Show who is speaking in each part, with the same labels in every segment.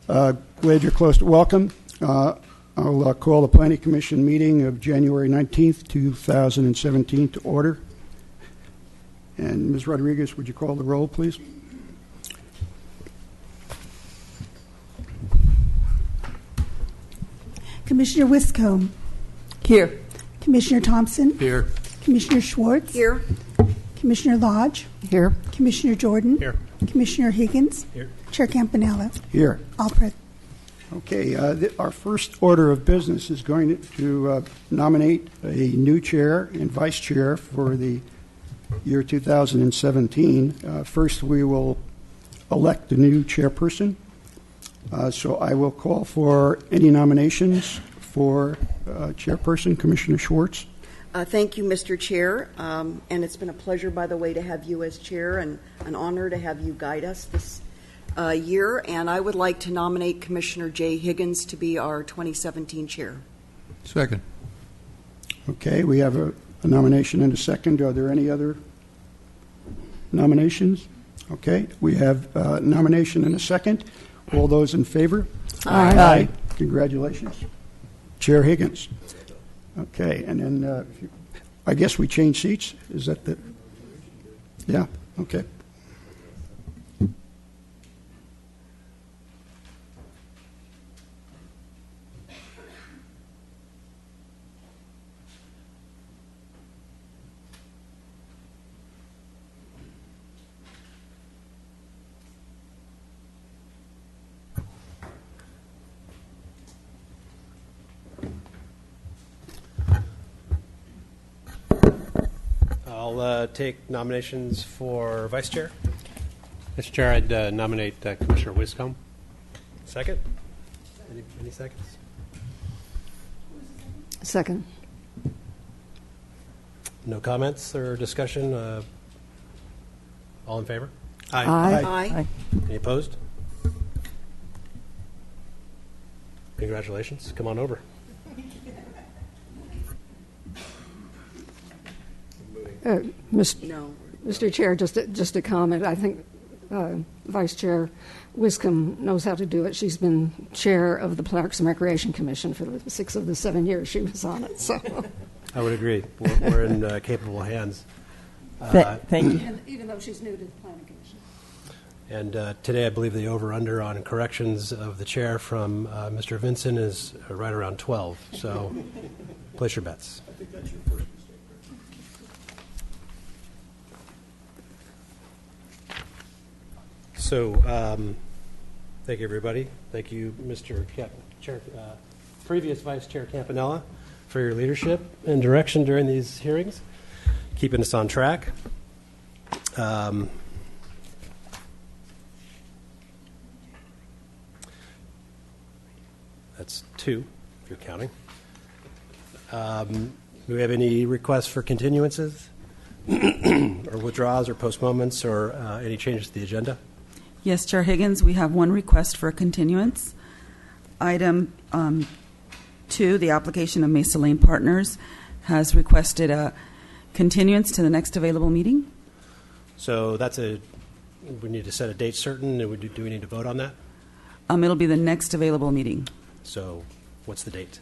Speaker 1: Glad you're close to welcome. I'll call the Planning Commission meeting of January 19th, 2017 to order. And Ms. Rodriguez, would you call the roll, please?
Speaker 2: Commissioner Wiscombe.
Speaker 3: Here.
Speaker 2: Commissioner Thompson.
Speaker 4: Here.
Speaker 2: Commissioner Schwartz.
Speaker 3: Here.
Speaker 2: Commissioner Lodge.
Speaker 3: Here.
Speaker 2: Commissioner Jordan.
Speaker 4: Here.
Speaker 2: Commissioner Higgins.
Speaker 4: Here.
Speaker 2: Chair Campanella.
Speaker 1: Here.
Speaker 2: All present.
Speaker 1: Okay, our first order of business is going to nominate a new chair and vice chair for the year 2017. First, we will elect the new chairperson. So I will call for any nominations for chairperson. Commissioner Schwartz.
Speaker 3: Thank you, Mr. Chair. And it's been a pleasure, by the way, to have you as chair and an honor to have you guide us this year. And I would like to nominate Commissioner Jay Higgins to be our 2017 chair.
Speaker 4: Second.
Speaker 1: Okay, we have a nomination and a second. Are there any other nominations? Okay, we have a nomination and a second. All those in favor?
Speaker 3: Aye.
Speaker 1: Congratulations. Chair Higgins. Okay, and then I guess we change seats. Is that the? Yeah, okay.
Speaker 5: I'll take nominations for vice chair. Mr. Chair, I'd nominate Commissioner Wiscombe. Second? Any seconds?
Speaker 3: Second.
Speaker 5: No comments or discussion? All in favor?
Speaker 3: Aye.
Speaker 5: Any opposed? Congratulations. Come on over.
Speaker 3: No.
Speaker 6: Mr. Chair, just a comment. I think Vice Chair Wiscombe knows how to do it. She's been chair of the Parks and Recreation Commission for the 6 of the 7 years she was on it. So
Speaker 5: I would agree. We're in capable hands.
Speaker 3: Thank you.
Speaker 6: and even though she's new to the Planning Commission.
Speaker 5: And today, I believe the over-under on corrections of the chair from Mr. Vinson is right around 12. So place your bets.
Speaker 1: I think that's your first mistake.
Speaker 5: So, thank you, everybody. Thank you, Mr. Chair, previous Vice Chair Campanella, for your leadership and direction during these hearings, keeping us on track. That's 2, if you're counting. Do we have any requests for continuances or withdrawals or postponements or any changes to the agenda?
Speaker 7: Yes, Chair Higgins, we have one request for a continuance. Item 2, the application of Mesa Lane Partners has requested a continuance to the next available meeting.
Speaker 5: So we need to set a date certain, and do we need to vote on that?
Speaker 7: It'll be the next available meeting.
Speaker 5: So what's the date?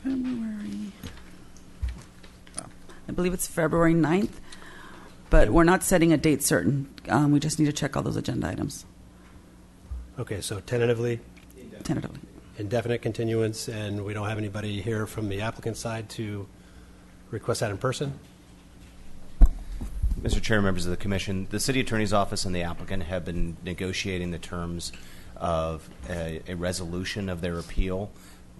Speaker 7: February. I believe it's February 9th, but we're not setting a date certain. We just need to check all those agenda items.
Speaker 5: Okay, so tentatively,
Speaker 7: Tentatively.
Speaker 5: indefinite continuance, and we don't have anybody here from the applicant side to request that in person?
Speaker 8: Mr. Chair, members of the Commission, the City Attorney's Office and the applicant have been negotiating the terms of a resolution of their appeal.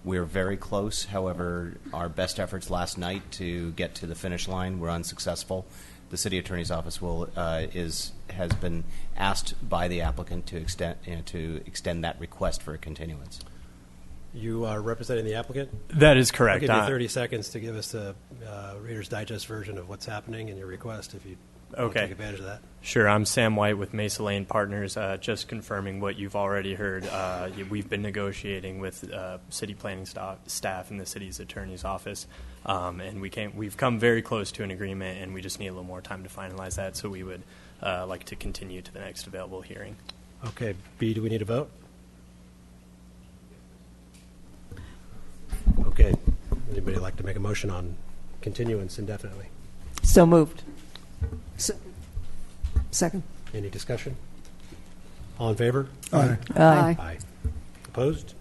Speaker 8: We're very close. However, our best efforts last night to get to the finish line were unsuccessful. The City Attorney's Office has been asked by the applicant to extend that request for a continuance.
Speaker 5: You are representing the applicant?
Speaker 9: That is correct.
Speaker 5: I'll give you 30 seconds to give us the Reader's Digest version of what's happening and your request if you want to take advantage of that.
Speaker 9: Sure. I'm Sam White with Mesa Lane Partners. Just confirming what you've already heard. We've been negotiating with city planning staff and the city's attorney's office, and we've come very close to an agreement, and we just need a little more time to finalize that. So we would like to continue to the next available hearing.
Speaker 5: Okay, B, do we need a vote? Okay, anybody like to make a motion on continuance indefinitely?
Speaker 4: So moved.
Speaker 6: Second.
Speaker 5: Any discussion? All in favor?
Speaker 1: Aye.
Speaker 4: Aye.
Speaker 5: Aye. Opposed?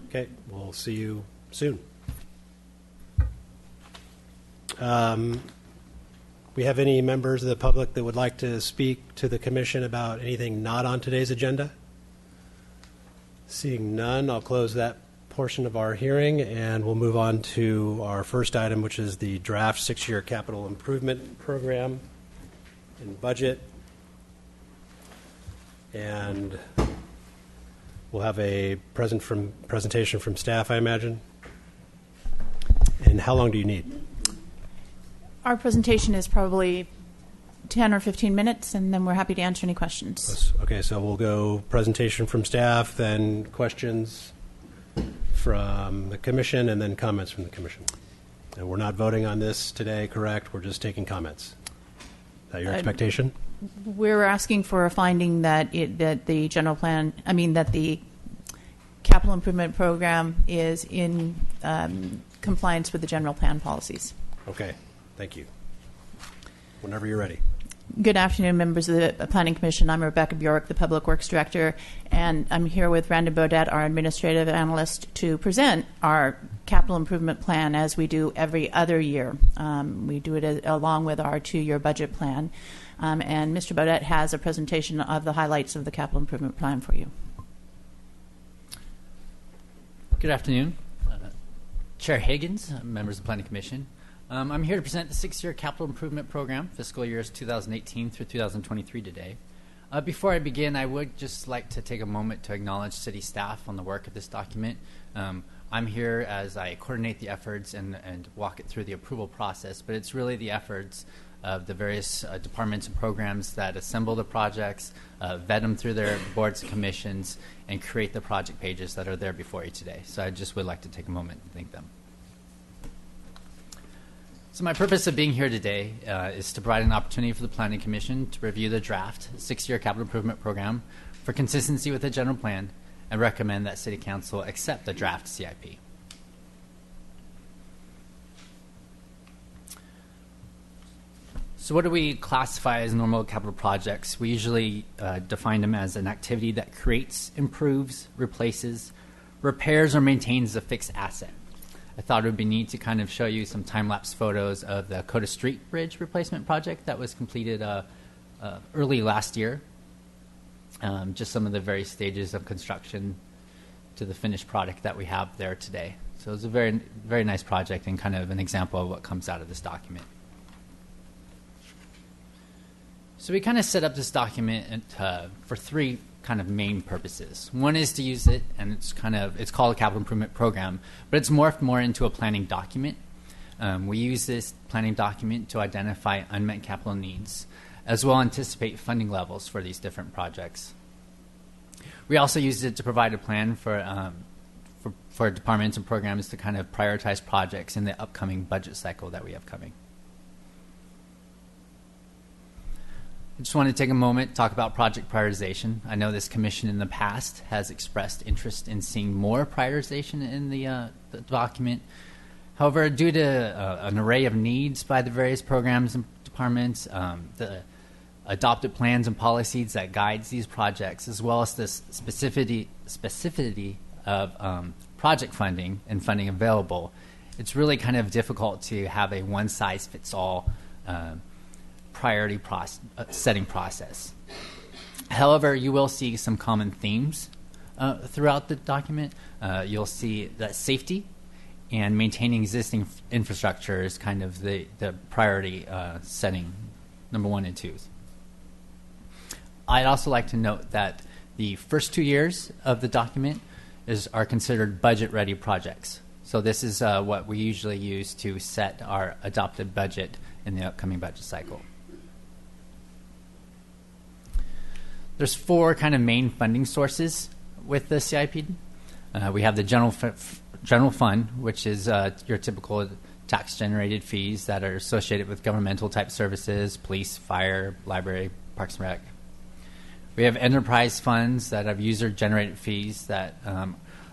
Speaker 5: Okay, we'll see you soon. We have any members of the public that would like to speak to the commission about anything not on today's agenda? Seeing none, I'll close that portion of our hearing, and we'll move on to our first item, which is the draft 6-year capital improvement program and budget. And we'll have a presentation from staff, I imagine. And how long do you need?
Speaker 10: Our presentation is probably 10 or 15 minutes, and then we're happy to answer any questions.
Speaker 5: Okay, so we'll go presentation from staff, then questions from the commission, and then comments from the commission. And we're not voting on this today, correct? We're just taking comments. Is that your expectation?
Speaker 10: We're asking for a finding that the general plan, that the capital improvement program is in compliance with the general plan policies.
Speaker 5: Okay, thank you. Whenever you're ready.
Speaker 10: Good afternoon, members of the Planning Commission. I'm Rebecca Bjork, the Public Works Director, and I'm here with Brandon Bodette, our Administrative Analyst, to present our capital improvement plan as we do every other year. We do it along with our 2-year budget plan. And Mr. Bodette has a presentation of the highlights of the capital improvement plan for you.
Speaker 11: Good afternoon. Chair Higgins, members of the Planning Commission. I'm here to present the 6-year capital improvement program, fiscal years 2018 through 2023 today. Before I begin, I would just like to take a moment to acknowledge city staff on the work of this document. I'm here as I coordinate the efforts and walk it through the approval process, but it's really the efforts of the various departments and programs that assemble the projects, vet them through their boards and commissions, and create the project pages that are there before you today. So I just would like to take a moment and thank them. So my purpose of being here today is to provide an opportunity for the Planning Commission to review the draft 6-year capital improvement program for consistency with the general plan and recommend that City Council accept the draft CIP. So what do we classify as normal capital projects? We usually define them as an activity that creates, improves, replaces, repairs, or maintains a fixed asset. I thought it would be neat to kind of show you some time-lapse photos of the Coda Street Bridge replacement project that was completed early last year. Just some of the various stages of construction to the finished product that we have there today. So it was a very, very nice project and kind of an example of what comes out of this document. So we kind of set up this document for 3 kind of main purposes. One is to use it, and it's called a capital improvement program, but it's morphed more into a planning document. We use this planning document to identify unmet capital needs, as well as anticipate funding levels for these different projects. We also use it to provide a plan for departments and programs to kind of prioritize projects in the upcoming budget cycle that we have coming. I just want to take a moment to talk about project prioritization. I know this commission in the past has expressed interest in seeing more prioritization in the document. However, due to an array of needs by the various programs and departments, the adopted plans and policies that guides these projects, as well as the specificity of project funding and funding available, it's really kind of difficult to have a one-size-fits-all priority setting process. However, you will see some common themes throughout the document. You'll see that safety and maintaining existing infrastructure is kind of the priority setting, number 1 and 2. I'd also like to note that the first 2 years of the document are considered budget-ready projects. So this is what we usually use to set our adopted budget in the upcoming budget cycle. There's 4 kind of main funding sources with the CIP. We have the general fund, which is your typical tax-generated fees that are associated with governmental-type services, police, fire, library, Parks and Rec. We have enterprise funds that have user-generated fees that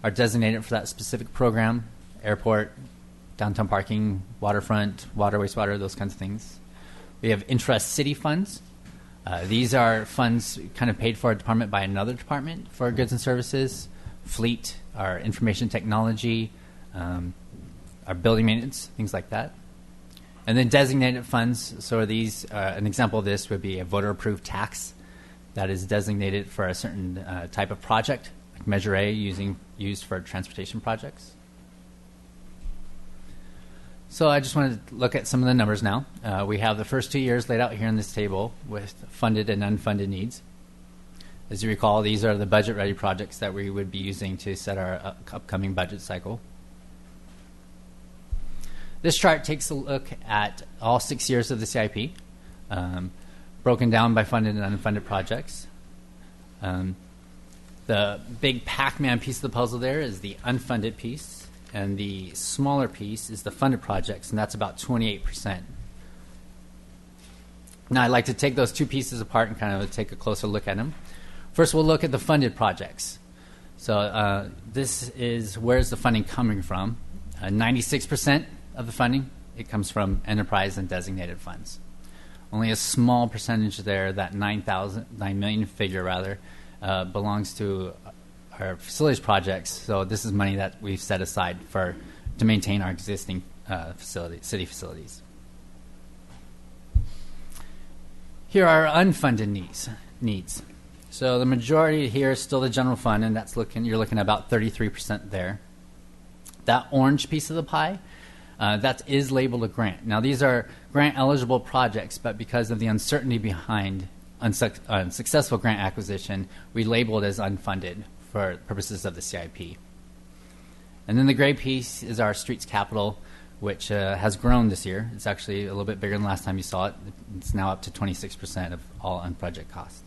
Speaker 11: are designated for that specific program, airport, downtown parking, waterfront, water, wastewater, those kinds of things. We have intra-city funds. These are funds kind of paid for a department by another department for goods and services. Fleet, our information technology, our building maintenance, things like that. And then designated funds. So these, an example of this would be a voter-approved tax that is designated for a certain type of project, like Measure A, used for transportation projects. So I just wanted to look at some of the numbers now. We have the first 2 years laid out here in this table with funded and unfunded needs. As you recall, these are the budget-ready projects that we would be using to set our upcoming budget cycle. This chart takes a look at all 6 years of the CIP, broken down by funded and unfunded projects. The big Pac-Man piece of the puzzle there is the unfunded piece, and the smaller piece is the funded projects, and that's about 28%. Now, I'd like to take those two pieces apart and kind of take a closer look at them. First, we'll look at the funded projects. So this is where's the funding coming from. 96% of the funding, it comes from enterprise and designated funds. Only a small percentage there, that 9 million figure rather, belongs to our facilities projects. So this is money that we've set aside to maintain our existing city facilities. Here are our unfunded needs. So the majority here is still the general fund, and you're looking at about 33% there. That orange piece of the pie, that is labeled a grant. Now these are grant eligible projects, but because of the uncertainty behind unsuccessful grant acquisition, we label it as unfunded for purposes of the CIP. And then the gray piece is our streets capital, which has grown this year. It's actually a little bit bigger than last time you saw it. It's now up to 26% of all unproject costs.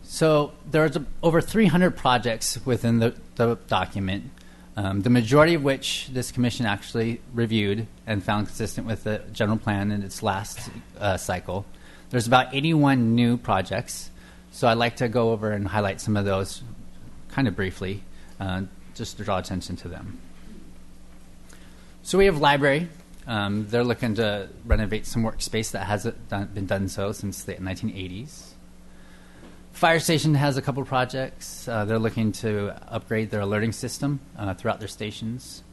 Speaker 11: So there's over 300 projects within the document, the majority of which this commission actually reviewed and found consistent with the general plan in its last cycle. There's about 81 new projects, so I'd like to go over and highlight some of those kind of briefly, just to draw attention to them. So we have library. They're looking to renovate some workspace that hasn't been done so since the 1980s. Fire station has a couple projects. They're looking to upgrade their alerting system throughout their stations,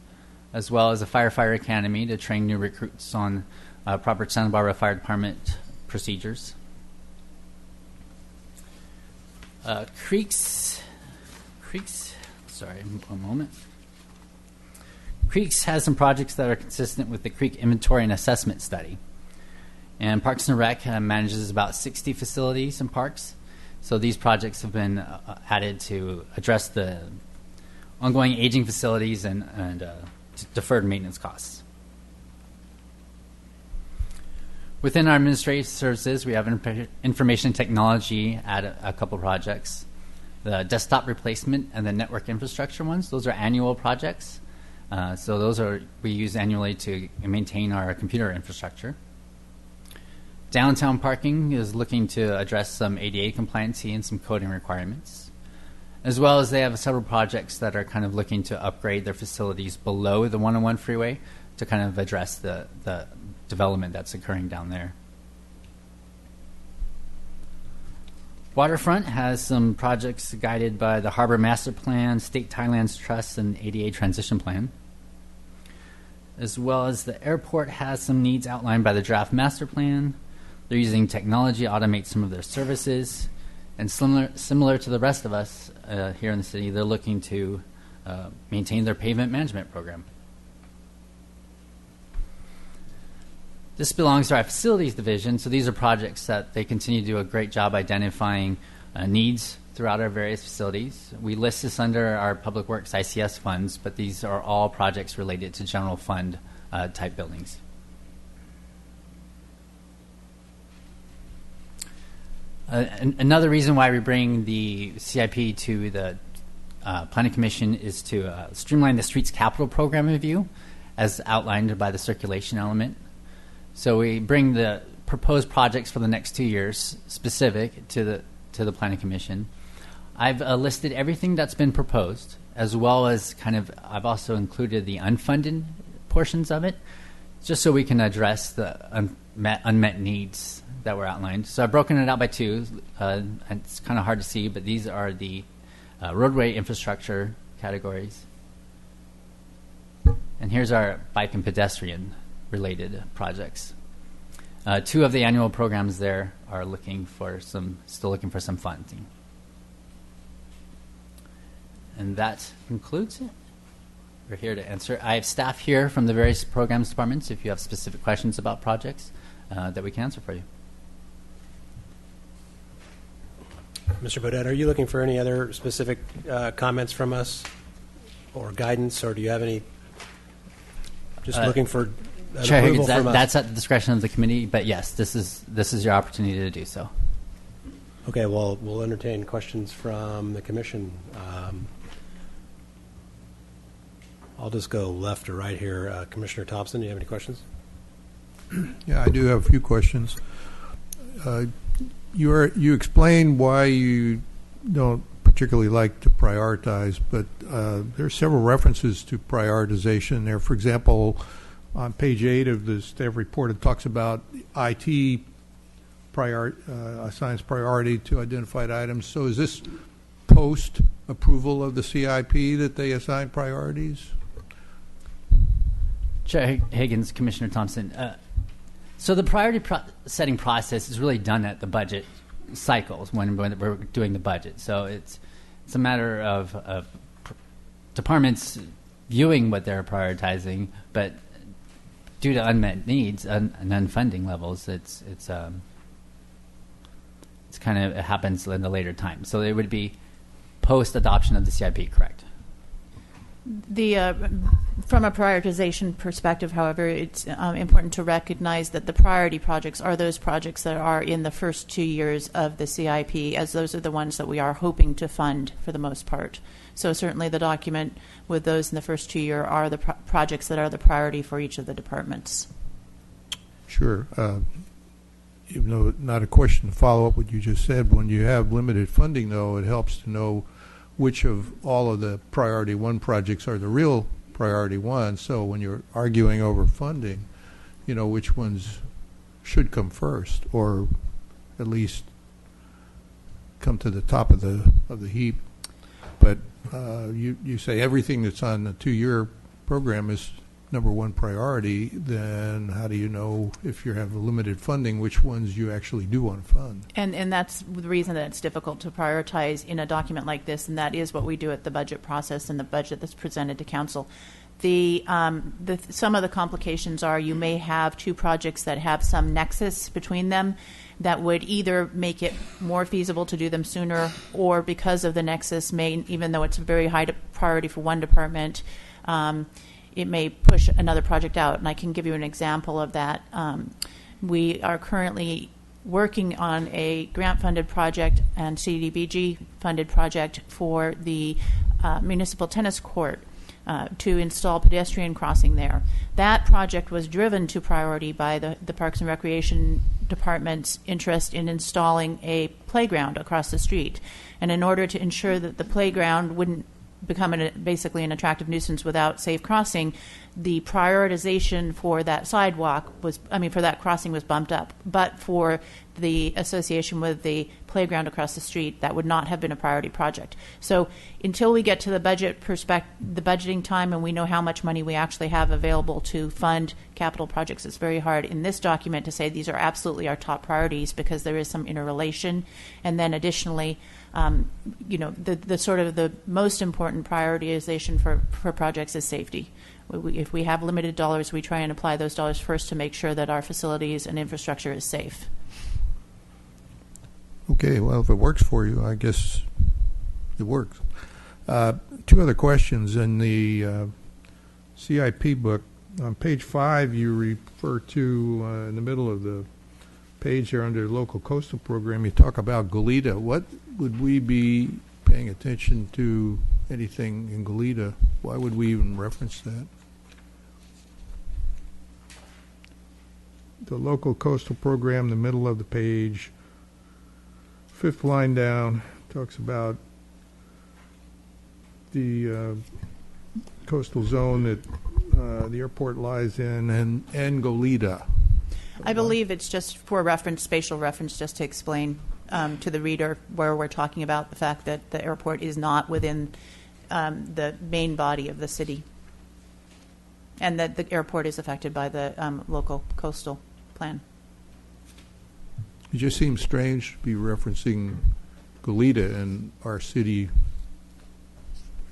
Speaker 11: as well as a firefighter academy to train new recruits on proper Santa Barbara Fire Department procedures. Creeks, sorry, one moment. Creeks has some projects that are consistent with the Creek Inventory and Assessment Study. And Parks and Rec manages about 60 facilities and parks. So these projects have been added to address the ongoing aging facilities and deferred maintenance costs. Within our administrative services, we have information technology at a couple projects. The desktop replacement and the network infrastructure ones, those are annual projects. So those we use annually to maintain our computer infrastructure. Downtown parking is looking to address some ADA compliancy and some coding requirements, as well as they have several projects that are kind of looking to upgrade their facilities below the 101 freeway to kind of address the development that's occurring down there. Waterfront has some projects guided by the Harbor Master Plan, State Tidelands Trust, and ADA Transition Plan. As well as the airport has some needs outlined by the Draft Master Plan. They're using technology to automate some of their services. And similar to the rest of us here in the city, they're looking to maintain their pavement management program. This belongs to our facilities division, so these are projects that they continue to do a great job identifying needs throughout our various facilities. We list this under our Public Works ICS funds, but these are all projects related to general fund type buildings. Another reason why we bring the CIP to the Planning Commission is to streamline the streets capital program review as outlined by the circulation element. So we bring the proposed projects for the next 2 years specific to the Planning Commission. I've listed everything that's been proposed, as well as I've also included the unfunded portions of it, just so we can address the unmet needs that were outlined. So I've broken it out by two. It's kind of hard to see, but these are the roadway infrastructure categories. And here's our bike and pedestrian related projects. 2 of the annual programs there are still looking for some funding. And that concludes it. We're here to answer. I have staff here from the various programs departments if you have specific questions about projects that we can answer for you.
Speaker 5: Mr. Bodette, are you looking for any other specific comments from us or guidance, or do you have any? Just looking for an
Speaker 11: Chair
Speaker 5: approval
Speaker 11: Higgins,
Speaker 5: from us.
Speaker 11: that's at the discretion of the committee, but yes, this is your opportunity to do so.
Speaker 5: Okay, well, we'll entertain questions from the commission. I'll just go left to right here. Commissioner Thompson, do you have any questions?
Speaker 4: Yeah, I do have a few questions. You explained why you don't particularly like to prioritize, but there are several references to prioritization there. For example, on page 8 of the staff report, it talks about IT assigns priority to identified items. So is this post approval of the CIP that they assign priorities?
Speaker 11: Chair Higgins, Commissioner Thompson. So the priority setting process is really done at the budget cycles when we're doing the budget. So it's a matter of departments viewing what they're prioritizing, but due to unmet needs and unfunding levels, it happens in the later time. So it would be post adoption of the CIP, correct?
Speaker 10: From a prioritization perspective, however, it's important to recognize that the priority projects are those projects that are in the first 2 years of the CIP, as those are the ones that we are hoping to fund for the most part. So certainly the document with those in the first 2 years are the projects that are the priority for each of the departments.
Speaker 4: Sure. Even though not a question to follow up what you just said, when you have limited funding, though, it helps to know which of all of the priority 1 projects are the real priority 1. So when you're arguing over funding, you know which ones should come first, or at least come to the top of the heap. But you say everything that's on the 2-year program is number 1 priority. Then how do you know, if you have limited funding, which ones you actually do want to fund?
Speaker 10: And that's the reason that it's difficult to prioritize in a document like this, and that is what we do at the budget process and the budget that's presented to council. Some of the complications are you may have 2 projects that have some nexus between them that would either make it more feasible to do them sooner, or because of the nexus, even though it's a very high priority for one department, it may push another project out. And I can give you an example of that. We are currently working on a grant-funded project and CDBG-funded project for the municipal tennis court to install pedestrian crossing there. That project was driven to priority by the Parks and Recreation Department's interest in installing a playground across the street. And in order to ensure that the playground wouldn't become basically an attractive nuisance without safe crossing, the prioritization for that for that crossing was bumped up. But for the association with the playground across the street, that would not have been a priority project. So until we get to the budgeting time, and we know how much money we actually have available to fund capital projects, it's very hard in this document to say these are absolutely our top priorities, because there is some interrelation. And then additionally, the sort of the most important prioritization for projects is safety. If we have limited dollars, we try and apply those dollars first to make sure that our facilities and infrastructure is safe.
Speaker 4: Okay, well, if it works for you, I guess it works. 2 other questions. In the CIP book, on page 5, you refer to, in the middle of the page here under local coastal program, you talk about Goleta. What would we be paying attention to anything in Goleta. Why would we even reference that? The local coastal program, the middle of the page, fifth line down, talks about the coastal zone that the airport lies in, and Goleta.
Speaker 10: I believe it's just for reference, spatial reference, just to explain to the reader where we're talking about the fact that the airport is not within the main body of the city, and that the airport is affected by the local coastal plan.
Speaker 4: It just seems strange to be referencing Goleta in our city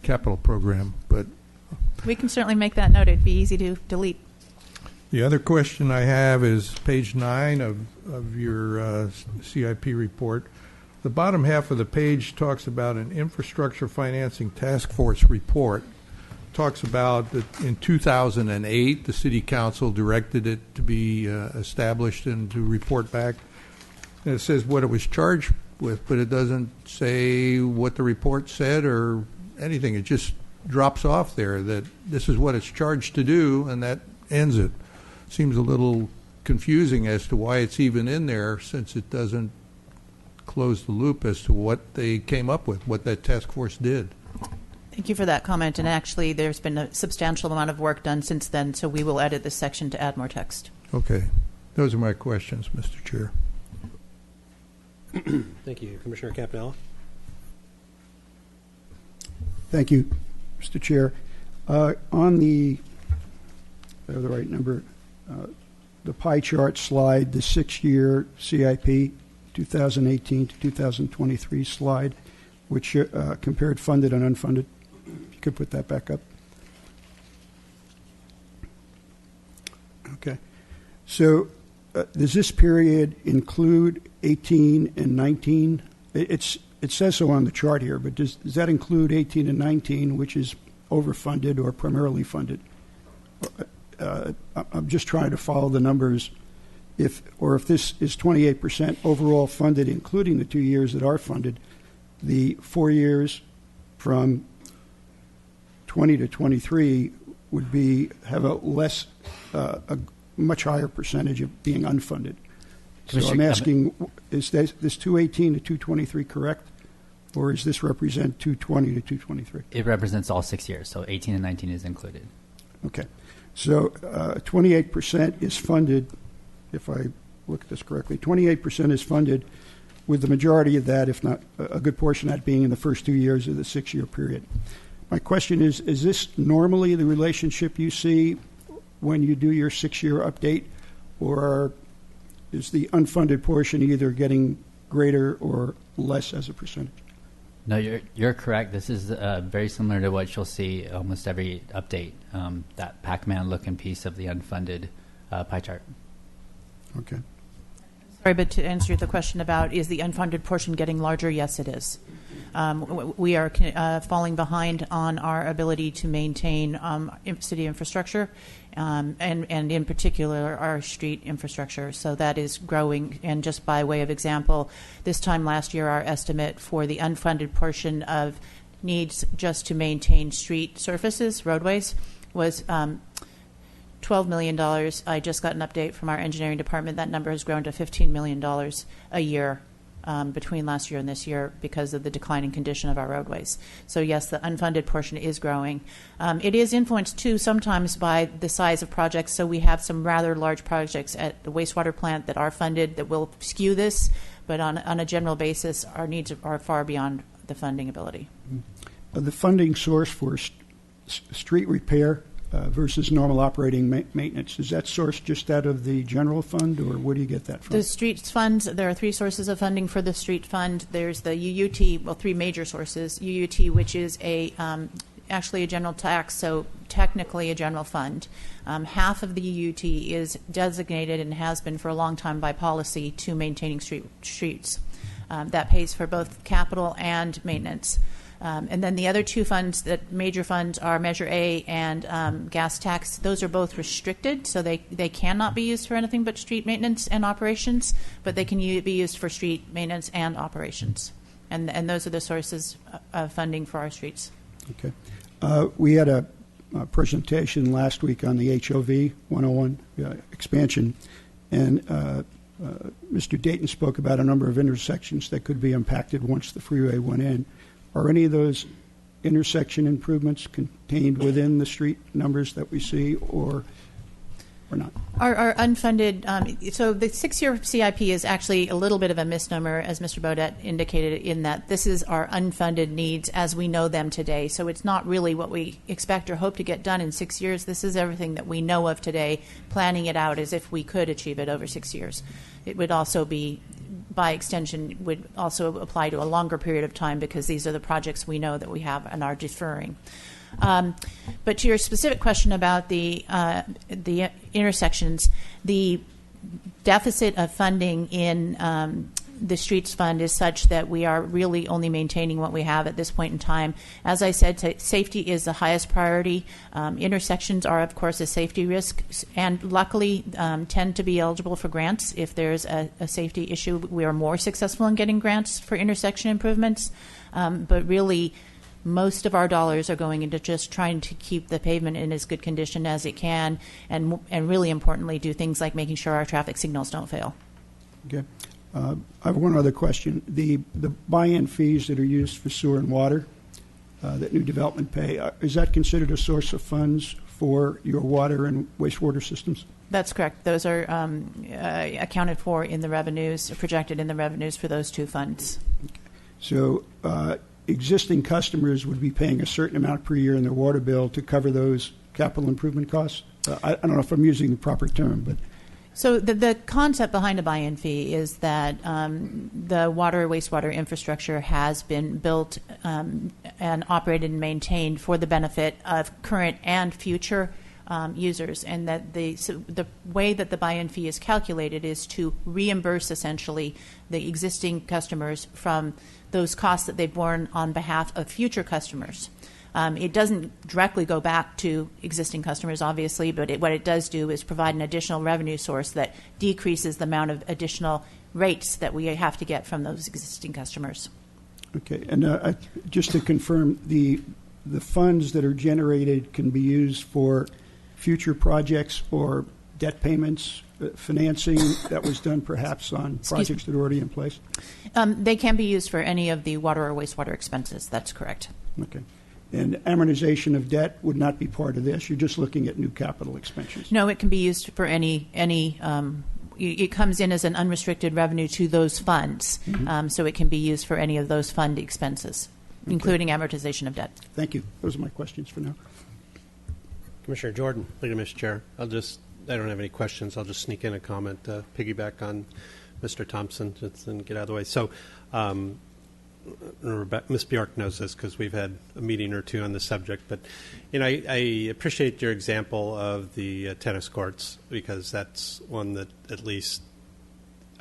Speaker 4: capital program, but
Speaker 10: We can certainly make that note. It'd be easy to delete.
Speaker 4: the other question I have is page 9 of your CIP report. The bottom half of the page talks about an infrastructure financing task force report. Talks about that in 2008, the city council directed it to be established and to report back. And it says what it was charged with, but it doesn't say what the report said or anything. It just drops off there that this is what it's charged to do, and that ends it. Seems a little confusing as to why it's even in there, since it doesn't close the loop as to what they came up with, what that task force did.
Speaker 10: Thank you for that comment. And actually, there's been a substantial amount of work done since then, so we will edit this section to add more text.
Speaker 4: Okay. Those are my questions, Mr. Chair.
Speaker 5: Thank you. Commissioner Campanella.
Speaker 1: Thank you, Mr. Chair. On the right number, the pie chart slide, the 6-year CIP, 2018 to 2023 slide, which compared funded and unfunded. If you could put that back up. Okay. So does this period include 18 and 19? It says so on the chart here, but does that include 18 and 19, which is overfunded or primarily funded? I'm just trying to follow the numbers. If this is 28% overall funded, including the 2 years that are funded, the 4 years from 20 to 23 would have a much higher percentage of being unfunded. So I'm asking, is this 218 to 223 correct, or does this represent 220 to 223?
Speaker 11: It represents all 6 years, so 18 and 19 is included.
Speaker 1: Okay. So 28% is funded, if I look at this correctly, 28% is funded, with the majority of that, if not a good portion of that, being in the first 2 years of the 6-year period. My question is this normally the relationship you see when you do your 6-year update, or is the unfunded portion either getting greater or less as a percentage?
Speaker 11: No, you're correct. This is very similar to what you'll see almost every update, that Pac-Man looking piece of the unfunded pie chart.
Speaker 1: Okay.
Speaker 10: Sorry, but to answer the question about is the unfunded portion getting larger, yes, it is. We are falling behind on our ability to maintain city infrastructure, and in particular our street infrastructure. So that is growing. And just by way of example, this time last year, our estimate for the unfunded portion of needs just to maintain street surfaces, roadways, was $12 million. I just got an update from our engineering department. That number has grown to $15 million a year between last year and this year because of the declining condition of our roadways. So yes, the unfunded portion is growing. It is influenced too sometimes by the size of projects. So we have some rather large projects at the wastewater plant that are funded that will skew this, but on a general basis, our needs are far beyond the funding ability.
Speaker 1: The funding source for street repair versus normal operating maintenance, is that sourced just out of the general fund, or where do you get that from?
Speaker 10: The streets funds, there are 3 sources of funding for the street fund. There's the UUT, well, 3 major sources. UUT, which is actually a general tax, so technically a general fund. Half of the UUT is designated and has been for a long time by policy to maintaining streets. That pays for both capital and maintenance. And then the other 2 funds, that major funds, are Measure A and gas tax. Those are both restricted, so they cannot be used for anything but street maintenance and operations, but they can be used for street maintenance and operations. And those are the sources of funding for our streets.
Speaker 1: Okay. We had a presentation last week on the HOV 101 expansion, and Mr. Dayton spoke about a number of intersections that could be impacted once the freeway went in. Are any of those intersection improvements contained within the street numbers that we see, or not?
Speaker 10: Our unfunded, so the 6-year CIP is actually a little bit of a misnomer, as Mr. Beaudet indicated, in that this is our unfunded needs as we know them today. So it's not really what we expect or hope to get done in 6 years. This is everything that we know of today, planning it out as if we could achieve it over 6 years. It would also be, by extension, would also apply to a longer period of time because these are the projects we know that we have and are deferring. But to your specific question about the intersections, the deficit of funding in the streets fund is such that we are really only maintaining what we have at this point in time. As I said, safety is the highest priority. Intersections are, of course, a safety risk, and luckily tend to be eligible for grants. If there's a safety issue, we are more successful in getting grants for intersection improvements. But really, most of our dollars are going into just trying to keep the pavement in as good condition as it can, and really importantly, do things like making sure our traffic signals don't fail.
Speaker 1: Okay. I have one other question. The buy-in fees that are used for sewer and water that new development pay, is that considered a source of funds for your water and wastewater systems?
Speaker 10: That's correct. Those are accounted for in the revenues, projected in the revenues for those two funds.
Speaker 1: So existing customers would be paying a certain amount per year in their water bill to cover those capital improvement costs? I don't know if I'm using the proper term, but...
Speaker 10: So the concept behind a buy-in fee is that the water, wastewater infrastructure has been built and operated and maintained for the benefit of current and future users, and that the way that the buy-in fee is calculated is to reimburse essentially the existing customers from those costs that they've borne on behalf of future customers. It doesn't directly go back to existing customers, obviously, but what it does do is provide an additional revenue source that decreases the amount of additional rates that we have to get from those existing customers.
Speaker 1: Okay, and just to confirm, the funds that are generated can be used for future projects or debt payments, financing that was done perhaps on projects that are already in place?
Speaker 10: They can be used for any of the water or wastewater expenses. That's correct.
Speaker 1: Okay. And amortization of debt would not be part of this. You're just looking at new capital expenses.
Speaker 10: No, it can be used for any. It comes in as an unrestricted revenue to those funds, so it can be used for any of those fund expenses, including amortization of debt.
Speaker 1: Thank you. Those are my questions for now.
Speaker 5: Commissioner Jordan. Thank you, Mr. Chair. I don't have any questions. I'll just sneak in a comment, piggyback on Mr. Thompson, and get out of the way. So, Ms. Bjork knows this because we've had a meeting or two on the subject, but I appreciate your example of the tennis courts, because that's one that at least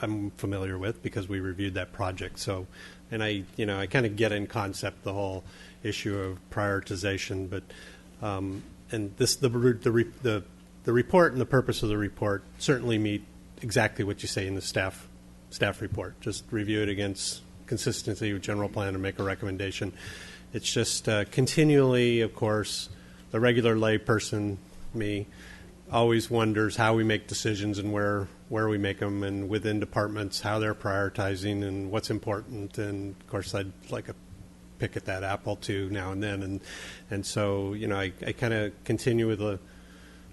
Speaker 5: I'm familiar with because we reviewed that project. So, and I kind of get in concept the whole issue of prioritization, but and the report and the purpose of the report certainly meet exactly what you say in the staff report. Just review it against consistency with general plan and make a recommendation. It's just continually, of course, the regular lay person, me, always wonders how we make decisions and where we make them, and within departments how they're prioritizing and what's important. And of course, I'd like a pick at that apple too now and then. And so I kind of continue with a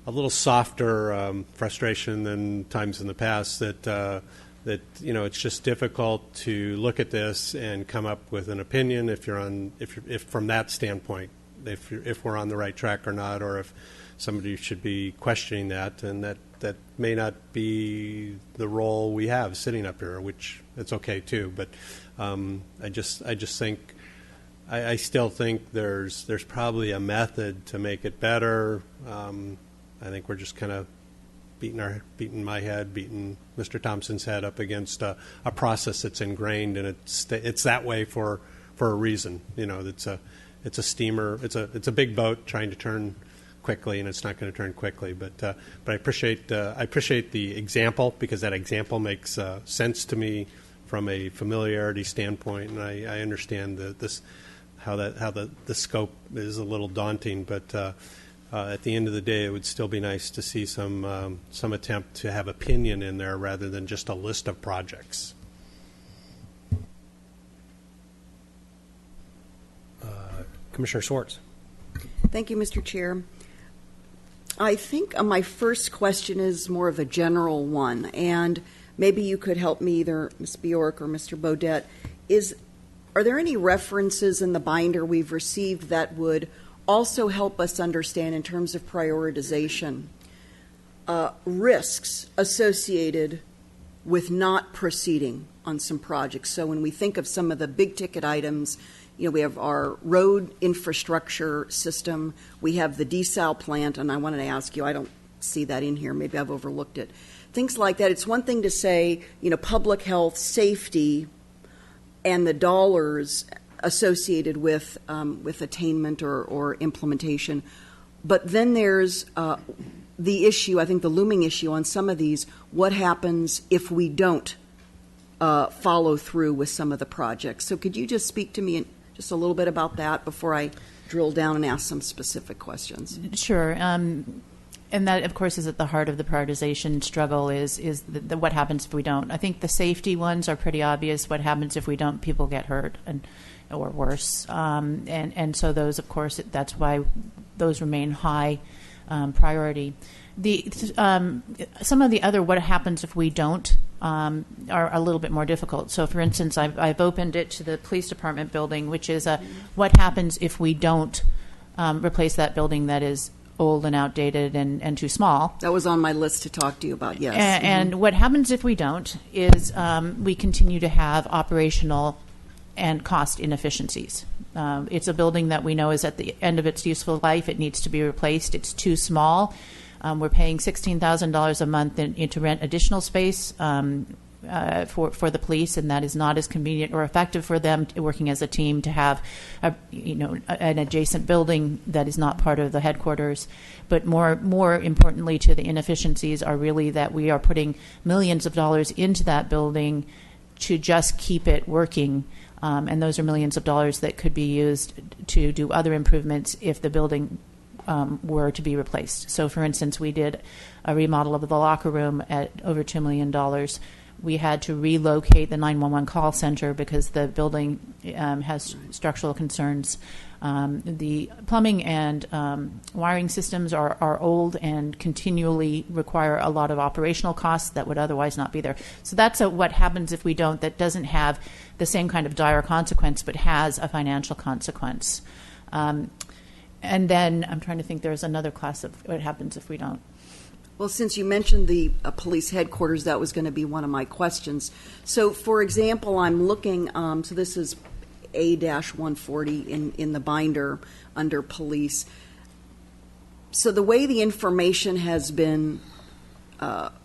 Speaker 5: little softer frustration than times in the past that it's just difficult to look at this and come up with an opinion if from that standpoint, if we're on the right track or not, or if somebody should be questioning that, and that may not be the role we have sitting up here, which it's okay too. But I just think I still think there's probably a method to make it better. I think we're just kind of beating Mr. Thompson's head up against a process that's ingrained, and it's that way for a reason. It's a steamer. It's a big boat trying to turn quickly, and it's not going to turn quickly. But I appreciate the example, because that example makes sense to me from a familiarity standpoint, and I understand how the scope is a little daunting, but at the end of the day, it would still be nice to see some attempt to have opinion in there rather than just a list of projects. Commissioner Swartz.
Speaker 3: Thank you, Mr. Chair. I think my first question is more of a general one, and maybe you could help me, either Ms. Bjork or Mr. Bodette. Are there any references in the binder we've received that would also help us understand, in terms of prioritization, risks associated with not proceeding on some projects? So when we think of some of the big ticket items, we have our road infrastructure system, we have the desal plant, and I wanted to ask you, I don't see that in here, maybe I've overlooked it. Things like that. It's one thing to say, public health, safety, and the dollars associated with attainment or implementation. But then there's the issue, I think the looming issue on some of these, what happens if we don't follow through with some of the projects? So could you just speak to me just a little bit about that before I drill down and ask some specific questions?
Speaker 10: Sure. And that, of course, is at the heart of the prioritization struggle is the what happens if we don't. I think the safety ones are pretty obvious. What happens if we don't? People get hurt or worse. And so those, of course, that's why those remain high priority. Some of the other what happens if we don't are a little bit more difficult. So, for instance, I've opened it to the police department building, which is what happens if we don't replace that building that is old and outdated and too small.
Speaker 3: That was on my list to talk to you about, yes.
Speaker 10: And what happens if we don't is we continue to have operational and cost inefficiencies. It's a building that we know is at the end of its useful life. It needs to be replaced. It's too small. We're paying $16,000 a month to rent additional space for the police, and that is not as convenient or effective for them working as a team to have an adjacent building that is not part of the headquarters. But more importantly to the inefficiencies are really that we are putting millions of dollars into that building to just keep it working. And those are millions of dollars that could be used to do other improvements if the building were to be replaced. So, for instance, we did a remodel of the locker room at over $2 million. We had to relocate the 911 call center because the building has structural concerns. The plumbing and wiring systems are old and continually require a lot of operational costs that would otherwise not be there. So that's what happens if we don't, that doesn't have the same kind of dire consequence but has a financial consequence. And then I'm trying to think, there's another class of what happens if we don't.
Speaker 3: Well, since you mentioned the police headquarters, that was going to be one of my questions. So, for example, I'm looking, so this is A-140 in the binder under police. So the way the information has been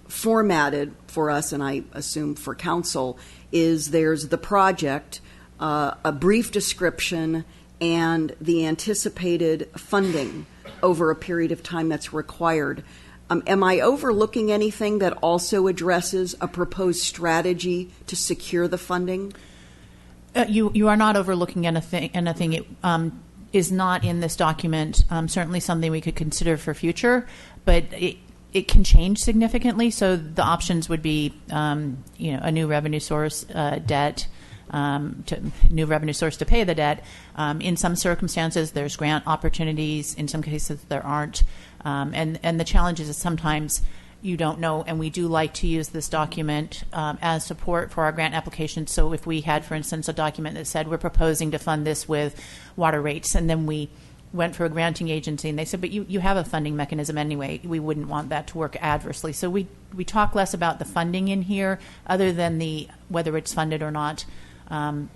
Speaker 3: formatted for us, and I assume for council, is there's the project, a brief description, and the anticipated funding over a period of time that's required. Am I overlooking anything that also addresses a proposed strategy to secure the funding?
Speaker 10: You are not overlooking anything. It is not in this document. Certainly something we could consider for future, but it can change significantly. So the options would be, a new revenue source, debt. New revenue source to pay the debt. In some circumstances, there's grant opportunities. In some cases, there aren't. And the challenge is that sometimes you don't know, and we do like to use this document as support for our grant applications. So if we had, for instance, a document that said we're proposing to fund this with water rates, and then we went for a granting agency and they said, but you have a funding mechanism anyway, we wouldn't want that to work adversely. So we talk less about the funding in here other than whether it's funded or not. And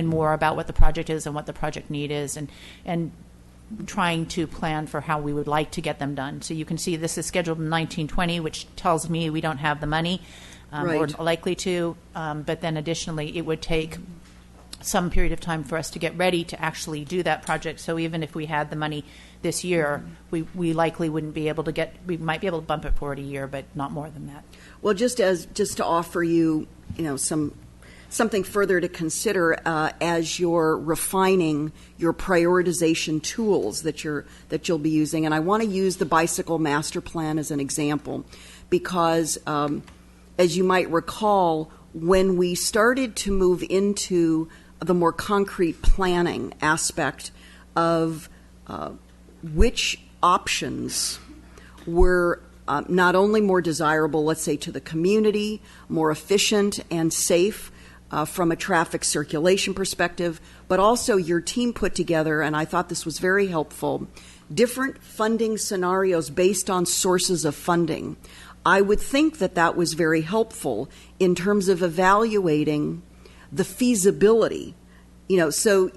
Speaker 10: more about what the project is and what the project need is, and trying to plan for how we would like to get them done. So you can see this is scheduled in 1920, which tells me we don't have the money,
Speaker 3: right,
Speaker 10: or likely to. But then additionally, it would take some period of time for us to get ready to actually do that project. So even if we had the money this year, we likely wouldn't be able to we might be able to bump it forward a year, but not more than that.
Speaker 3: Well, just to offer you, some something further to consider as you're refining your prioritization tools that you'll be using. And I want to use the bicycle master plan as an example because, as you might recall, when we started to move into the more concrete planning aspect of which options were not only more desirable, let's say, to the community, more efficient and safe from a traffic circulation perspective, but also your team put together, and I thought this was very helpful, different funding scenarios based on sources of funding. I would think that that was very helpful in terms of evaluating the feasibility. So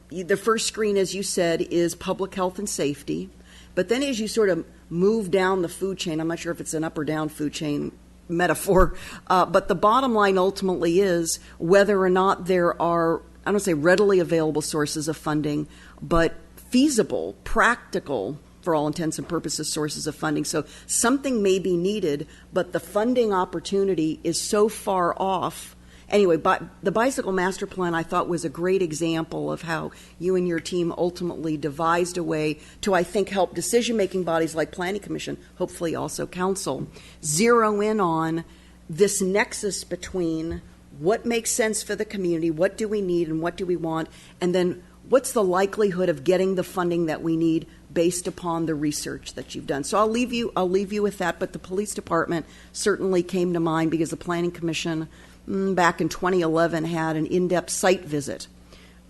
Speaker 3: the first screen, as you said, is public health and safety, but then as you sort of move down the food chain, I'm not sure if it's an up or down food chain metaphor, but the bottom line ultimately is whether or not there are, I don't say readily available sources of funding, but feasible, practical, for all intents and purposes, sources of funding. So something may be needed, but the funding opportunity is so far off. Anyway, but the bicycle master plan, I thought, was a great example of how you and your team ultimately devised a way to, I think, help decision-making bodies like Planning Commission, hopefully also Council, zero in on this nexus between what makes sense for the community, what do we need and what do we want, and then what's the likelihood of getting the funding that we need based upon the research that you've done. So I'll leave you with that, but the police department certainly came to mind because the Planning Commission back in 2011 had an in-depth site visit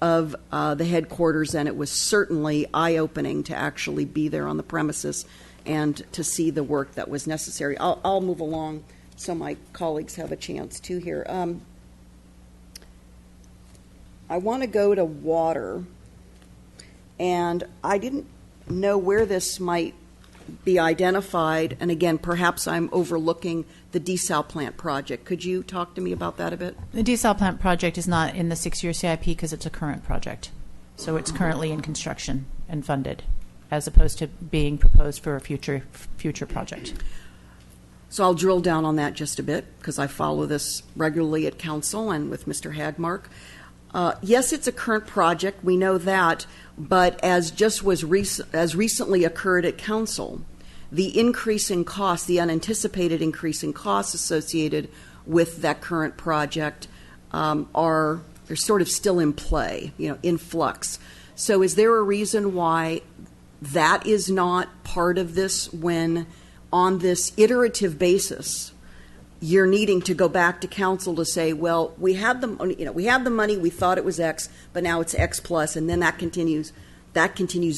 Speaker 3: of the headquarters, and it was certainly eye-opening to actually be there on the premises and to see the work that was necessary. I'll move along so my colleagues have a chance to here. I want to go to water, and I didn't know where this might be identified, and again, perhaps I'm overlooking the desal plant project. Could you talk to me about that a bit?
Speaker 10: The desal plant project is not in the 6-year CIP because it's a current project. So it's currently in construction and funded, as opposed to being proposed for a future project.
Speaker 3: So I'll drill down on that just a bit because I follow this regularly at Council and with Mr. Hagmark. Yes, it's a current project. We know that. But as just was as recently occurred at Council, the increase in costs, the unanticipated increase in costs associated with that current project they're sort of still in play, in flux. So is there a reason why that is not part of this when on this iterative basis you're needing to go back to Council to say, well, we had the money, we thought it was X, but now it's X plus, and then that continues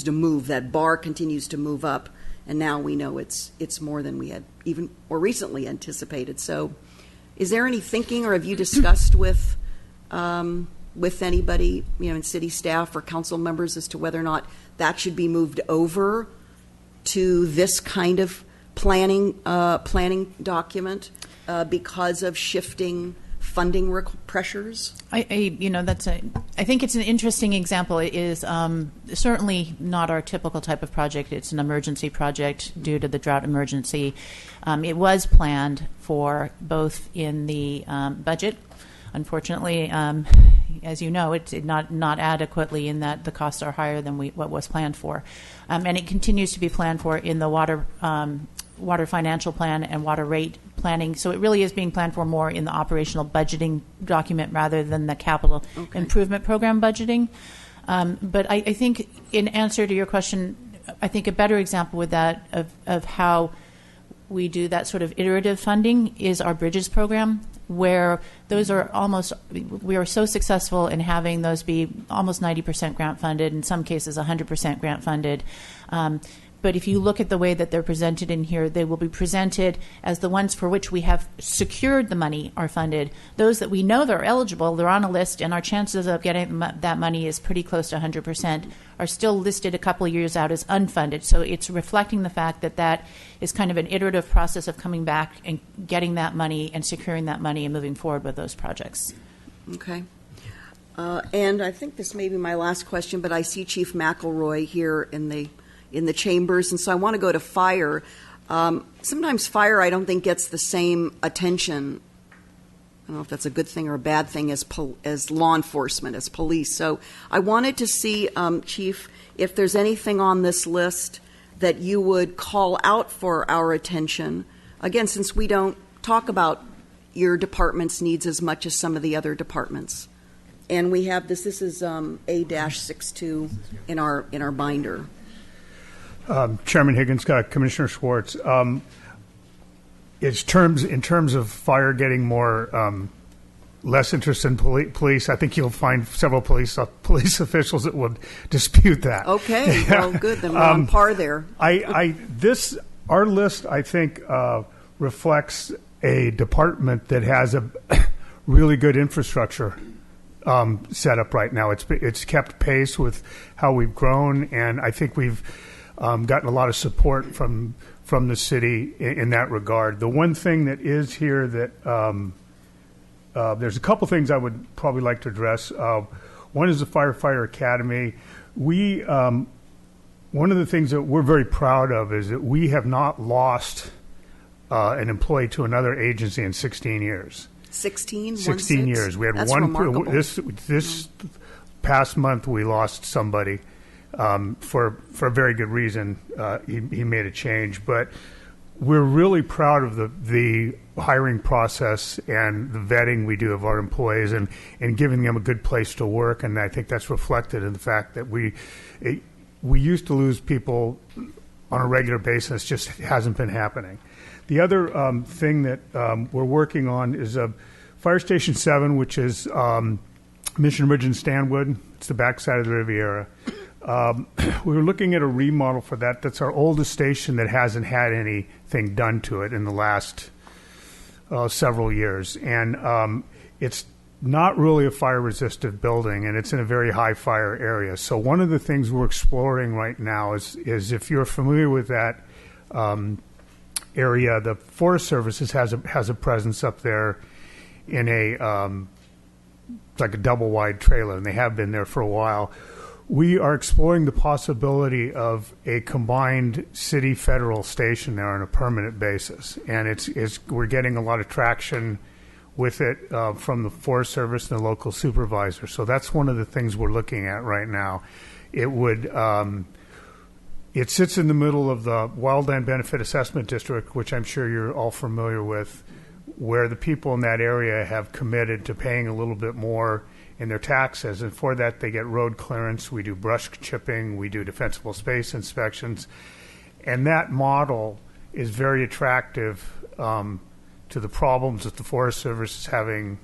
Speaker 3: to move, that bar continues to move up, and now we know it's more than we had even or recently anticipated. So is there any thinking, or have you discussed with anybody, in city staff or council members as to whether or not that should be moved over to this kind of planning document because of shifting funding pressures?
Speaker 10: I think it's an interesting example. It is certainly not our typical type of project. It's an emergency project due to the drought emergency. It was planned for both in the budget. Unfortunately, as you know, it's not adequately in that the costs are higher than what was planned for, and it continues to be planned for in the water financial plan and water rate planning. So it really is being planned for more in the operational budgeting document rather than the capital improvement program budgeting. But I think in answer to your question, I think a better example with that of how we do that sort of iterative funding is our Bridges program, where those are we are so successful in having those be almost 90% grant funded, in some cases 100% grant funded. But if you look at the way that they're presented in here, they will be presented as the ones for which we have secured the money are funded. Those that we know they're eligible, they're on a list, and our chances of getting that money is pretty close to 100%, are still listed a couple of years out as unfunded. So it's reflecting the fact that is kind of an iterative process of coming back and getting that money and securing that money and moving forward with those projects.
Speaker 3: Okay. And I think this may be my last question, but I see Chief McElroy here in the chambers, and so I want to go to fire. Sometimes fire, I don't think, gets the same attention. I don't know if that's a good thing or a bad thing, as law enforcement, as police. So I wanted to see, Chief, if there's anything on this list that you would call out for our attention. Again, since we don't talk about your department's needs as much as some of the other departments. And we have this is A-62 in our binder.
Speaker 12: Chairman Higgins, Commissioner Schwartz. In terms of fire getting more less interest in police, I think you'll find several police officials that would dispute that.
Speaker 3: Okay, well, good. Then we're on par there.
Speaker 12: Our list, I think, reflects a department that has a really good infrastructure set up right now. It's kept pace with how we've grown, and I think we've gotten a lot of support from the city in that regard. The one thing that is here that there's a couple things I would probably like to address. One is the Firefighter Academy. One of the things that we're very proud of is that we have not lost an employee to another agency in 16 years.
Speaker 3: 16
Speaker 12: years. We had
Speaker 3: That's
Speaker 12: one.
Speaker 3: Remarkable.
Speaker 12: This past month we lost somebody for a very good reason. He made a change, but we're really proud of the hiring process and the vetting we do of our employees and giving them a good place to work. And I think that's reflected in the fact that we used to lose people on a regular basis. Just hasn't been happening. The other thing that we're working on is Fire Station 7, which is Mission Ridge and Stanwood. It's the backside of the Riviera. We were looking at a remodel for that. That's our oldest station that hasn't had anything done to it in the last several years. And it's not really a fire-resistant building, and it's in a very high fire area. So one of the things we're exploring right now is if you're familiar with that area, the Forest Service has a presence up there in like a double-wide trailer, and they have been there for a while. We are exploring the possibility of a combined city-federal station there on a permanent basis, and we're getting a lot of traction with it from the Forest Service and the local supervisor. So that's one of the things we're looking at right now. It sits in the middle of the Wildland Benefit Assessment District, which I'm sure you're all familiar with, where the people in that area have committed to paying a little bit more in their taxes, and for that they get road clearance, we do brush chipping, we do defensible space inspections, and that model is very attractive to the problems that the Forest Service is having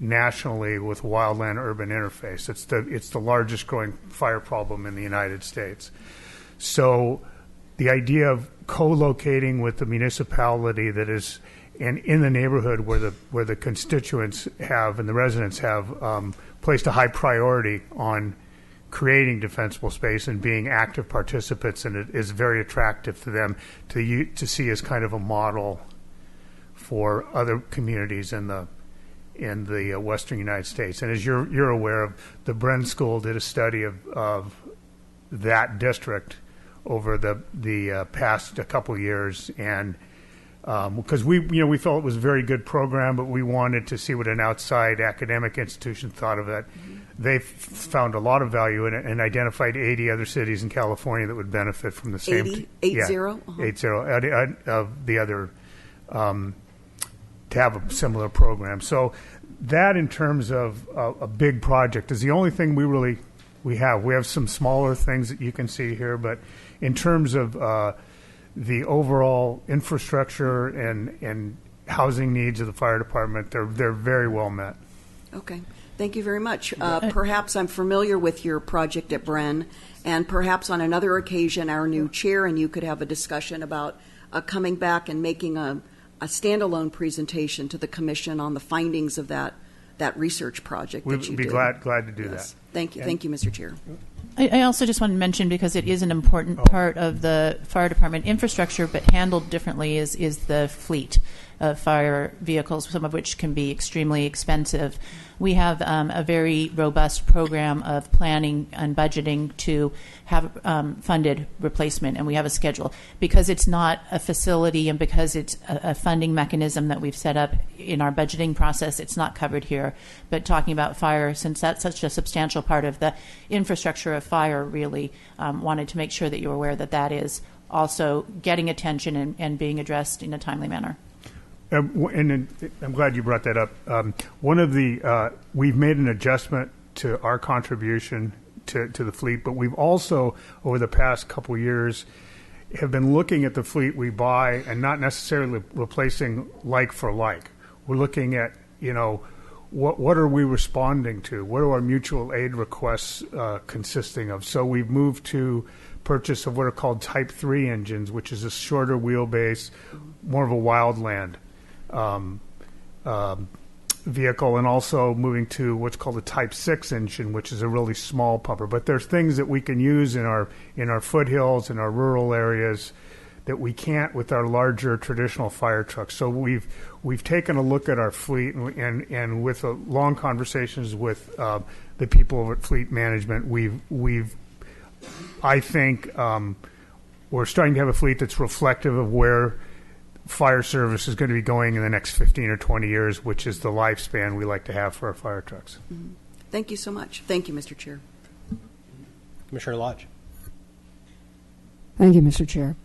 Speaker 12: nationally with wildland-urban interface. It's the largest growing fire problem in the United States. So the idea of co-locating with the municipality that is in the neighborhood where the constituents have and the residents have placed a high priority on creating defensible space and being active participants, and it is very attractive to them to see as kind of a model for other communities in the Western United States. And as you're aware of, the Bren School did a study of that district over the past a couple of years, and because we felt it was a very good program, but we wanted to see what an outside academic institution thought of it. Mm-hmm. They found a lot of value in it and identified 80 other cities in California that would benefit from the same.
Speaker 3: 80? 80? Uh-huh.
Speaker 12: 80 of the other to have a similar program. So that, in terms of a big project, is the only thing we have. We have some smaller things that you can see here, but in terms of the overall infrastructure and housing needs of the fire department, they're very well met.
Speaker 3: Okay. Thank you very much. Perhaps I'm familiar with your project at Bren, and perhaps on another occasion our new chair and you could have a discussion about coming back and making a standalone presentation to the commission on the findings of that research project that you
Speaker 12: We'd be
Speaker 3: did.
Speaker 12: glad to do
Speaker 3: Yes.
Speaker 12: that.
Speaker 3: Thank you. Thank you, Mr. Chair.
Speaker 10: I also just want to mention, because it is an important part of the fire department infrastructure, but handled differently, is the fleet. of fire vehicles, some of which can be extremely expensive. We have a very robust program of planning and budgeting to have funded replacement, and we have a schedule. Because it's not a facility and because it's a funding mechanism that we've set up in our budgeting process, it's not covered here. But talking about fire, since that's such a substantial part of the infrastructure of fire, really wanted to make sure that you're aware that that is also getting attention and being addressed in a timely manner.
Speaker 12: And I'm glad you brought that up. One of the we've made an adjustment to our contribution to the fleet, but we've also, over the past couple of years, have been looking at the fleet we buy and not necessarily replacing like for like. We're looking at, what are we responding to? What are our mutual aid requests consisting of? So we've moved to purchase of what are called Type 3 engines, which is a shorter wheelbase, more of a wildland vehicle, and also moving to what's called a Type 6 engine, which is a really small pumper. But there's things that we can use in our foothills, in our rural areas, that we can't with our larger traditional fire trucks. So we've taken a look at our fleet, and with long conversations with the people over at Fleet Management, I think we're starting to have a fleet that's reflective of where fire service is going to be going in the next 15 or 20 years, which is the lifespan we like to have for our fire trucks.
Speaker 3: Mm-hmm. Thank you so much. Thank you, Mr. Chair.
Speaker 5: Commissioner Lodge.
Speaker 6: Thank you, Mr. Chair.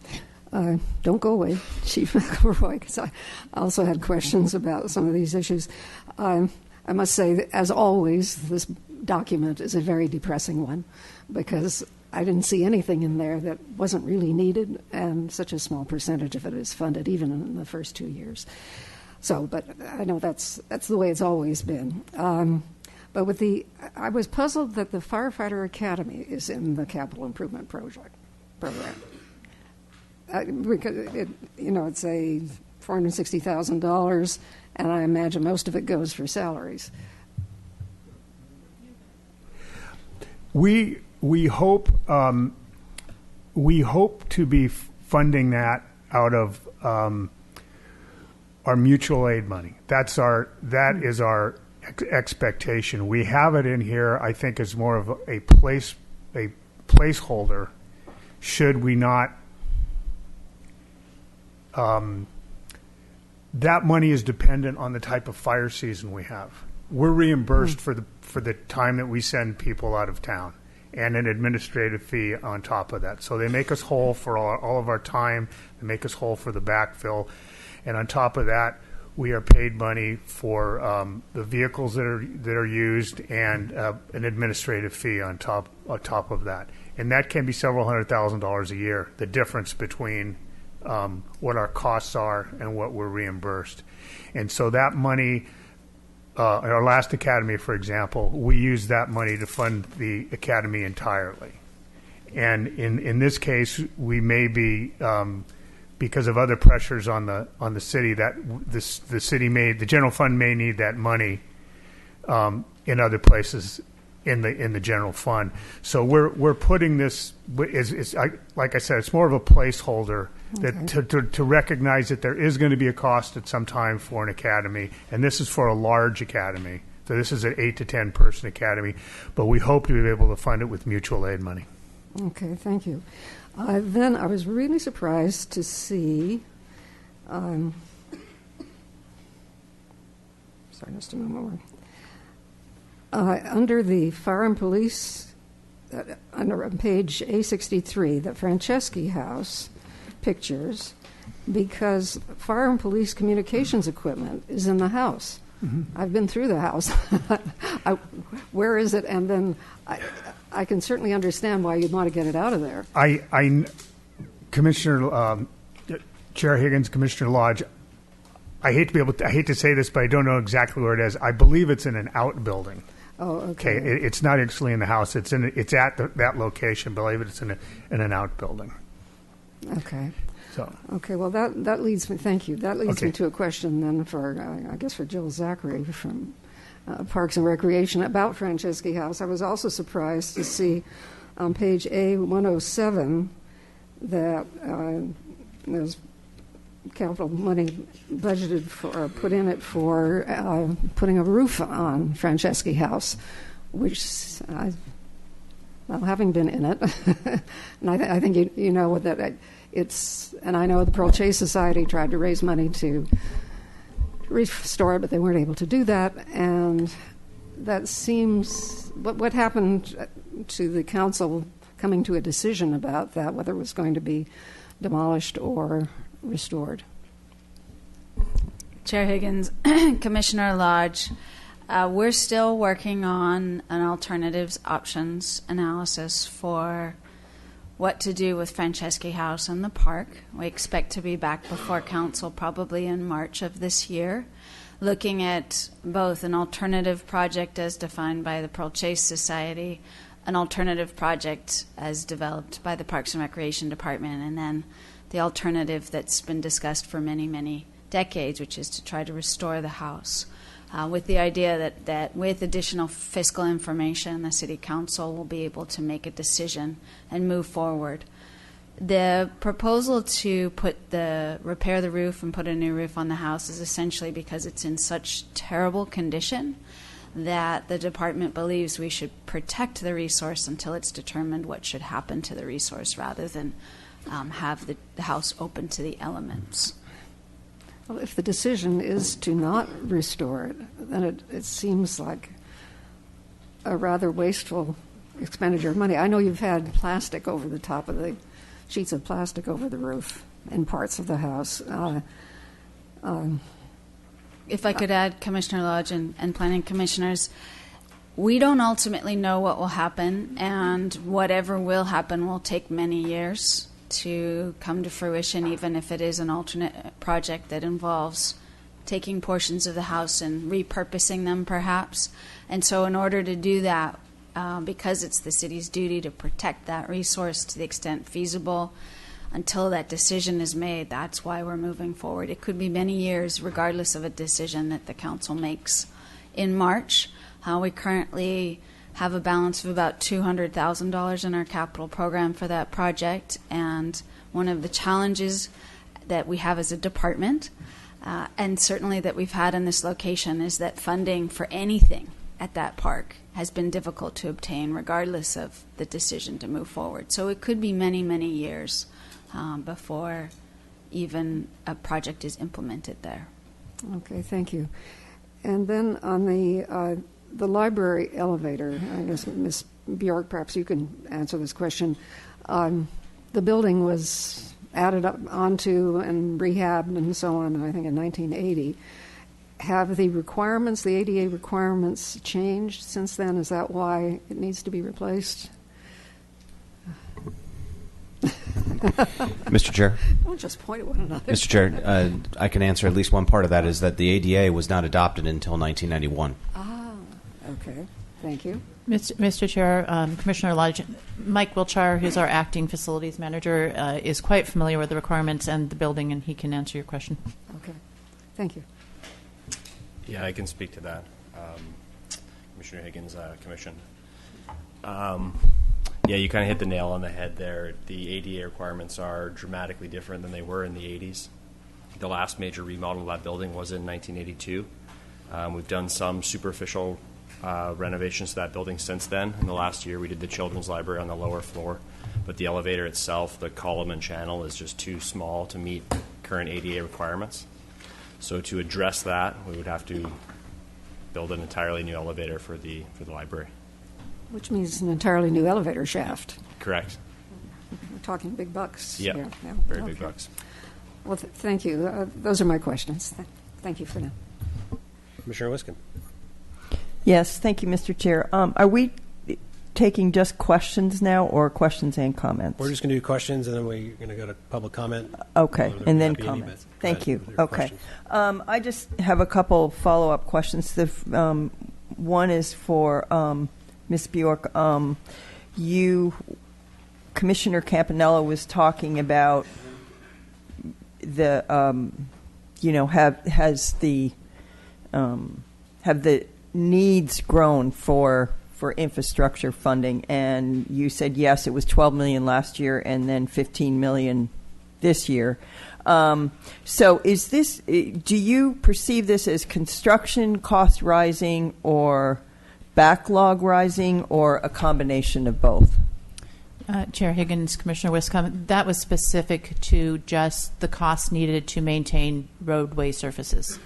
Speaker 6: Don't go away, Chief McElroy, because I also had questions about some of these issues. I must say that, as always, this document is a very depressing one, because I didn't see anything in there that wasn't really needed, and such a small percentage of it is funded, even in the first 2 years. So, but I know that's the way it's always been. But I was puzzled that the Firefighter Academy is in the capital improvement program. Because it's a $460,000, and I imagine most of it goes for salaries.
Speaker 12: We hope to be funding that out of our mutual aid money. That is our expectation. We have it in here, I think, as more of a placeholder. Should we not? That money is dependent on the type of fire season we have. We're reimbursed for the time that we send people out of town, and an administrative fee on top of that. So they make us whole for all of our time. They make us whole for the backfill, and on top of that, we are paid money for the vehicles that are used, and an administrative fee on top of that. And that can be several $100,000 a year. The difference between what our costs are and what we're reimbursed. And so that money, our last academy, for example, we used that money to fund the academy entirely. And in this case, we may be, because of other pressures on the city, that the general fund may need that money in other places in the general fund. So we're putting this, like I said, it's more of a placeholder, that to recognize that there is going to be a cost at some time for an academy, and this is for a large academy. So this is an 8 to 10 person academy, but we hope to be able to fund it with mutual aid money.
Speaker 6: Okay, thank you. Then I was really surprised to see, sorry, just a moment more. Under the Fire and Police, under page A63, the Franceschi House pictures, because Fire and Police communications equipment is in the house. Mm-hmm. I've been through the house. Where is it? And then I can certainly understand why you'd want to get it out of there.
Speaker 12: Commissioner, Chair Higgins, Commissioner Lodge, I hate to say this, but I don't know exactly where it is. I believe it's in an outbuilding.
Speaker 6: Oh, okay.
Speaker 12: It's not actually in the house. It's at that location. I believe it's in an outbuilding.
Speaker 6: Okay.
Speaker 12: So.
Speaker 6: Okay. Well, that leads me. Thank you. That leads me to a question then for I guess for Jill Zachary from Parks and Recreation about Franceschi House. I was also surprised to see on page A107 that there's capital money budgeted for, or put in it for putting a roof on Franceschi House, which well, having been in it, and I think you know that it's, and I know the Pearl Chase Society tried to raise money to restore it, but they weren't able to do that, and that seems, what happened to the council coming to a decision about that, whether it was going to be demolished or restored?
Speaker 13: Chair Higgins, Commissioner Lodge, we're still working on an alternatives options analysis for what to do with Franceschi House and the park. We expect to be back before council probably in March of this year, looking at both an alternative project as defined by the Pearl Chase Society, an alternative project as developed by the Parks and Recreation Department, and then the alternative that's been discussed for many, many decades, which is to try to restore the house, with the idea that with additional fiscal information, the City Council will be able to make a decision and move forward. The proposal to repair the roof and put a new roof on the house is essentially because it's in such terrible condition that the department believes we should protect the resource until it's determined what should happen to the resource, rather than have the house open to the elements.
Speaker 6: Well, if the decision is to not restore it, then it seems like a rather wasteful expenditure of money. I know you've had plastic over the top of the sheets of plastic over the roof in parts of the house.
Speaker 13: If I could add, Commissioner Lodge and Planning Commissioners, we don't ultimately know what will happen, and whatever will happen will take many years to come to fruition, even if it is an alternate project that involves taking portions of the house and repurposing them perhaps. And so in order to do that, because it's the city's duty to protect that resource to the extent feasible, until that decision is made, that's why we're moving forward. It could be many years regardless of a decision that the council makes in March. We currently have a balance of about $200,000 in our capital program for that project, and one of the challenges that we have as a department, and certainly that we've had in this location, is that funding for anything at that park has been difficult to obtain regardless of the decision to move forward. So it could be many, many years before even a project is implemented there.
Speaker 6: Okay, thank you. And then on the library elevator, I guess Ms. Bjork, perhaps you can answer this question. The building was added up onto and rehabbed and so on, I think in 1980. Have the requirements, the ADA requirements, changed since then? Is that why it needs to be replaced?
Speaker 8: Mr. Chair.
Speaker 6: Don't just point at one another.
Speaker 8: Mr. Chair, I can answer at least one part of that, is that the ADA was not adopted until 1991.
Speaker 6: Okay, thank you.
Speaker 10: Mr. Chair, Commissioner Lodge, Mike Wiltshire, who's our acting facilities manager, is quite familiar with the requirements and the building, and he can answer your question.
Speaker 6: Okay, thank you.
Speaker 14: Yeah, I can speak to that. Commissioner Higgins, Commission. Yeah, you kind of hit the nail on the head there. The ADA requirements are dramatically different than they were in the 80s. The last major remodel of that building was in 1982. We've done some superficial renovations to that building since then. In the last year, we did the children's library on the lower floor, but the elevator itself, the column and channel, is just too small to meet current ADA requirements. So to address that, we would have to build an entirely new elevator for the library.
Speaker 6: Which means an entirely new elevator shaft.
Speaker 14: Correct.
Speaker 6: We're talking big bucks.
Speaker 14: Yep.
Speaker 6: Here. Yeah,
Speaker 14: very
Speaker 6: okay.
Speaker 14: big bucks.
Speaker 6: Well, thank you. Those are my questions. Thank you for that.
Speaker 5: Commissioner Wiskin.
Speaker 15: Yes, thank you, Mr. Chair. Are we taking just questions now, or questions and comments?
Speaker 5: We're just going to do questions, and then we're going to go to public comment.
Speaker 15: Okay, and then comments. Thank you. Okay. I just have a couple follow-up questions. The one is for Ms. Bjork. Commissioner Campanella was talking about the, have the needs grown for infrastructure funding, and you said yes, it was $12 million last year and then $15 million this year. So is this, do you perceive this as construction cost rising or backlog rising or a combination of both?
Speaker 10: Chair Higgins, Commissioner Wiscombe, that was specific to just the costs needed to maintain roadway surfaces.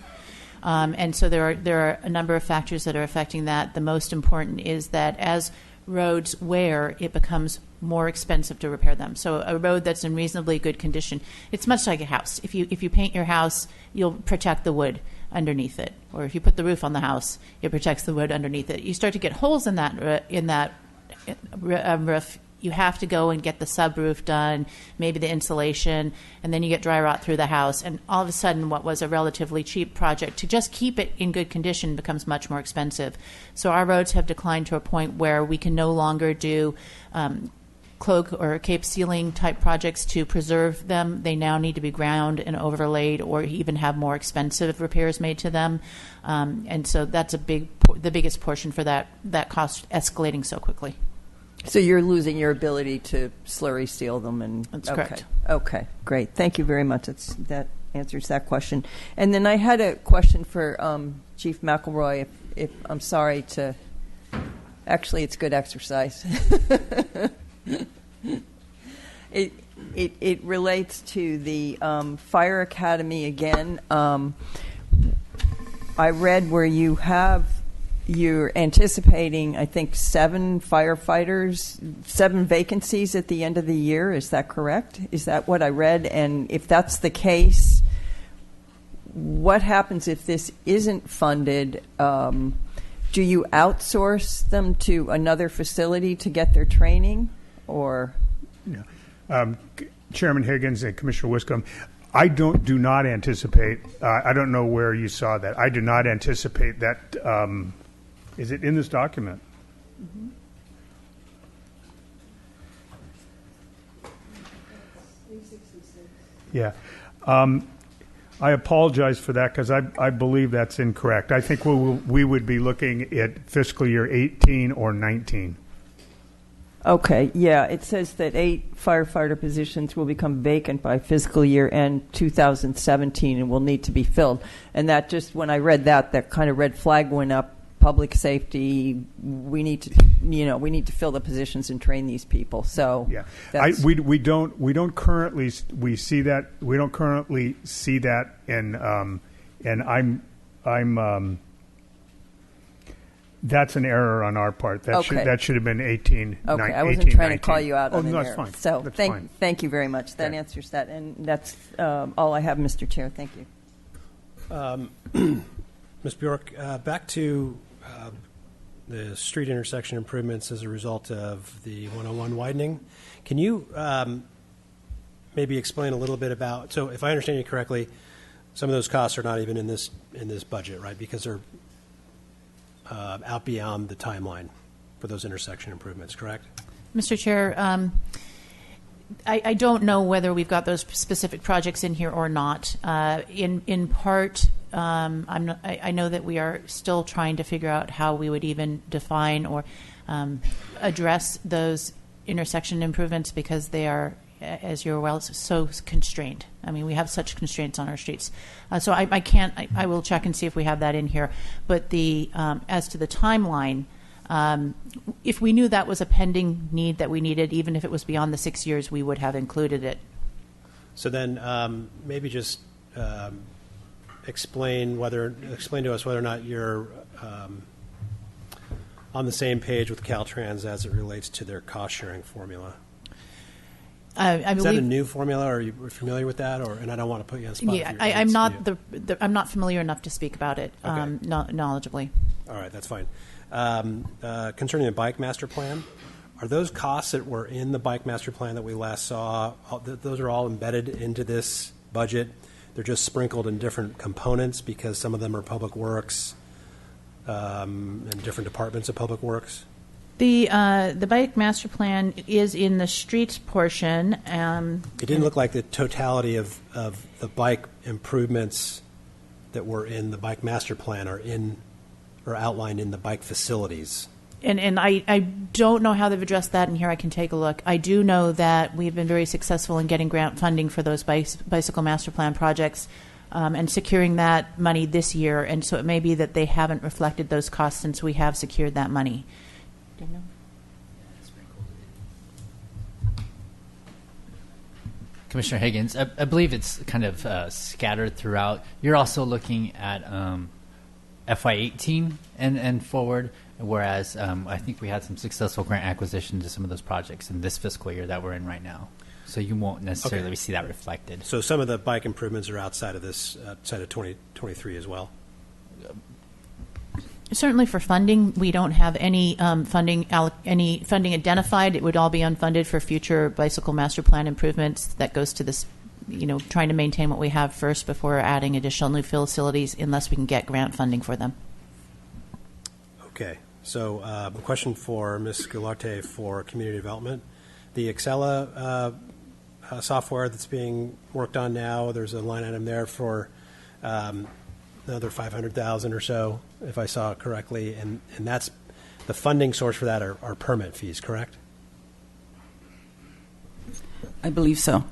Speaker 10: And so there are a number of factors that are affecting that. The most important is that as roads wear, it becomes more expensive to repair them. So a road that's in reasonably good condition, it's much like a house. If you paint your house, you'll protect the wood underneath it, or if you put the roof on the house, it protects the wood underneath it. You start to get holes in that roof. You have to go and get the subroof done, maybe the insulation, and then you get dry rot through the house. And all of a sudden, what was a relatively cheap project to just keep it in good condition becomes much more expensive. So our roads have declined to a point where we can no longer do cloak or cape ceiling type projects to preserve them. They now need to be ground and overlaid, or even have more expensive repairs made to them. And so that's the biggest portion for that cost escalating so quickly.
Speaker 15: So you're losing your ability to slurry seal them, and
Speaker 10: that's correct.
Speaker 15: Okay, great. Thank you very much. That answers that question. And then I had a question for Chief McElroy. If I'm sorry to, actually, it's good exercise. It relates to the Fire Academy again. I read where you're anticipating, I think, 7 firefighters, 7 vacancies at the end of the year. Is that correct? Is that what I read? And if that's the case, what happens if this isn't funded? Do you outsource them to another facility to get their training, or?
Speaker 12: Yeah. Chairman Higgins and Commissioner Wiscombe, I do not anticipate. I don't know where you saw that. I do not anticipate that. Is it in this document?
Speaker 15: Mm-hmm.
Speaker 12: Yeah. I apologize for that because I believe that's incorrect. I think we would be looking at fiscal year 18 or 19.
Speaker 15: Okay, yeah, it says that 8 firefighter positions will become vacant by fiscal year end 2017 and will need to be filled. And that just, when I read that kind of red flag went up. Public safety, we need to fill the positions and train these people. So
Speaker 12: yeah, we don't currently see that. We don't currently see that, and I'm that's an error on our part. That should have been 18.
Speaker 15: Okay, I wasn't
Speaker 12: 18,
Speaker 15: trying
Speaker 12: 19.
Speaker 15: to call you out on
Speaker 12: no,
Speaker 15: an
Speaker 12: that's
Speaker 15: error.
Speaker 12: fine.
Speaker 15: So
Speaker 12: that's
Speaker 15: thank you very much. That answers that, and that's all I have, Mr. Chair. Thank you.
Speaker 5: Ms. Bjork, back to the street intersection improvements as a result of the 101 widening. Can you maybe explain a little bit about, so if I understand you correctly, some of those costs are not even in this budget, right? Because they're out beyond the timeline for those intersection improvements, correct?
Speaker 10: Mr. Chair, I don't know whether we've got those specific projects in here or not. In part, I know that we are still trying to figure out how we would even define or address those intersection improvements, because they are, as you're well, so constrained. I mean, we have such constraints on our streets. So I can't. I will check and see if we have that in here. But as to the timeline. If we knew that was a pending need that we needed, even if it was beyond the 6 years, we would have included it.
Speaker 5: So then maybe just explain to us whether or not you're on the same page with Caltrans as it relates to their cost-sharing formula. Is that a new formula? Or are you familiar with that? And I don't want to put you on the spot.
Speaker 10: Yeah, I'm not I'm not familiar enough to speak about it knowledgeably.
Speaker 5: All right, that's fine. Concerning the bike master plan, are those costs that were in the bike master plan that we last saw, those are all embedded into this budget? They're just sprinkled in different components because some of them are public works and different departments of public works?
Speaker 10: The bike master plan is in the streets portion.
Speaker 5: It didn't look like the totality of the bike improvements that were in the bike master plan are outlined in the bike facilities.
Speaker 10: And I don't know how they've addressed that, and here I can take a look. I do know that we've been very successful in getting grant funding for those bicycle master plan projects and securing that money this year, and so it may be that they haven't reflected those costs since we have secured that money. Do you know?
Speaker 11: Commissioner Higgins, I believe it's kind of scattered throughout. You're also looking at FY18 and forward, whereas I think we had some successful grant acquisition to some of those projects in this fiscal year that we're in right now. So you won't necessarily see that reflected.
Speaker 5: So some of the bike improvements are outside of this, outside of 2023 as well?
Speaker 10: Certainly for funding, we don't have any funding identified. It would all be unfunded for future bicycle master plan improvements. That goes to this, trying to maintain what we have first before adding additional new facilities, unless we can get grant funding for them.
Speaker 5: Okay. So a question for Ms. Gularte for community development. The Excella software that's being worked on now, there's a line item there for another $500,000 or so, if I saw it correctly, and that's the funding source for that are permit fees, correct?
Speaker 7: I believe so.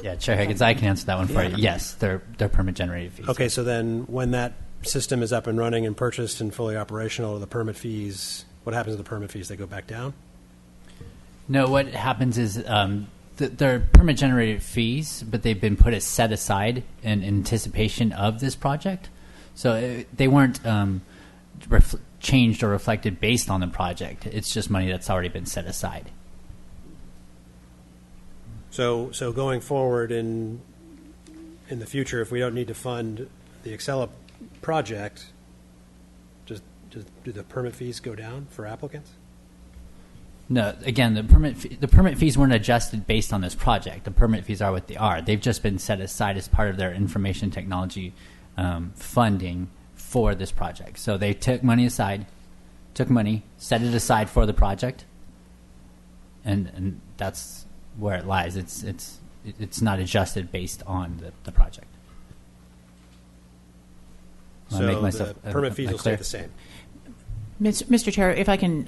Speaker 11: Yeah, Chair Higgins, I can answer that one for you. Yes, they're permit generated fees.
Speaker 5: Okay, so then when that system is up and running and purchased and fully operational, the permit fees, what happens to the permit fees? They go back down?
Speaker 11: No, what happens is they're permit generated fees, but they've been put as set aside in anticipation of this project. So they weren't changed or reflected based on the project. It's just money that's already been set aside.
Speaker 5: So going forward in the future, if we don't need to fund the Excella project, do the permit fees go down for applicants?
Speaker 11: No, again, the permit fees weren't adjusted based on this project. The permit fees are what they are. They've just been set aside as part of their information technology funding for this project. So they took money, set it aside for the project, and that's where it lies. It's not adjusted based on the project.
Speaker 5: So the permit fees will stay the same.
Speaker 10: Mr. Chair, if I can,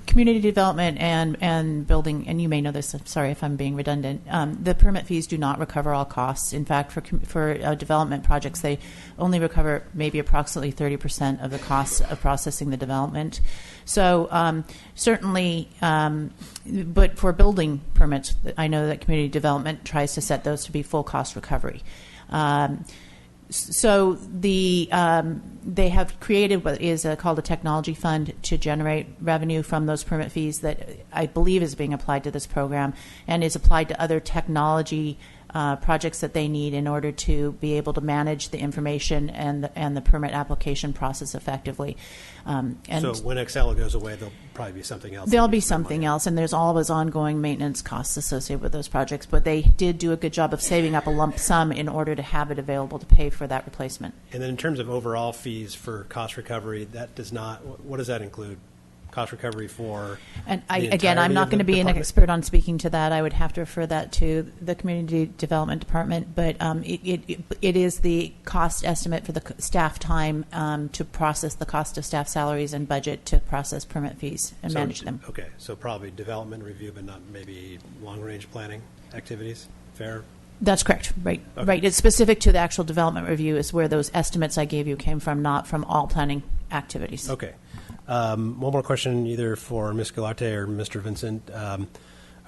Speaker 10: community development and building, and you may know this, I'm sorry if I'm being redundant, the permit fees do not recover all costs. In fact, for development projects, they only recover maybe approximately 30% of the costs of processing the development. So certainly, but for building permits, I know that community development tries to set those to be full cost recovery. So they have created what is called a technology fund to generate revenue from those permit fees that I believe is being applied to this program and is applied to other technology projects that they need in order to be able to manage the information and the permit application process effectively. And
Speaker 5: so when Excella goes away, there'll probably be something else.
Speaker 10: There'll be something else, and there's always ongoing maintenance costs associated with those projects. But they did do a good job of saving up a lump sum in order to have it available to pay for that replacement.
Speaker 5: And then in terms of overall fees for cost recovery, that does not. What does that include? Cost recovery for.
Speaker 10: And I'm not going to be an expert on speaking to that. I would have to refer that to the community development department. But it is the cost estimate for the staff time to process the cost of staff salaries and budget to process permit fees and manage them.
Speaker 5: Okay, so probably development review, but not maybe long range planning activities. Fair.
Speaker 10: That's correct. Right.
Speaker 5: Okay.
Speaker 10: Right. It's specific to the actual development review is where those estimates I gave you came from, not from all planning activities.
Speaker 5: Okay. One more question, either for Ms. Gularte or Mr. Vincent. I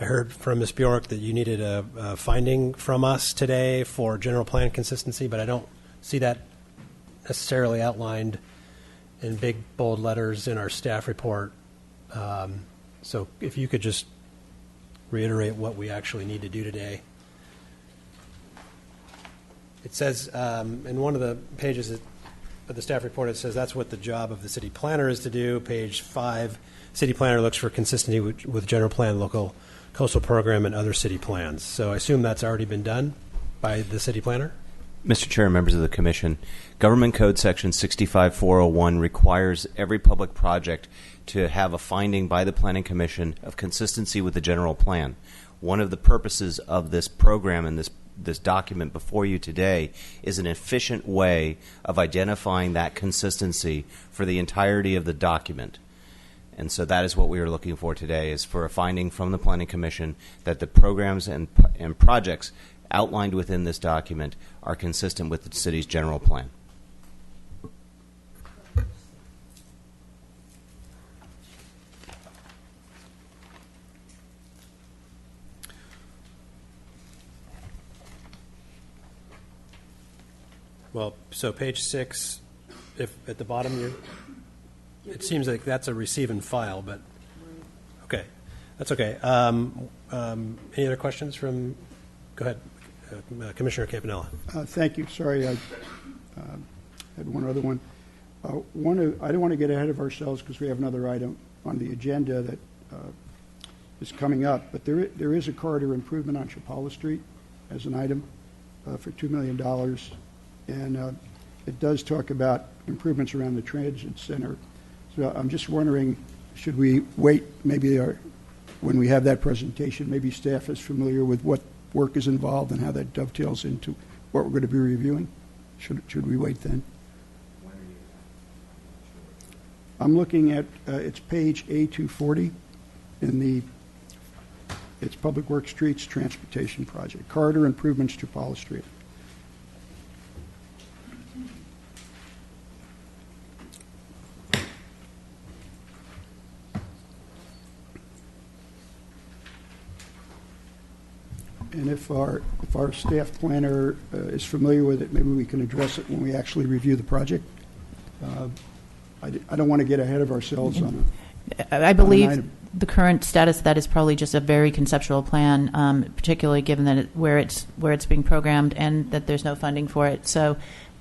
Speaker 5: heard from Ms. Bjork that you needed a finding from us today for general plan consistency, but I don't see that necessarily outlined in big, bold letters in our staff report. So if you could just reiterate what we actually need to do today. It says in one of the pages of the staff report, it says that's what the job of the city planner is to do. Page 5, city planner looks for consistency with general plan, local coastal program, and other city plans. So I assume that's already been done by the city planner?
Speaker 8: Mr. Chair, members of the Commission, Government Code Section 65401 requires every public project to have a finding by the Planning Commission of consistency with the general plan. One of the purposes of this program and this document before you today is an efficient way of identifying that consistency for the entirety of the document. And so that is what we are looking for today, is for a finding from the Planning Commission that the programs and projects outlined within this document are consistent with the city's general plan.
Speaker 5: Well, so page 6, if at the bottom, it seems like that's a receive and file, but okay, that's okay. Any other questions from? Go ahead, Commissioner Campanella.
Speaker 1: Thank you. Sorry, I had one other one. I don't want to get ahead of ourselves because we have another item on the agenda that is coming up, but there is a corridor improvement on Chapala Street as an item for $2 million. And it does talk about improvements around the transit center. So I'm just wondering, should we wait maybe when we have that presentation, maybe staff is familiar with what work is involved and how that dovetails into what we're going to be reviewing? Should we wait then? I'm looking at, it's page A240 in it's Public Works Streets Transportation Project, corridor improvements to Chapala Street. And if our staff planner is familiar with it, maybe we can address it when we actually review the project. I don't want to get ahead of ourselves on it.
Speaker 10: I believe the current status of that is probably just a very conceptual plan, particularly given that where it's being programmed and that there's no funding for it. So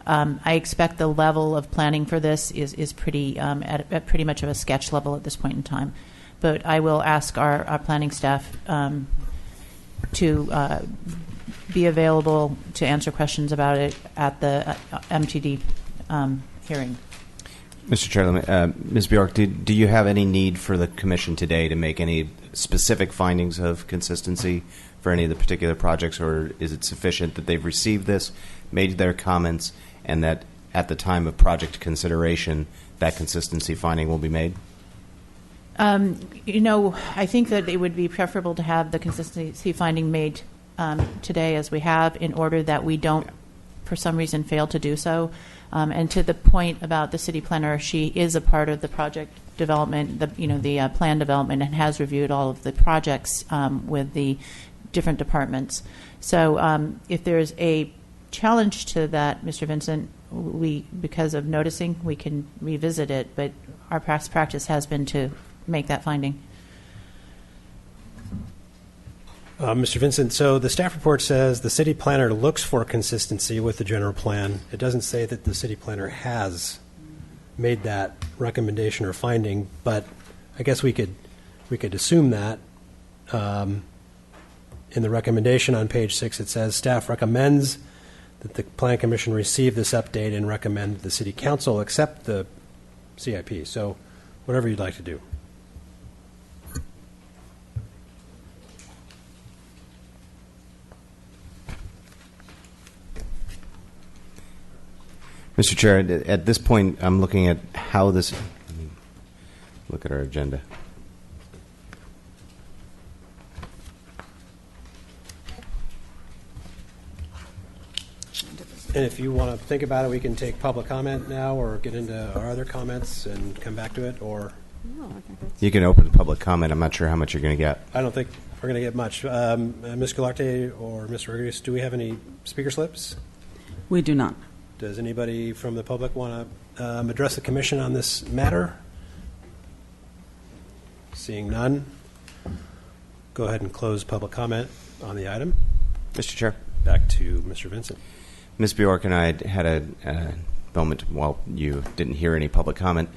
Speaker 10: I expect the level of planning for this is pretty at pretty much of a sketch level at this point in time. But I will ask our planning staff to be available to answer questions about it at the MTD hearing.
Speaker 8: Mr. Chair, Ms. Bjork, do you have any need for the Commission today to make any specific findings of consistency for any of the particular projects, or is it sufficient that they've received this, made their comments, and that at the time of project consideration, that consistency finding will be made?
Speaker 10: I think that it would be preferable to have the consistency finding made today as we have, in order that we don't, for some reason, fail to do so. And to the point about the city planner, she is a part of the project development, the plan development, and has reviewed all of the projects with the different departments. So if there's a challenge to that, Mr. Vincent, because of noticing, we can revisit it. But our past practice has been to make that finding.
Speaker 5: Mr. Vincent, so the staff report says the city planner looks for consistency with the general plan. It doesn't say that the city planner has made that recommendation or finding, but I guess we could assume that. In the recommendation on page 6, it says staff recommends that the Plan Commission receive this update and recommend that the City Council accept the CIP. So whatever you'd like to do.
Speaker 8: Mr. Chair, at this point, I'm looking at how this. Let me look at our agenda.
Speaker 5: And if you want to think about it, we can take public comment now or get into our other comments and come back to it, or...
Speaker 8: You can open public comment. I'm not sure how much you're going to get.
Speaker 5: I don't think we're going to get much. Ms. Galarte or Mr. Rodriguez, do we have any speaker slips?
Speaker 7: We do not.
Speaker 5: Does anybody from the public want to address the commission on this matter? Seeing none, go ahead and close public comment on the item.
Speaker 8: Mr. Chair.
Speaker 5: Back to Mr. Vincent.
Speaker 8: Ms. Bjork and I had a moment while you didn't hear any public comment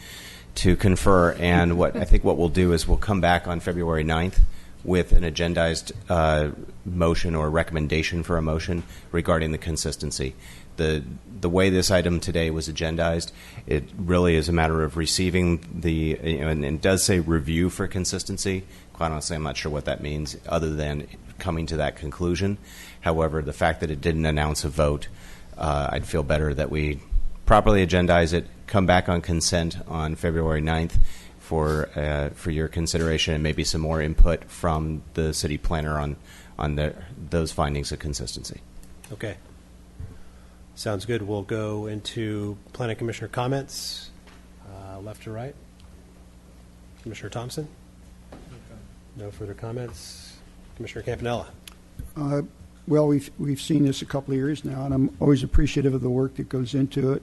Speaker 8: to confer, and I think what we'll do is we'll come back on February 9th with an agendized motion or recommendation for a motion regarding the consistency. The way this item today was agendized, it really is a matter of receiving and it does say review for consistency. Quite honestly, I'm not sure what that means other than coming to that conclusion. However, the fact that it didn't announce a vote, I'd feel better that we properly agendize it, come back on consent on February 9th for your consideration and maybe some more input from the city planner on those findings of consistency.
Speaker 5: Okay. Sounds good. We'll go into Planning Commissioner comments, left to right. Commissioner Thompson? No further comments. Commissioner Campanella?
Speaker 1: Well, we've seen this a couple of years now, and I'm always appreciative of the work that goes into it.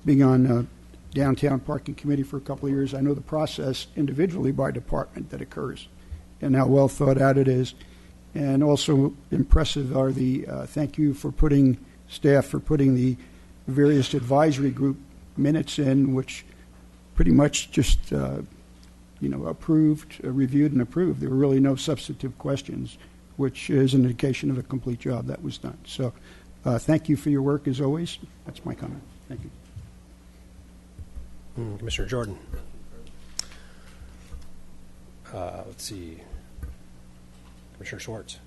Speaker 1: Being on downtown parking committee for a couple of years, I know the process individually by department that occurs and how well thought out it is. And also impressive are the thank you for staff for putting the various advisory group minutes in, which pretty much just approved, reviewed, and approved. There were really no substantive questions, which is an indication of a complete job that was done. So thank you for your work as always. That's my comment. Thank you.
Speaker 5: Commissioner Jordan. Let's see. Commissioner Schwartz.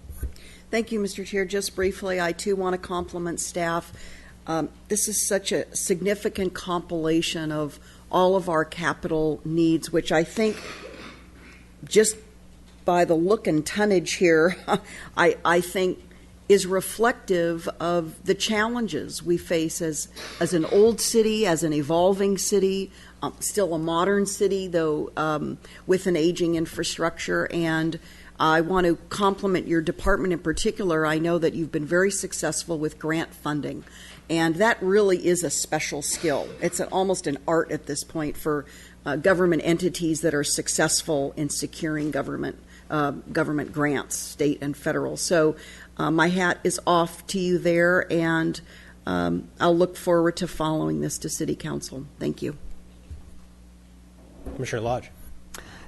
Speaker 3: Thank you, Mr. Chair. Just briefly, I too want to compliment staff. This is such a significant compilation of all of our capital needs, which I think just by the look and tonnage here, I think is reflective of the challenges we face as an old city, as an evolving city, still a modern city, though with an aging infrastructure. And I want to compliment your department in particular. I know that you've been very successful with grant funding, and that really is a special skill. It's almost an art at this point for government entities that are successful in securing government grants, state and federal. So my hat is off to you there, and I'll look forward to following this to City Council. Thank you.
Speaker 5: Commissioner Lodge.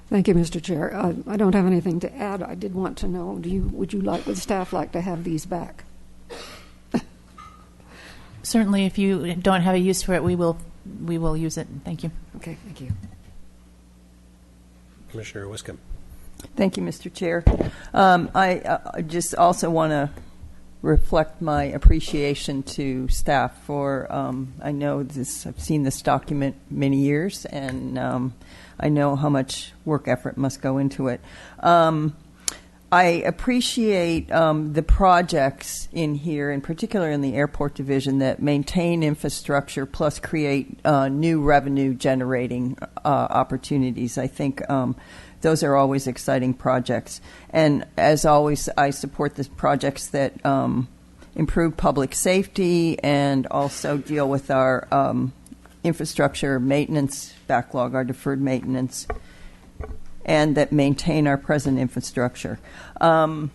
Speaker 6: Thank you, Mr. Chair. I don't have anything to add. I did want to know, would staff like to have these back?
Speaker 10: Certainly, if you don't have a use for it, we will use it. Thank you.
Speaker 6: Okay, thank you.
Speaker 5: Commissioner Wiscombe.
Speaker 15: Thank you, Mr. Chair. I just also want to reflect my appreciation to staff for, I know this, I've seen this document many years, and I know how much work effort must go into it. I appreciate the projects in here, in particular in the airport division, that maintain infrastructure plus create new revenue generating opportunities. I think those are always exciting projects. And as always, I support the projects that improve public safety and also deal with our infrastructure maintenance backlog, our deferred maintenance, and that maintain our present infrastructure. I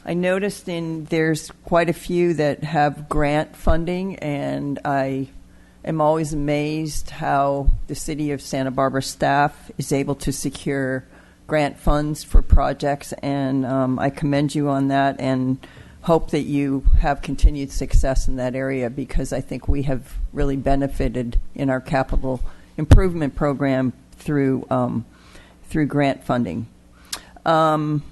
Speaker 15: noticed there's quite a few that have grant funding, and I am always amazed how the City of Santa Barbara staff is able to secure grant funds for projects, and I commend you on that and hope that you have continued success in that area, because I think we have really benefited in our capital improvement program through grant funding. And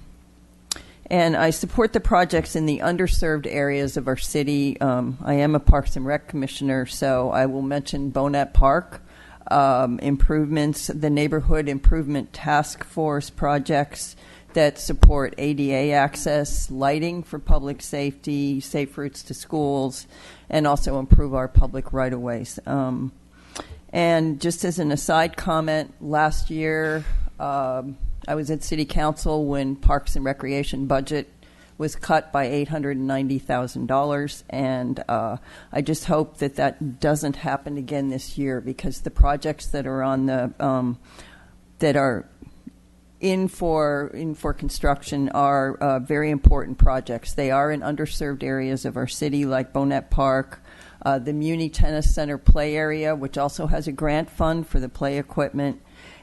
Speaker 15: I support the projects in the underserved areas of our city. I am a Parks and Rec commissioner, so I will mention Bonet Park improvements, the Neighborhood Improvement Task Force projects that support ADA access, lighting for public safety, safe routes to schools, and also improve our public right-of-ways. And just as an aside comment, last year I was at City Council when Parks and Recreation budget was cut by $890,000, and I just hope that doesn't happen again this year, because the projects that are on the that are in for construction are very important projects. They are in underserved areas of our city, like Bonet Park, the Muni Tennis Center play area, which also has a grant fund for the play equipment,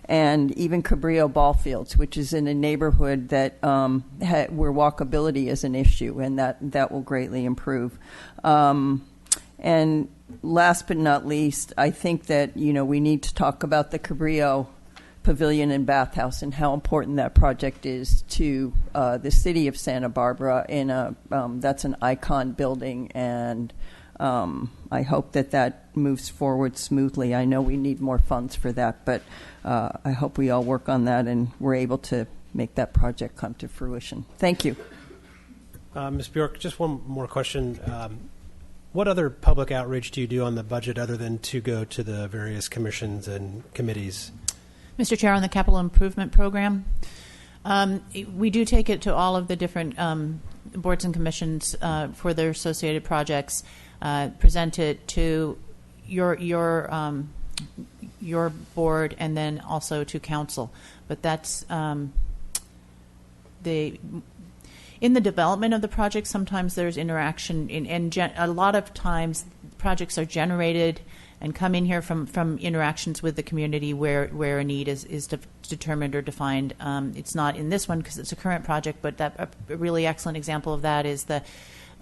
Speaker 15: and even Cabrillo Ball Fields, which is in a neighborhood that where walkability is an issue, and that will greatly improve. And last but not least, I think that we need to talk about the Cabrillo Pavilion and Bathhouse and how important that project is to the city of Santa Barbara. That's an icon building, and I hope that moves forward smoothly. I know we need more funds for that, but I hope we all work on that and we're able to make that project come to fruition. Thank you.
Speaker 5: Ms. Bjork, just one more question. What other public outreach do you do on the budget other than to go to the various commissions and committees?
Speaker 10: Mr. Chair, on the capital improvement program, we do take it to all of the different boards and commissions for their associated projects, present it to your board, and then also to council. But that's in the development of the project, sometimes there's interaction, and a lot of times projects are generated and come in here from interactions with the community where a need is determined or defined. It's not in this one because it's a current project, but a really excellent example of that is the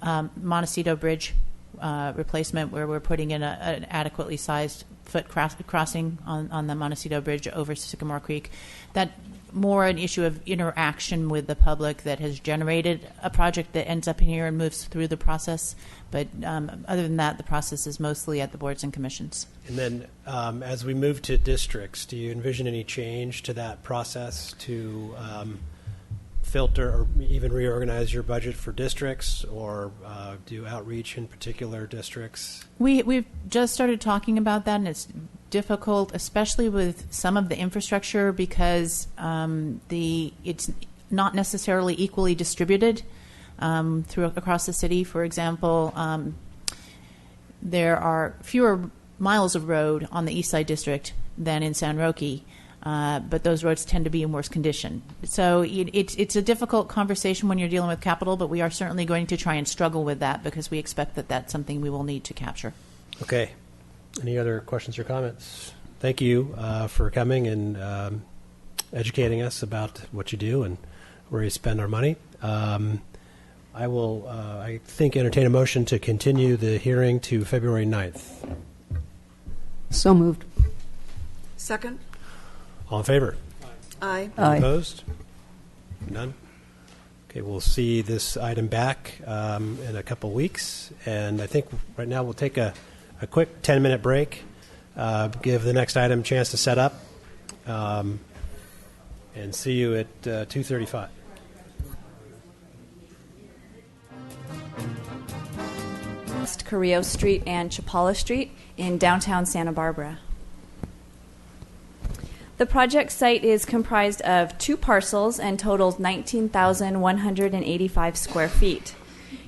Speaker 10: Montecito Bridge replacement, where we're putting in an adequately sized foot crossing on the Montecito Bridge over Sycamore Creek. That more an issue of interaction with the public that has generated a project that ends up in here and moves through the process. But other than that, the process is mostly at the boards and commissions.
Speaker 5: And then as we move to districts, do you envision any change to that process to filter or even reorganize your budget for districts, or do outreach in particular districts?
Speaker 10: We've just started talking about that, and it's difficult, especially with some of the infrastructure, because it's not necessarily equally distributed across the city. For example, there are fewer miles of road on the East Side District than in San Roque. But those roads tend to be in worse condition. So it's a difficult conversation when you're dealing with capital, but we are certainly going to try and struggle with that because we expect that that's something we will need to capture. Okay. Any other questions or comments? Thank you for coming and educating us about what you do and where you spend our money. I will, I think, entertain a motion to continue the hearing to February 9th.
Speaker 6: So moved.
Speaker 3: Second?
Speaker 5: All in favor?
Speaker 3: Aye.
Speaker 15: Aye.
Speaker 5: Opposed? None? Okay, we'll see this item back in a couple weeks. And I think right now we'll take a quick 10-minute break, give the next item a chance to set up, and see you at 2:35.
Speaker 16: Carrillo Street and Chapala Street in downtown Santa Barbara. The project site is comprised of 2 parcels and totals 19,185 square feet.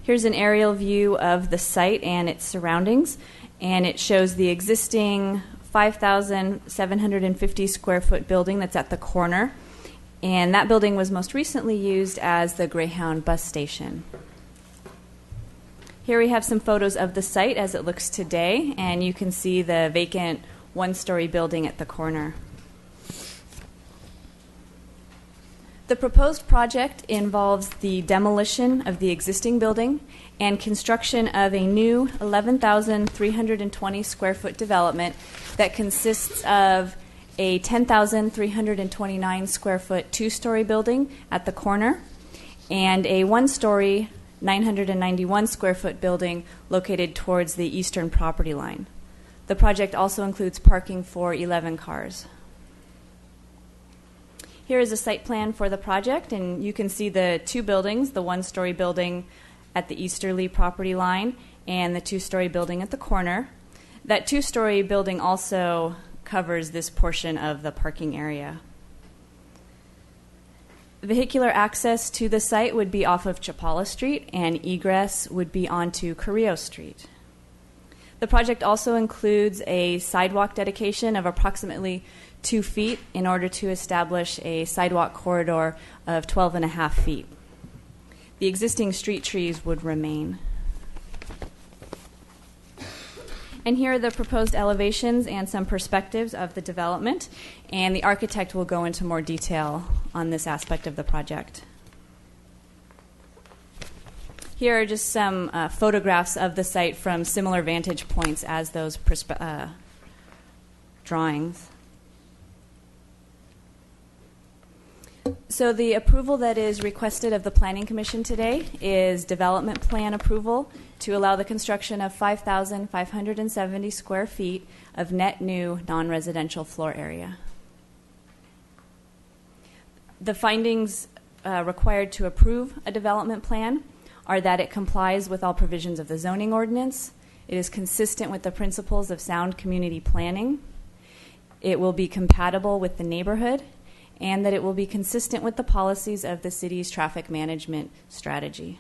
Speaker 16: Here's an aerial view of the site and its surroundings, and it shows the existing 5,750 square foot building that's at the corner, and that building was most recently used as the Greyhound bus station. Here we have some photos of the site as it looks today, and you can see the vacant 1-story building at the corner. The proposed project involves the demolition of the existing building and construction of a new 11,320 square foot development that consists of a 10,329 square foot 2-story building at the corner and a 1-story 991 square foot building located towards the eastern property line. The project also includes parking for 11 cars. Here is a site plan for the project, and you can see the 2 buildings, the 1-story building at the easterly property line and the 2-story building at the corner. That 2-story building also covers this portion of the parking area. Vehicular access to the site would be off of Chapala Street, and egress would be onto Carrillo Street. The project also includes a sidewalk dedication of approximately 2 feet in order to establish a sidewalk corridor of 12.5 feet. The existing street trees would remain. And here are the proposed elevations and some perspectives of the development, and the architect will go into more detail on this aspect of the project. Here are just some photographs of the site from similar vantage points as those drawings. So the approval that is requested of the Planning Commission today is development plan approval to allow the construction of 5,570 square feet of net new non-residential floor area. The findings required to approve a development plan are that it complies with all provisions of the zoning ordinance, it is consistent with the principles of sound community planning, it will be compatible with the neighborhood, and that it will be consistent with the policies of the city's traffic management strategy.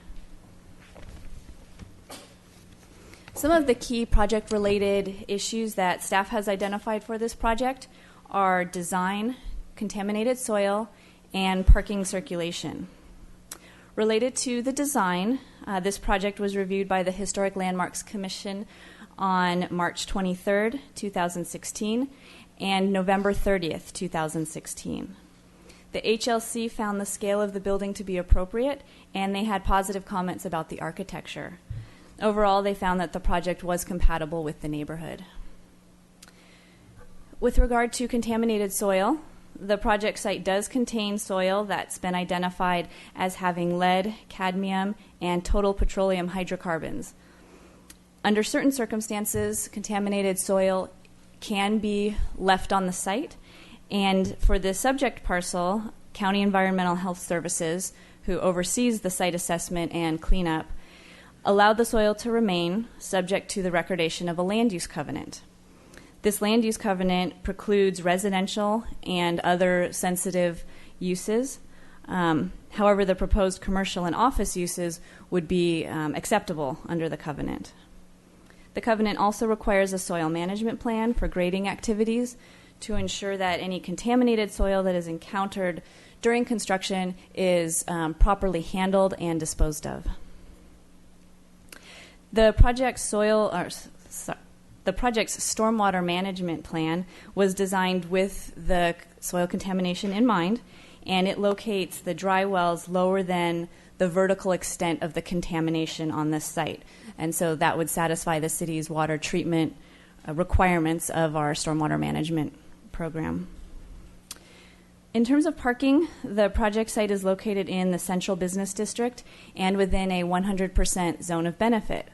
Speaker 16: Some of the key project-related issues that staff has identified for this project are design, contaminated soil, and parking circulation. Related to the design, this project was reviewed by the Historic Landmarks Commission on March 23rd, 2016, and November 30th, 2016. The HLC found the scale of the building to be appropriate, and they had positive comments about the architecture. Overall, they found that the project was compatible with the neighborhood. With regard to contaminated soil, the project site does contain soil that's been identified as having lead, cadmium, and total petroleum hydrocarbons. Under certain circumstances, contaminated soil can be left on the site, and for the subject parcel, County Environmental Health Services, who oversees the site assessment and cleanup, allowed the soil to remain subject to the recordation of a land use covenant. This land use covenant precludes residential and other sensitive uses. However, the proposed commercial and office uses would be acceptable under the covenant. The covenant also requires a soil management plan for grading activities to ensure that any contaminated soil that is encountered during construction is properly handled and disposed of. The project's stormwater management plan was designed with the soil contamination in mind, and it locates the dry wells lower than the vertical extent of the contamination on this site. And so that would satisfy the city's water treatment requirements of our stormwater management program. In terms of parking, the project site is located in the central business district and within a 100% zone of benefit.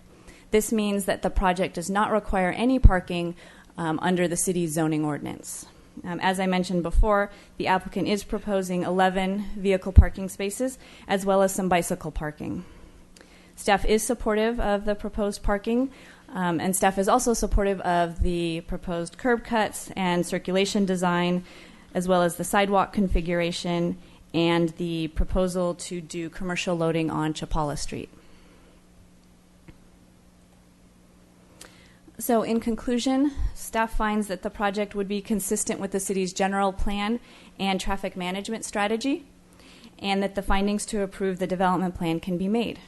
Speaker 16: This means that the project does not require any parking under the city's zoning ordinance. As I mentioned before, the applicant is proposing 11 vehicle parking spaces as well as some bicycle parking. Staff is supportive of the proposed parking, and staff is also supportive of the proposed curb cuts and circulation design, as well as the sidewalk configuration and the proposal to do commercial loading on Chapala Street. So in conclusion, staff finds that the project would be consistent with the city's general plan and traffic management strategy, and that the findings to approve the development plan can be made.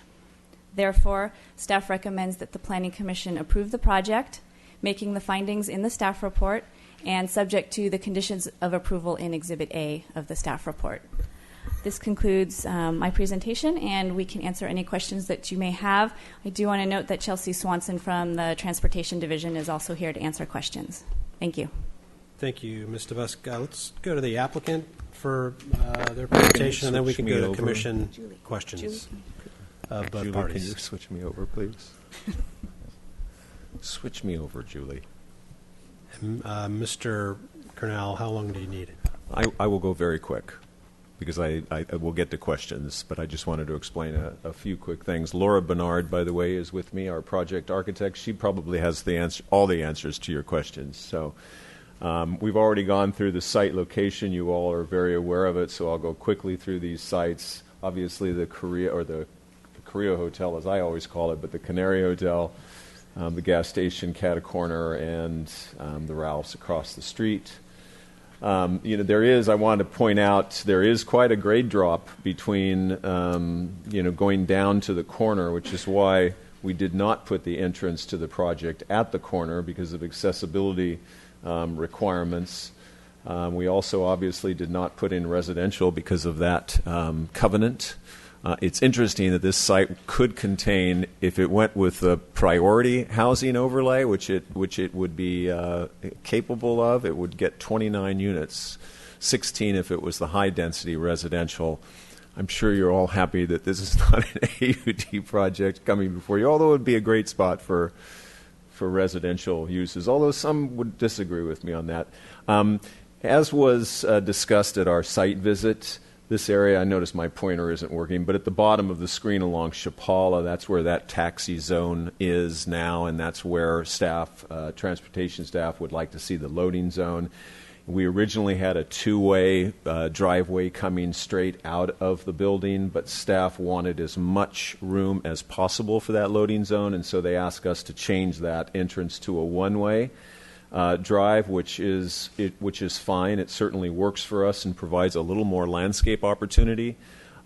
Speaker 16: Therefore, staff recommends that the Planning Commission approve the project, making the findings in the staff report and subject to the conditions of approval in Exhibit A of the staff report. This concludes my presentation, and we can answer any questions that you may have. I do want to note that Chelsea Swanson from the Transportation Division is also here to answer questions. Thank you.
Speaker 5: Thank you, Ms. DeBusk. Let's go to the applicant for their presentation, and then we can go to commission questions of both
Speaker 17: Julie,
Speaker 5: parties.
Speaker 17: can you switch me over, please? Switch me over, Julie.
Speaker 5: Mr. Cornell, how long do you need?
Speaker 17: I will go very quick, because I will get to questions, but I just wanted to explain a few quick things. Laura Bernard, by the way, is with me, our project architect. She probably has all the answers to your questions. So we've already gone through the site location. You all are very aware of it, so I'll go quickly through these sites. Obviously, the Korea Hotel, as I always call it, but the Canary Hotel, the gas station, Cata Corner, and the Ralph's across the street. I wanted to point out, there is quite a grade drop between, going down to the corner, which is why we did not put the entrance to the project at the corner because of accessibility requirements. We also obviously did not put in residential because of that covenant. It's interesting that this site could contain, if it went with the priority housing overlay, which it would be capable of, it would get 29 units. 16 if it was the high-density residential. I'm sure you're all happy that this is not an AUD project coming before you, although it would be a great spot for residential uses, although some would disagree with me on that. As was discussed at our site visit, this area, I notice my pointer isn't working, but at the bottom of the screen along Chapala, that's where that taxi zone is now, and that's where staff, transportation staff, would like to see the loading zone. We originally had a two-way driveway coming straight out of the building, but staff wanted as much room as possible for that loading zone, and so they asked us to change that entrance to a one-way drive, which is fine. It certainly works for us and provides a little more landscape opportunity.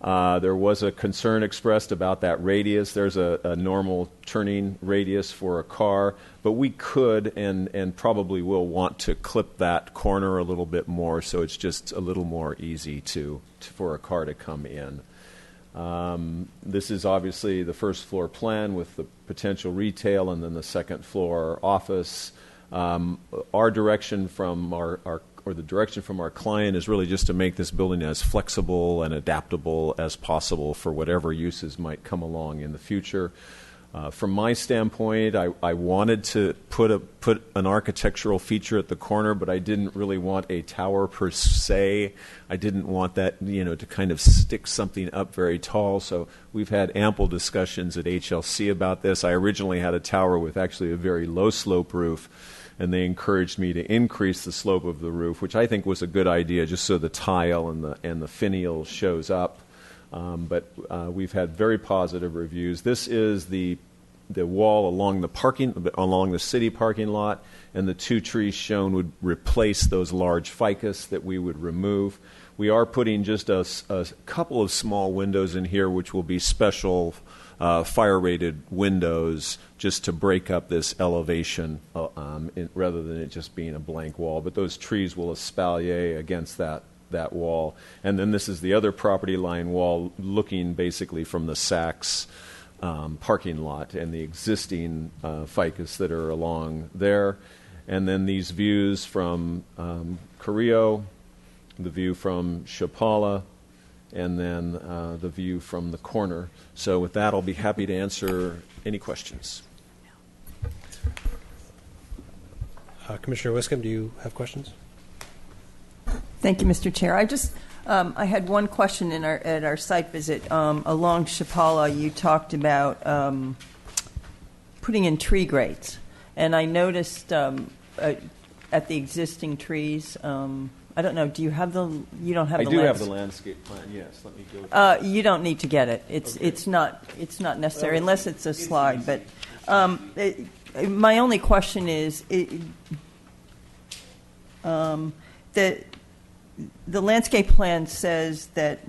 Speaker 17: There was a concern expressed about that radius. There's a normal turning radius for a car, but we could and probably will want to clip that corner a little bit more so it's just a little more easy for a car to come in. This is obviously the first floor plan with the potential retail and then the second floor office. Our direction from the direction from our client is really just to make this building as flexible and adaptable as possible for whatever uses might come along in the future. From my standpoint, I wanted to put an architectural feature at the corner, but I didn't really want a tower per se. I didn't want that, to kind of stick something up very tall. So we've had ample discussions at HLC about this. I originally had a tower with actually a very low slope roof, and they encouraged me to increase the slope of the roof, which I think was a good idea, just so the tile and the finial shows up. But we've had very positive reviews. This is the wall along the city parking lot, and the two trees shown would replace those large ficus that we would remove. We are putting just a couple of small windows in here, which will be special fire-rated windows, just to break up this elevation rather than it just being a blank wall. But those trees will espalier against that wall. And then this is the other property line wall looking basically from the Saks parking lot and the existing ficus that are along there. And then these views from Carrillo, the view from Chapala, and then the view from the corner. So with that, I'll be happy to answer any questions.
Speaker 5: Commissioner Wiscombe, do you have questions?
Speaker 15: Thank you, Mr. Chair. I had one question at our site visit. Along Chapala, you talked about putting in tree grates. And I noticed at the existing trees, I don't know, do you have you don't have
Speaker 17: I
Speaker 15: the
Speaker 17: do have the landscape plan, yes. Let me go.
Speaker 15: You don't need to get it. It's not necessary unless it's a slide. But my only question is, the landscape plan says that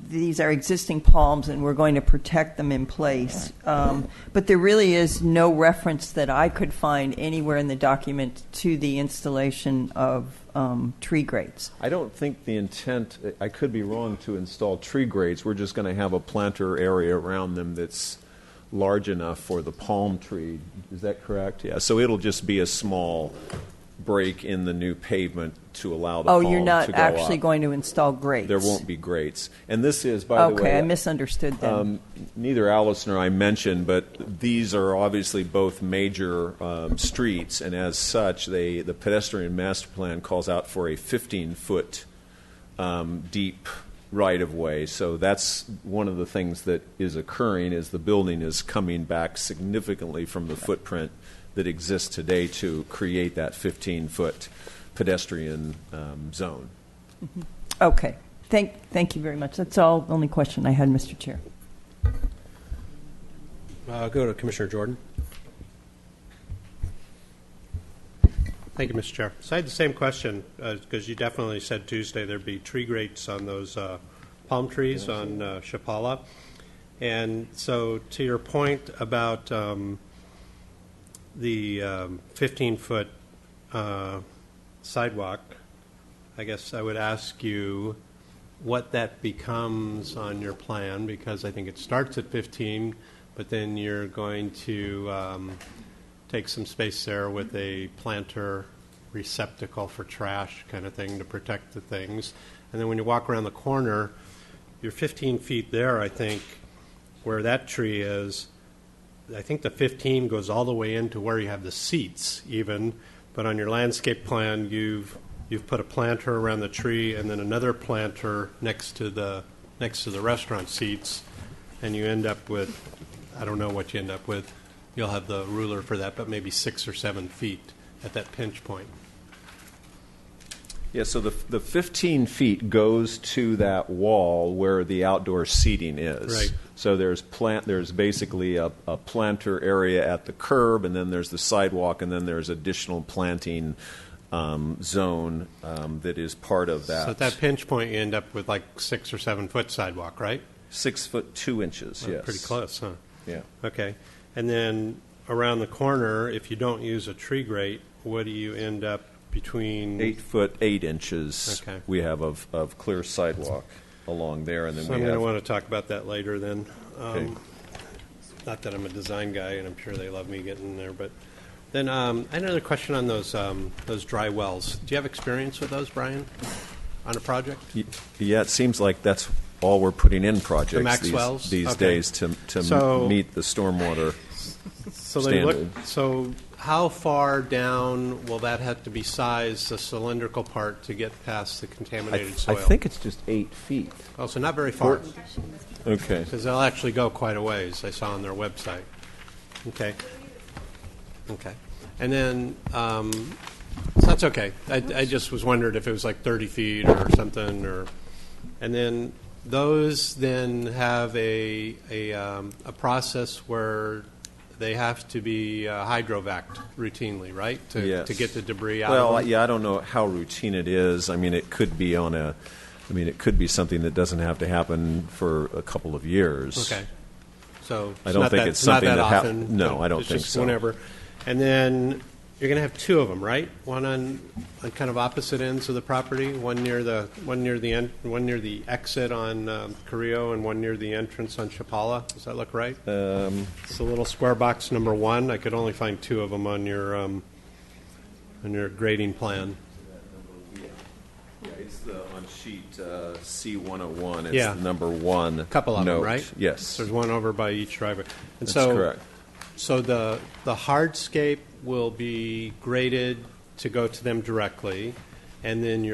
Speaker 15: these are existing palms and we're going to protect them in place. But there really is no reference that I could find anywhere in the document to the installation of tree grates.
Speaker 17: I don't think the intent, I could be wrong, to install tree grates. We're just going to have a planter area around them that's large enough for the palm tree. Is that correct? Yeah. So it'll just be a small break in the new pavement to allow the palm to go up.
Speaker 15: Oh, you're not actually going to install grates?
Speaker 17: There won't be grates. And this is, by the way...
Speaker 15: Okay, I misunderstood then.
Speaker 17: Neither Alice nor I mentioned, but these are obviously both major streets, and as such, the pedestrian master plan calls out for a 15-foot deep right-of-way. So that's one of the things that is occurring, is the building is coming back significantly from the footprint that exists today to create that 15-foot pedestrian zone.
Speaker 15: Mm-hmm. Okay. Thank you very much. That's the only question I had, Mr. Chair.
Speaker 5: I'll go to Commissioner Jordan. Thank you, Mr. Chair. So I had the same question, because you definitely said Tuesday there'd be tree grates on those palm trees on Chapala. And so to your point about the 15-foot sidewalk, I guess I would ask you what that becomes on your plan, because I think it starts at 15, but then you're going to take some space there with a planter receptacle for trash kind of thing to protect the things. And then when you walk around the corner, you're 15 feet there, I think, where that tree is. I think the 15 goes all the way into where you have the seats even, but on your landscape plan, you've put a planter around the tree and then another planter next to the restaurant seats, and you end up with, I don't know what you end up with. You'll have the ruler for that, but maybe 6 or 7 feet at that pinch point.
Speaker 17: Yeah, so the 15 feet goes to that wall where the outdoor seating is.
Speaker 5: Right.
Speaker 17: So there's basically a planter area at the curb, and then there's the sidewalk, and then there's additional planting zone that is part of that.
Speaker 5: So at that pinch point, you end up with like 6 or 7 foot sidewalk, right?
Speaker 17: 6 foot 2 inches.
Speaker 5: Oh,
Speaker 17: yes.
Speaker 5: Pretty close, huh?
Speaker 17: Yeah.
Speaker 5: Okay. And then around the corner, if you don't use a tree grate, what do you end up between?
Speaker 17: 8 foot 8 inches.
Speaker 5: Okay.
Speaker 17: We have of clear sidewalk along there, and then
Speaker 5: So
Speaker 17: we
Speaker 5: I'm going
Speaker 17: have.
Speaker 5: to want to talk about that later then.
Speaker 17: Okay.
Speaker 5: Not that I'm a design guy, and I'm sure they love me getting there, but then I had another question on those dry wells. Do you have experience with those, Brian, on a project?
Speaker 17: Yeah, it seems like that's all we're putting in projects
Speaker 5: The Maxwells?
Speaker 17: these
Speaker 5: Okay.
Speaker 17: days to meet the stormwater standard.
Speaker 5: So how far down will that have to be sized, the cylindrical part, to get past the contaminated
Speaker 17: I
Speaker 5: soil?
Speaker 17: think it's just 8 feet.
Speaker 5: Oh, so not very far.
Speaker 17: Okay.
Speaker 5: Because they'll actually go quite a ways, I saw on their website. Okay. Okay. And then, so that's okay. I just was wondering if it was like 30 feet or something, and then those then have a process where they have to be hydrovac'd routinely, right?
Speaker 17: Yes.
Speaker 5: To get the debris out
Speaker 17: Well,
Speaker 5: of them?
Speaker 17: yeah, I don't know how routine it is. I mean, it could be it could be something that doesn't have to happen for a couple of years.
Speaker 5: Okay. So
Speaker 17: I don't think it's something
Speaker 5: not that
Speaker 17: that
Speaker 5: often.
Speaker 17: no, I don't
Speaker 5: It's
Speaker 17: think
Speaker 5: just
Speaker 17: so.
Speaker 5: Whenever, and then you're going to have 2 of them, right? One on kind of opposite ends of the property. One near the exit on Carrillo, and one near the entrance on Chapala. Does that look right? It's a little square box number 1. I could only find 2 of them on your grading plan.
Speaker 17: Yeah, it's on sheet C101. It's
Speaker 5: Yeah.
Speaker 17: the number 1
Speaker 5: Couple of
Speaker 17: note.
Speaker 5: them, right?
Speaker 17: Yes.
Speaker 5: There's one over by each driveway. And
Speaker 17: That's
Speaker 5: so,
Speaker 17: correct.
Speaker 5: So the hardscape will be graded to go to them directly, and then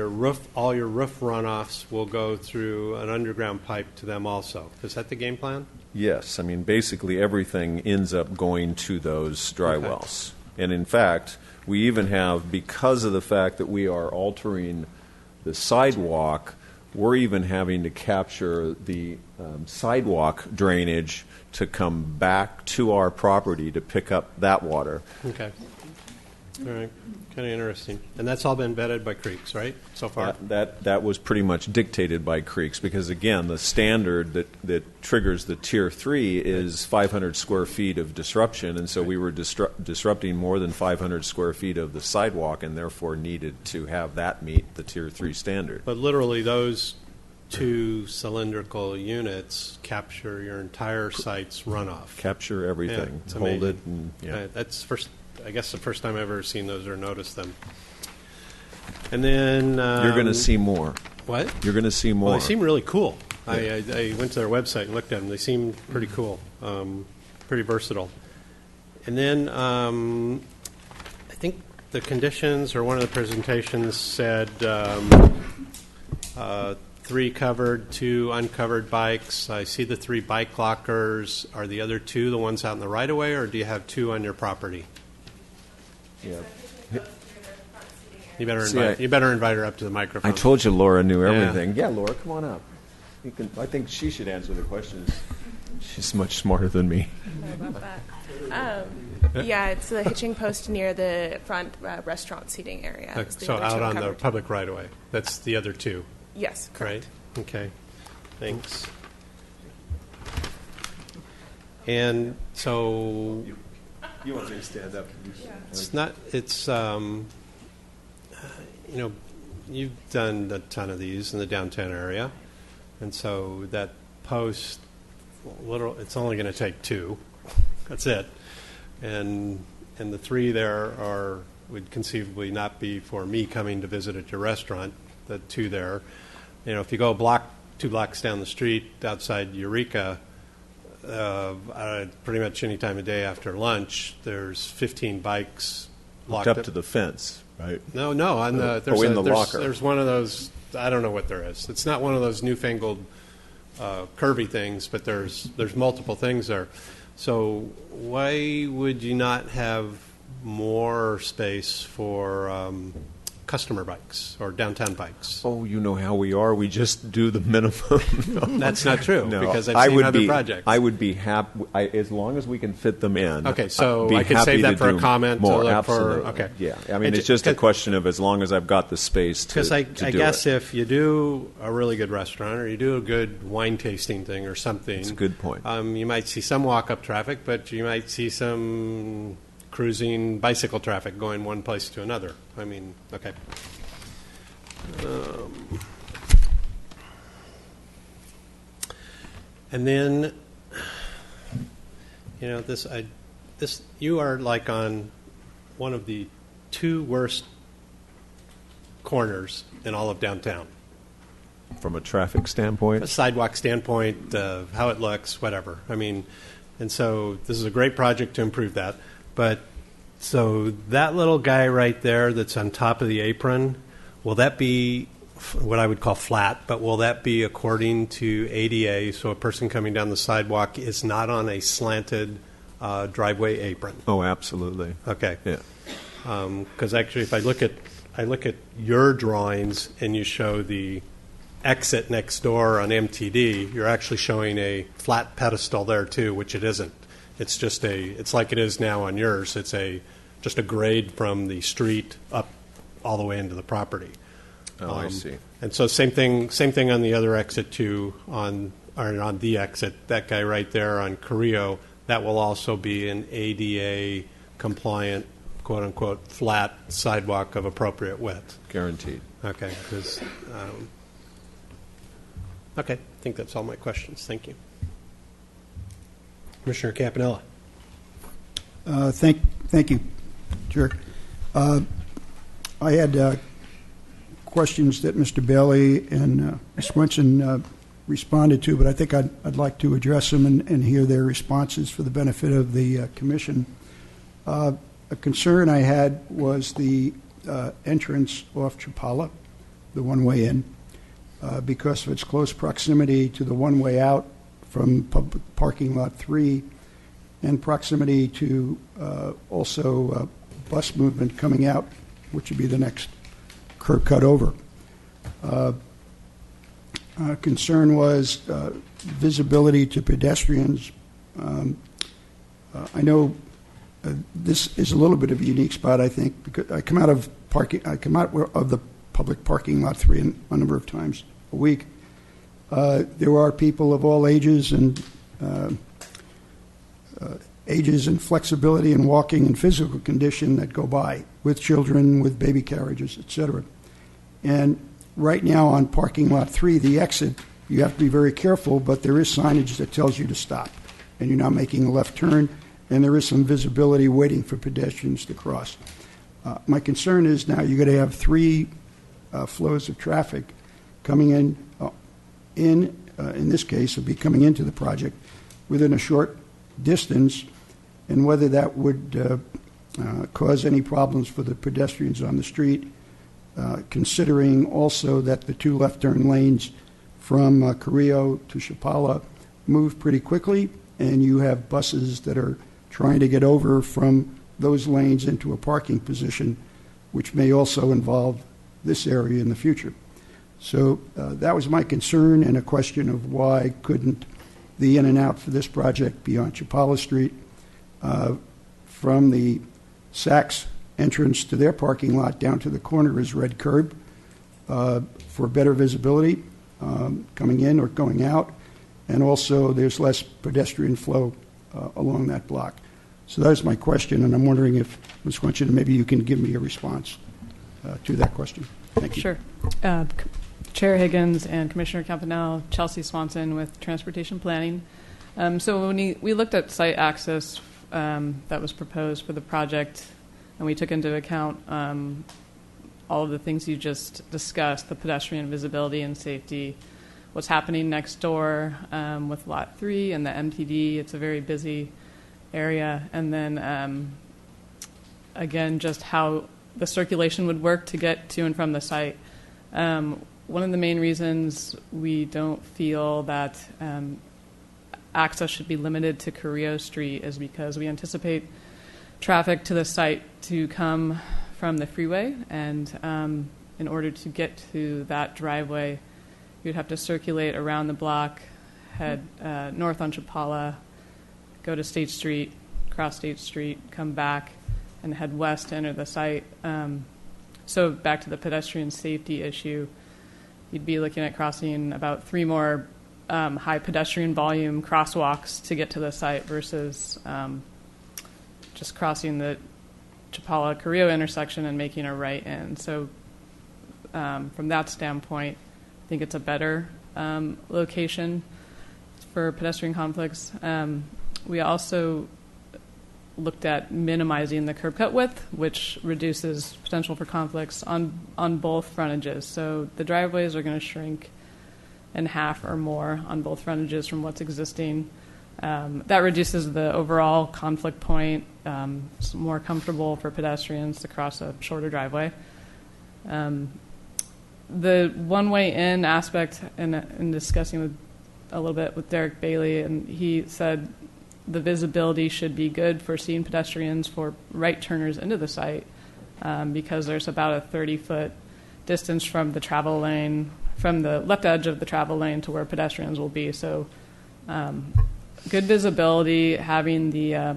Speaker 5: all your roof runoffs will go through an underground pipe to them also. Is that the game plan?
Speaker 17: Yes, I mean, basically everything ends up going to those dry
Speaker 5: Okay.
Speaker 17: wells. And in fact, we even have, because of the fact that we are altering the sidewalk, we're even having to capture the sidewalk drainage to come back to our property to pick up that water.
Speaker 5: Okay. All right. Kind of interesting. And that's all been vetted by Creeks, right, so far?
Speaker 17: That was pretty much dictated by Creeks because, again, the standard that triggers the Tier 3 is 500 square feet of disruption, and so we were disrupting more than 500 square feet of the sidewalk and therefore needed to have that meet the Tier 3 standard.
Speaker 5: But literally those 2 cylindrical units capture your entire site's runoff.
Speaker 17: Capture everything,
Speaker 5: Yeah, it's
Speaker 17: hold
Speaker 5: amazing.
Speaker 17: it, and yeah.
Speaker 5: That's I guess the first time I've ever seen those or noticed them. And then
Speaker 17: You're going to see more.
Speaker 5: What?
Speaker 17: You're going to see more.
Speaker 5: Well, they seem really cool.
Speaker 17: Yeah.
Speaker 5: I went to their website and looked at them. They seem pretty cool, pretty versatile. And then I think the conditions or one of the presentations said 3 covered, 2 uncovered bikes. I see the 3 bike lockers. Are the other 2 the ones out in the right of way, or do you have 2 on your property?
Speaker 17: Yeah.
Speaker 5: You better invite her up to the microphone.
Speaker 17: I told you Laura knew
Speaker 5: Yeah.
Speaker 17: everything. Yeah, Laura, come on up. I think she should answer the questions. She's much smarter than me.
Speaker 18: Sorry about that. Yeah, it's the hitching post near the front restaurant seating area. It's the
Speaker 5: So
Speaker 18: other 2
Speaker 5: out on the
Speaker 18: uncovered.
Speaker 5: public right of way. That's the other 2.
Speaker 18: Yes, correct.
Speaker 5: Right? Okay. Thanks. And so
Speaker 17: You want me to stand up?
Speaker 5: it's not, it's, you've done a ton of these in the downtown area. And so that post, it's only going to take 2. That's it. And the 3 there are would conceivably not be for me coming to visit at your restaurant, the two there. You know, if you go two blocks down the street outside Eureka, pretty much any time of day after lunch, there's 15 bikes locked
Speaker 17: up to the fence, right?
Speaker 5: No, on the
Speaker 17: in the locker.
Speaker 5: There's one of those. I don't know what there is. It's not one of those newfangled curvy things, but there's multiple things there. So why would you not have more space for customer bikes or downtown bikes?
Speaker 17: Oh, you know how we are. We just do the minimum.
Speaker 5: That's not true,
Speaker 17: No,
Speaker 5: because I've seen other projects.
Speaker 17: I would be happy as long as we can fit them in.
Speaker 5: Okay, so
Speaker 17: I'd be
Speaker 5: I could
Speaker 17: happy
Speaker 5: save that
Speaker 17: to
Speaker 5: for a
Speaker 17: do
Speaker 5: comment
Speaker 17: more.
Speaker 5: to look
Speaker 17: Absolutely.
Speaker 5: for. Okay,
Speaker 17: Yeah, I mean, it's just a question of as long as I've got the space to
Speaker 5: Because I
Speaker 17: do
Speaker 5: guess
Speaker 17: it.
Speaker 5: if you do a really good restaurant or you do a good wine tasting thing or something,
Speaker 17: That's a good point.
Speaker 5: You might see some walk-up traffic, but you might see some cruising bicycle traffic going one place to another. I mean, okay. And then, you know, this you are like on one of the two worst corners in all of downtown.
Speaker 17: From a traffic standpoint?
Speaker 5: A sidewalk standpoint, how it looks, whatever. I mean, and so this is a great project to improve that. But so that little guy right there that's on top of the apron, will that be what I would call flat, but will that be according to ADA, so a person coming down the sidewalk is not on a slanted driveway apron?
Speaker 17: Oh, absolutely.
Speaker 5: Okay.
Speaker 17: Yeah.
Speaker 5: Because actually, if I look at your drawings and you show the exit next door on MTD, you're actually showing a flat pedestal there too, which it isn't. It's just it's like it is now on yours. It's just a grade from the street up all the way into the property.
Speaker 17: Oh, I see.
Speaker 5: And so same thing on the other exit too, on the exit, that guy right there on Carrillo, that will also be an ADA compliant, quote unquote, flat sidewalk of appropriate width.
Speaker 17: Guaranteed.
Speaker 5: Okay, okay, I think that's all my questions. Thank you. Commissioner Campanella.
Speaker 1: Thank you, Chair. I had questions that Mr. Bailey and Ms. Swenson responded to, but I think I'd like to address them and hear their responses for the benefit of the commission. A concern I had was the entrance off Chapala, the one-way in, because of its close proximity to the one-way out from public parking lot 3 and proximity to also bus movement coming out, which would be the next curb cut over. Concern was visibility to pedestrians. I know this is a little bit of a unique spot, I think, because I come out of the public parking lot 3 a number of times a week. There are people of all ages and flexibility and walking and physical condition that go by with children, with baby carriages, etc. And right now on parking lot 3, the exit, you have to be very careful, but there is signage that tells you to stop, and you're not making a left turn, and there is some visibility waiting for pedestrians to cross. My concern is now you're going to have 3 flows of traffic coming in this case, will be coming into the project within a short distance, and whether that would cause any problems for the pedestrians on the street, considering also that the 2 left turn lanes from Carrillo to Chapala move pretty quickly, and you have buses that are trying to get over from those lanes into a parking position, which may also involve this area in the future. So that was my concern, and a question of why couldn't the in and out for this project be on Chapala Street from the Saks entrance to their parking lot down to the corner is red curb for better visibility coming in or going out, and also there's less pedestrian flow along that block. So that is my question, and I'm wondering if, Ms. Swenson, maybe you can give me a response to that question. Thank you.
Speaker 19: Sure. Chair Higgins and Commissioner Campanella, Chelsea Swanson with Transportation Planning. So when we looked at site access that was proposed for the project, and we took into account all of the things you just discussed, the pedestrian visibility and safety, what's happening next door with Lot 3 and the MTD. It's a very busy area. And then, again, just how the circulation would work to get to and from the site. One of the main reasons we don't feel that access should be limited to Carrillo Street is because we anticipate traffic to the site to come from the freeway, and in order to get to that driveway, you'd have to circulate around the block, head north on Chapala, go to State Street, cross State Street, come back, and head west to enter the site. So back to the pedestrian safety issue, you'd be looking at crossing about 3 more high pedestrian volume crosswalks to get to the site versus just crossing the Chapala-Carrillo intersection and making a right in. So from that standpoint, I think it's a better location for pedestrian conflicts. We also looked at minimizing the curb cut width, which reduces potential for conflicts on both frontages. So the driveways are going to shrink in half or more on both frontages from what's existing. That reduces the overall conflict point. It's more comfortable for pedestrians to cross a shorter driveway. The one-way in aspect, in discussing a little bit with Derek Bailey, and he said the visibility should be good for seeing pedestrians for right turners into the site because there's about a 30-foot distance from the travel lane, from the left edge of the travel lane to where pedestrians will be. So good visibility, having the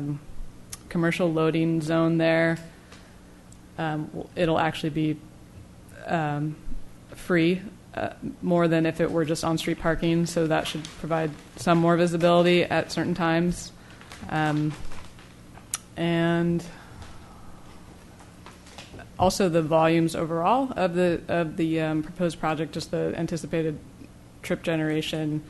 Speaker 19: commercial loading zone there, it'll actually be free, more than if it were just on-street parking, so that should provide some more visibility at certain times. And also the volumes overall of the proposed project, just the anticipated trip generation,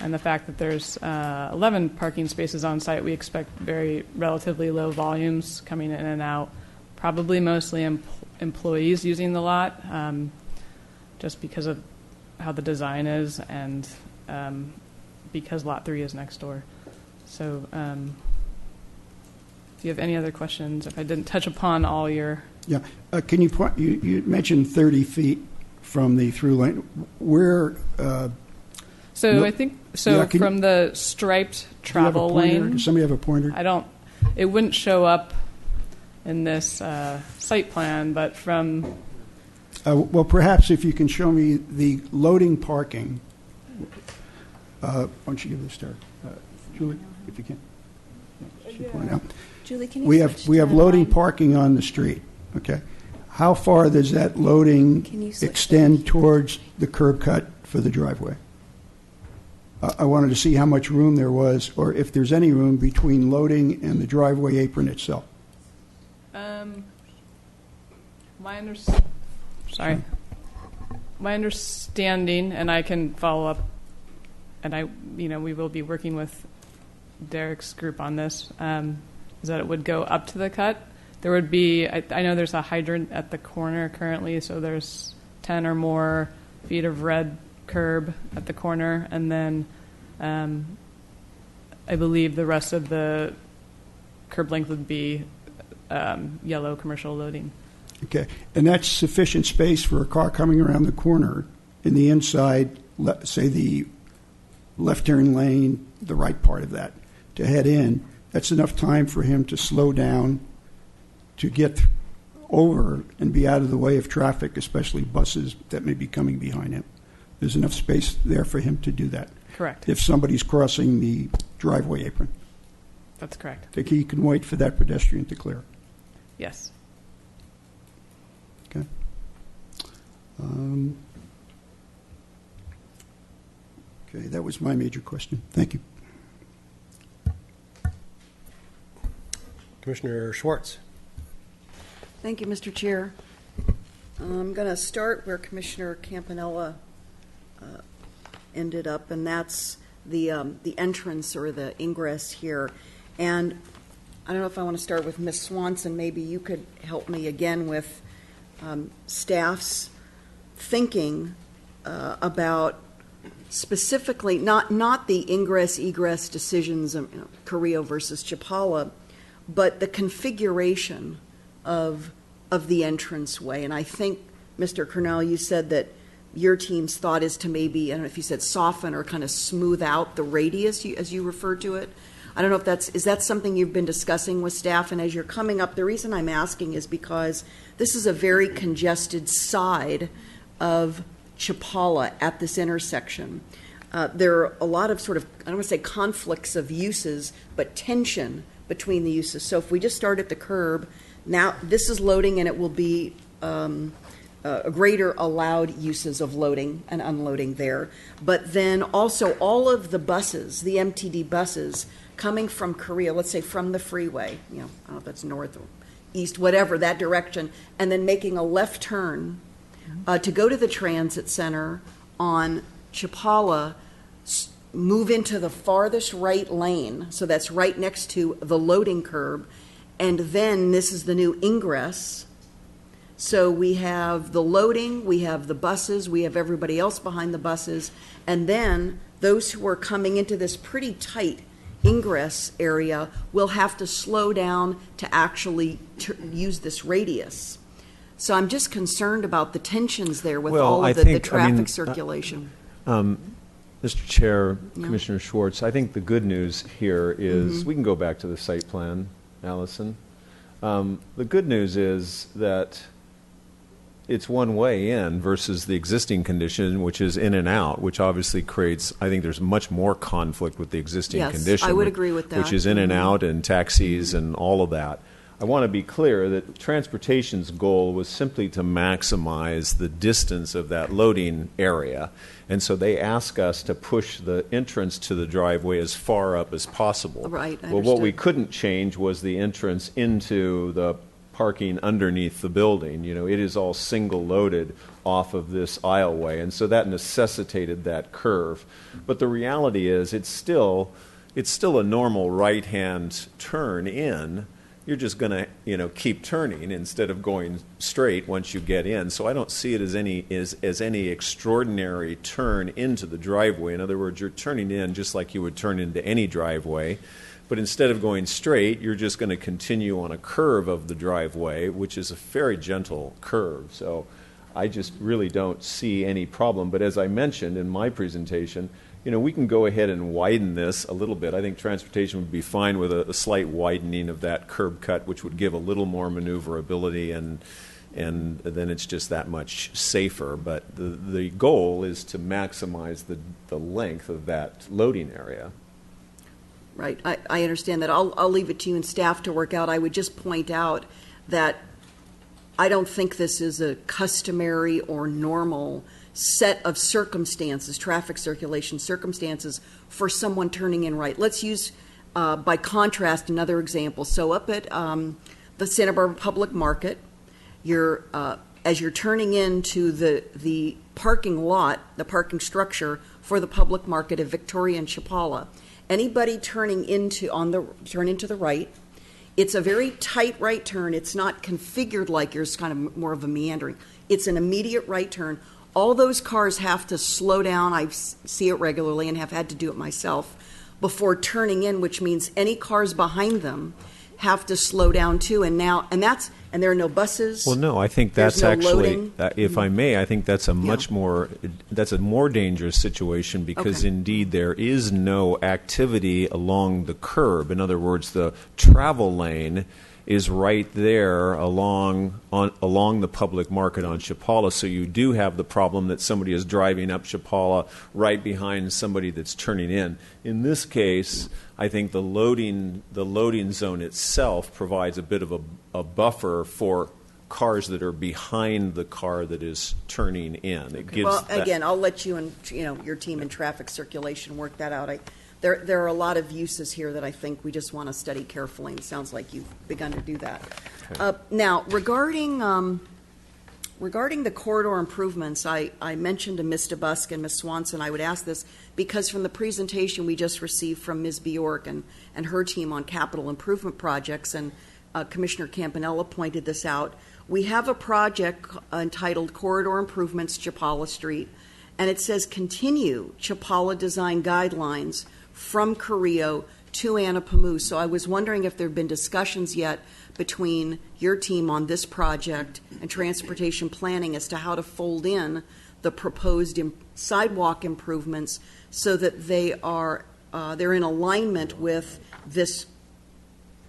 Speaker 19: and the fact that there's 11 parking spaces on site, we expect very relatively low volumes coming in and out, probably mostly employees using the lot, just because of how the design is and because Lot 3 is next door. So if you have any other questions, if I didn't touch upon all your...
Speaker 1: Yeah. Can you point, you mentioned 30 feet from the through lane. Where...
Speaker 19: I think, from the striped travel lane...
Speaker 1: Does somebody have a pointer?
Speaker 19: It wouldn't show up in this site plan, but from...
Speaker 1: well, perhaps if you can show me the loading parking. Why don't you give this to her? Julie, if you can. Point out.
Speaker 16: Julie, can you
Speaker 1: we have loading parking on the street. Okay. How far does that loading extend towards the curb cut for the driveway? I wanted to see how much room there was, or if there's any room between loading and the driveway apron itself.
Speaker 19: My understanding, and I can follow up, and we will be working with Derek's group on this, is that it would go up to the cut. There would be, I know there's a hydrant at the corner currently, so there's 10 or more feet of red curb at the corner, and then I believe the rest of the curb length would be yellow commercial loading.
Speaker 1: Okay, and that's sufficient space for a car coming around the corner in the inside, say the left turn lane, the right part of that, to head in. That's enough time for him to slow down, to get over and be out of the way of traffic, especially buses that may be coming behind him. There's enough space there for him to do that.
Speaker 19: Correct.
Speaker 1: If somebody's crossing the driveway apron.
Speaker 19: That's correct.
Speaker 1: He can wait for that pedestrian to clear.
Speaker 19: Yes.
Speaker 1: Okay. Okay, that was my major question. Thank you.
Speaker 5: Commissioner Schwartz.
Speaker 3: Thank you, Mr. Chair. I'm going to start where Commissioner Campanella ended up, and that's the entrance or the ingress here. And I don't know if I want to start with Ms. Swanson. Maybe you could help me again with staff's thinking about specifically not the ingress egress decisions of Carrillo versus Chapala, but the configuration of the entranceway. And I think, Mr. Cornell, you said that your team's thought is to maybe, I don't know if you said soften or kind of smooth out the radius, as you referred to it. I don't know if is that something you've been discussing with staff? And as you're coming up, the reason I'm asking is because this is a very congested side of Chapala at this intersection. There are a lot of sort of, I don't want to say conflicts of uses, but tension between the uses. So if we just start at the curb, now this is loading and it will be a greater allowed uses of loading and unloading there. But then also all of the buses, the MTD buses, coming from Korea, let's say from the freeway, I don't know if that's north or east, whatever, that direction, and then making a left turn to go to the transit center on Chapala, move into the farthest right lane, so that's right next to the loading curb, and then this is the new ingress. So we have the loading, we have the buses, we have everybody else behind the buses, and then those who are coming into this pretty tight ingress area will have to slow down to actually use this radius. So I'm just concerned about the tensions there with all of the traffic circulation.
Speaker 17: Mr. Chair, Commissioner Schwartz, I think the good news here is we can go back to the site plan, Allison. The good news is that it's one way in versus the existing condition, which is in and out, which obviously creates, I think there's much more conflict with the existing condition.
Speaker 3: I would agree with that.
Speaker 17: Which is in and out and taxis and all of that. I want to be clear that transportation's goal was simply to maximize the distance of that loading area. And so they ask us to push the entrance to the driveway as far up as possible.
Speaker 3: Right, I
Speaker 17: well, what we couldn't change was the entrance into the parking underneath the building. It is all single loaded off of this aisleway, and so that necessitated that curve. But the reality is it's still a normal right-hand turn in. You're just going to keep turning instead of going straight once you get in. So I don't see it as any extraordinary turn into the driveway. In other words, you're turning in just like you would turn into any driveway. But instead of going straight, you're just going to continue on a curve of the driveway, which is a very gentle curve. So I just really don't see any problem. But as I mentioned in my presentation, we can go ahead and widen this a little bit. I think transportation would be fine with a slight widening of that curb cut, which would give a little more maneuverability, and then it's just that much safer. But the goal is to maximize the length of that loading area.
Speaker 3: Right. I understand that. I'll leave it to you and staff to work out. I would just point out that I don't think this is a customary or normal set of circumstances, traffic circulation circumstances, for someone turning in right. Let's use, by contrast, another example. So up at the Santa Barbara Public Market, as you're turning into the parking lot, the parking structure for the public market of Victoria and Chapala, anybody turning into the right, it's a very tight right turn. It's not configured like yours, kind of more of a meandering. It's an immediate right turn. All those cars have to slow down. I see it regularly and have had to do it myself before turning in, which means any cars behind them have to slow down too. And there are no buses.
Speaker 17: Well, no, I think that's actually, if I may, I think that's a more dangerous situation because indeed there is no activity along the curb. In other words, the travel lane is right there along the public market on Chapala. So you do have the problem that somebody is driving up Chapala right behind somebody that's turning in. In this case, I think the loading zone itself provides a bit of a buffer for cars that are behind the car that is turning in. It gives
Speaker 3: again, I'll let you and your team in traffic circulation work that out. There are a lot of uses here that I think we just want to study carefully, and it sounds like you've begun to do that.
Speaker 17: Okay.
Speaker 3: Now, regarding Regarding the corridor improvements, I mentioned to Ms. DeBusk and Ms. Swanson, I would ask this because from the presentation we just received from Ms. Bjork and her team on capital improvement projects, and Commissioner Campanella pointed this out, we have a project entitled Corridor Improvements Chapala Street, and it says continue Chapala design guidelines from Carrillo to Anapamu. So I was wondering if there have been discussions yet between your team on this project and transportation planning as to how to fold in the proposed sidewalk improvements so that they're in alignment with this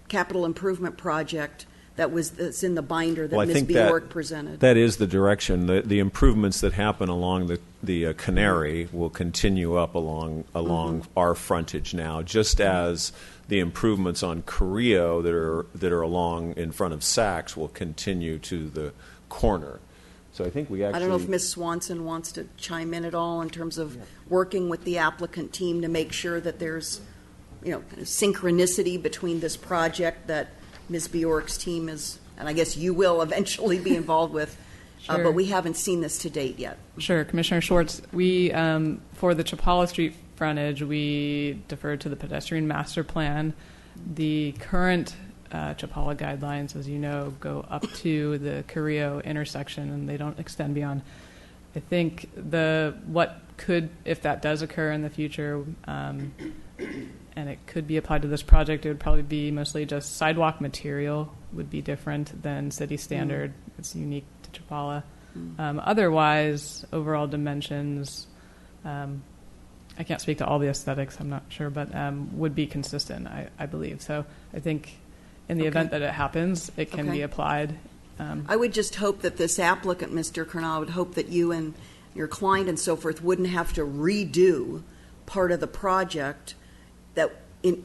Speaker 3: capital improvement project that's in the binder that
Speaker 17: Well, I
Speaker 3: Ms.
Speaker 17: think
Speaker 3: Bjork presented.
Speaker 17: that is the direction. The improvements that happen along the Canary will continue up along our frontage now, just as the improvements on Carrillo that are along in front of Saks will continue to the corner. So I think we actually...
Speaker 3: I don't know if Ms. Swanson wants to chime in at all in terms of working with the applicant team to make sure that there's, synchronicity between this project that Ms. Bjork's team is, and I guess you will eventually be involved with,
Speaker 19: Sure.
Speaker 3: but we haven't seen this to date yet.
Speaker 19: Sure. Commissioner Schwartz, we, for the Chapala Street frontage, we deferred to the pedestrian master plan. The current Chapala guidelines, as you know, go up to the Carrillo intersection, and they don't extend beyond. I think what could, if that does occur in the future, and it could be applied to this project, it would probably be mostly just sidewalk material would be different than city standard. It's unique to Chapala. Otherwise, overall dimensions, I can't speak to all the aesthetics, I'm not sure, but would be consistent, I believe. So I think in the event that it happens, it can be applied.
Speaker 3: I would just hope that this applicant, Mr. Kernal, I would hope that you and your client and so forth wouldn't have to redo part of the project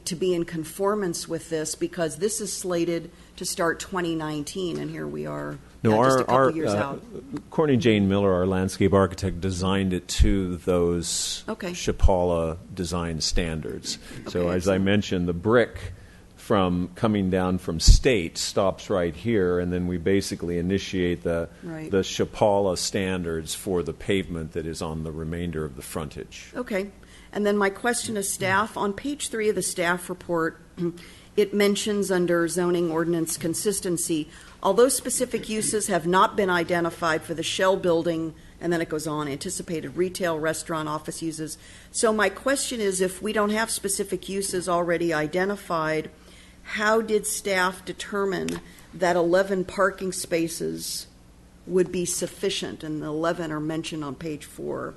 Speaker 3: to be in conformance with this, because this is slated to start 2019, and here we are just a couple years out.
Speaker 17: Courtney Jane Miller, our landscape architect, designed it to those Chapala design standards. So as I mentioned, the brick from coming down from State stops right here, and then we basically initiate the Chapala standards for the pavement that is on the remainder of the frontage.
Speaker 3: Okay. And then my question to staff, on page 3 of the staff report, it mentions under zoning ordinance consistency, although specific uses have not been identified for the shell building, and then it goes on, anticipated retail, restaurant, office uses. So my question is, if we don't have specific uses already identified, how did staff determine that 11 parking spaces would be sufficient? And the 11 are mentioned on page 4.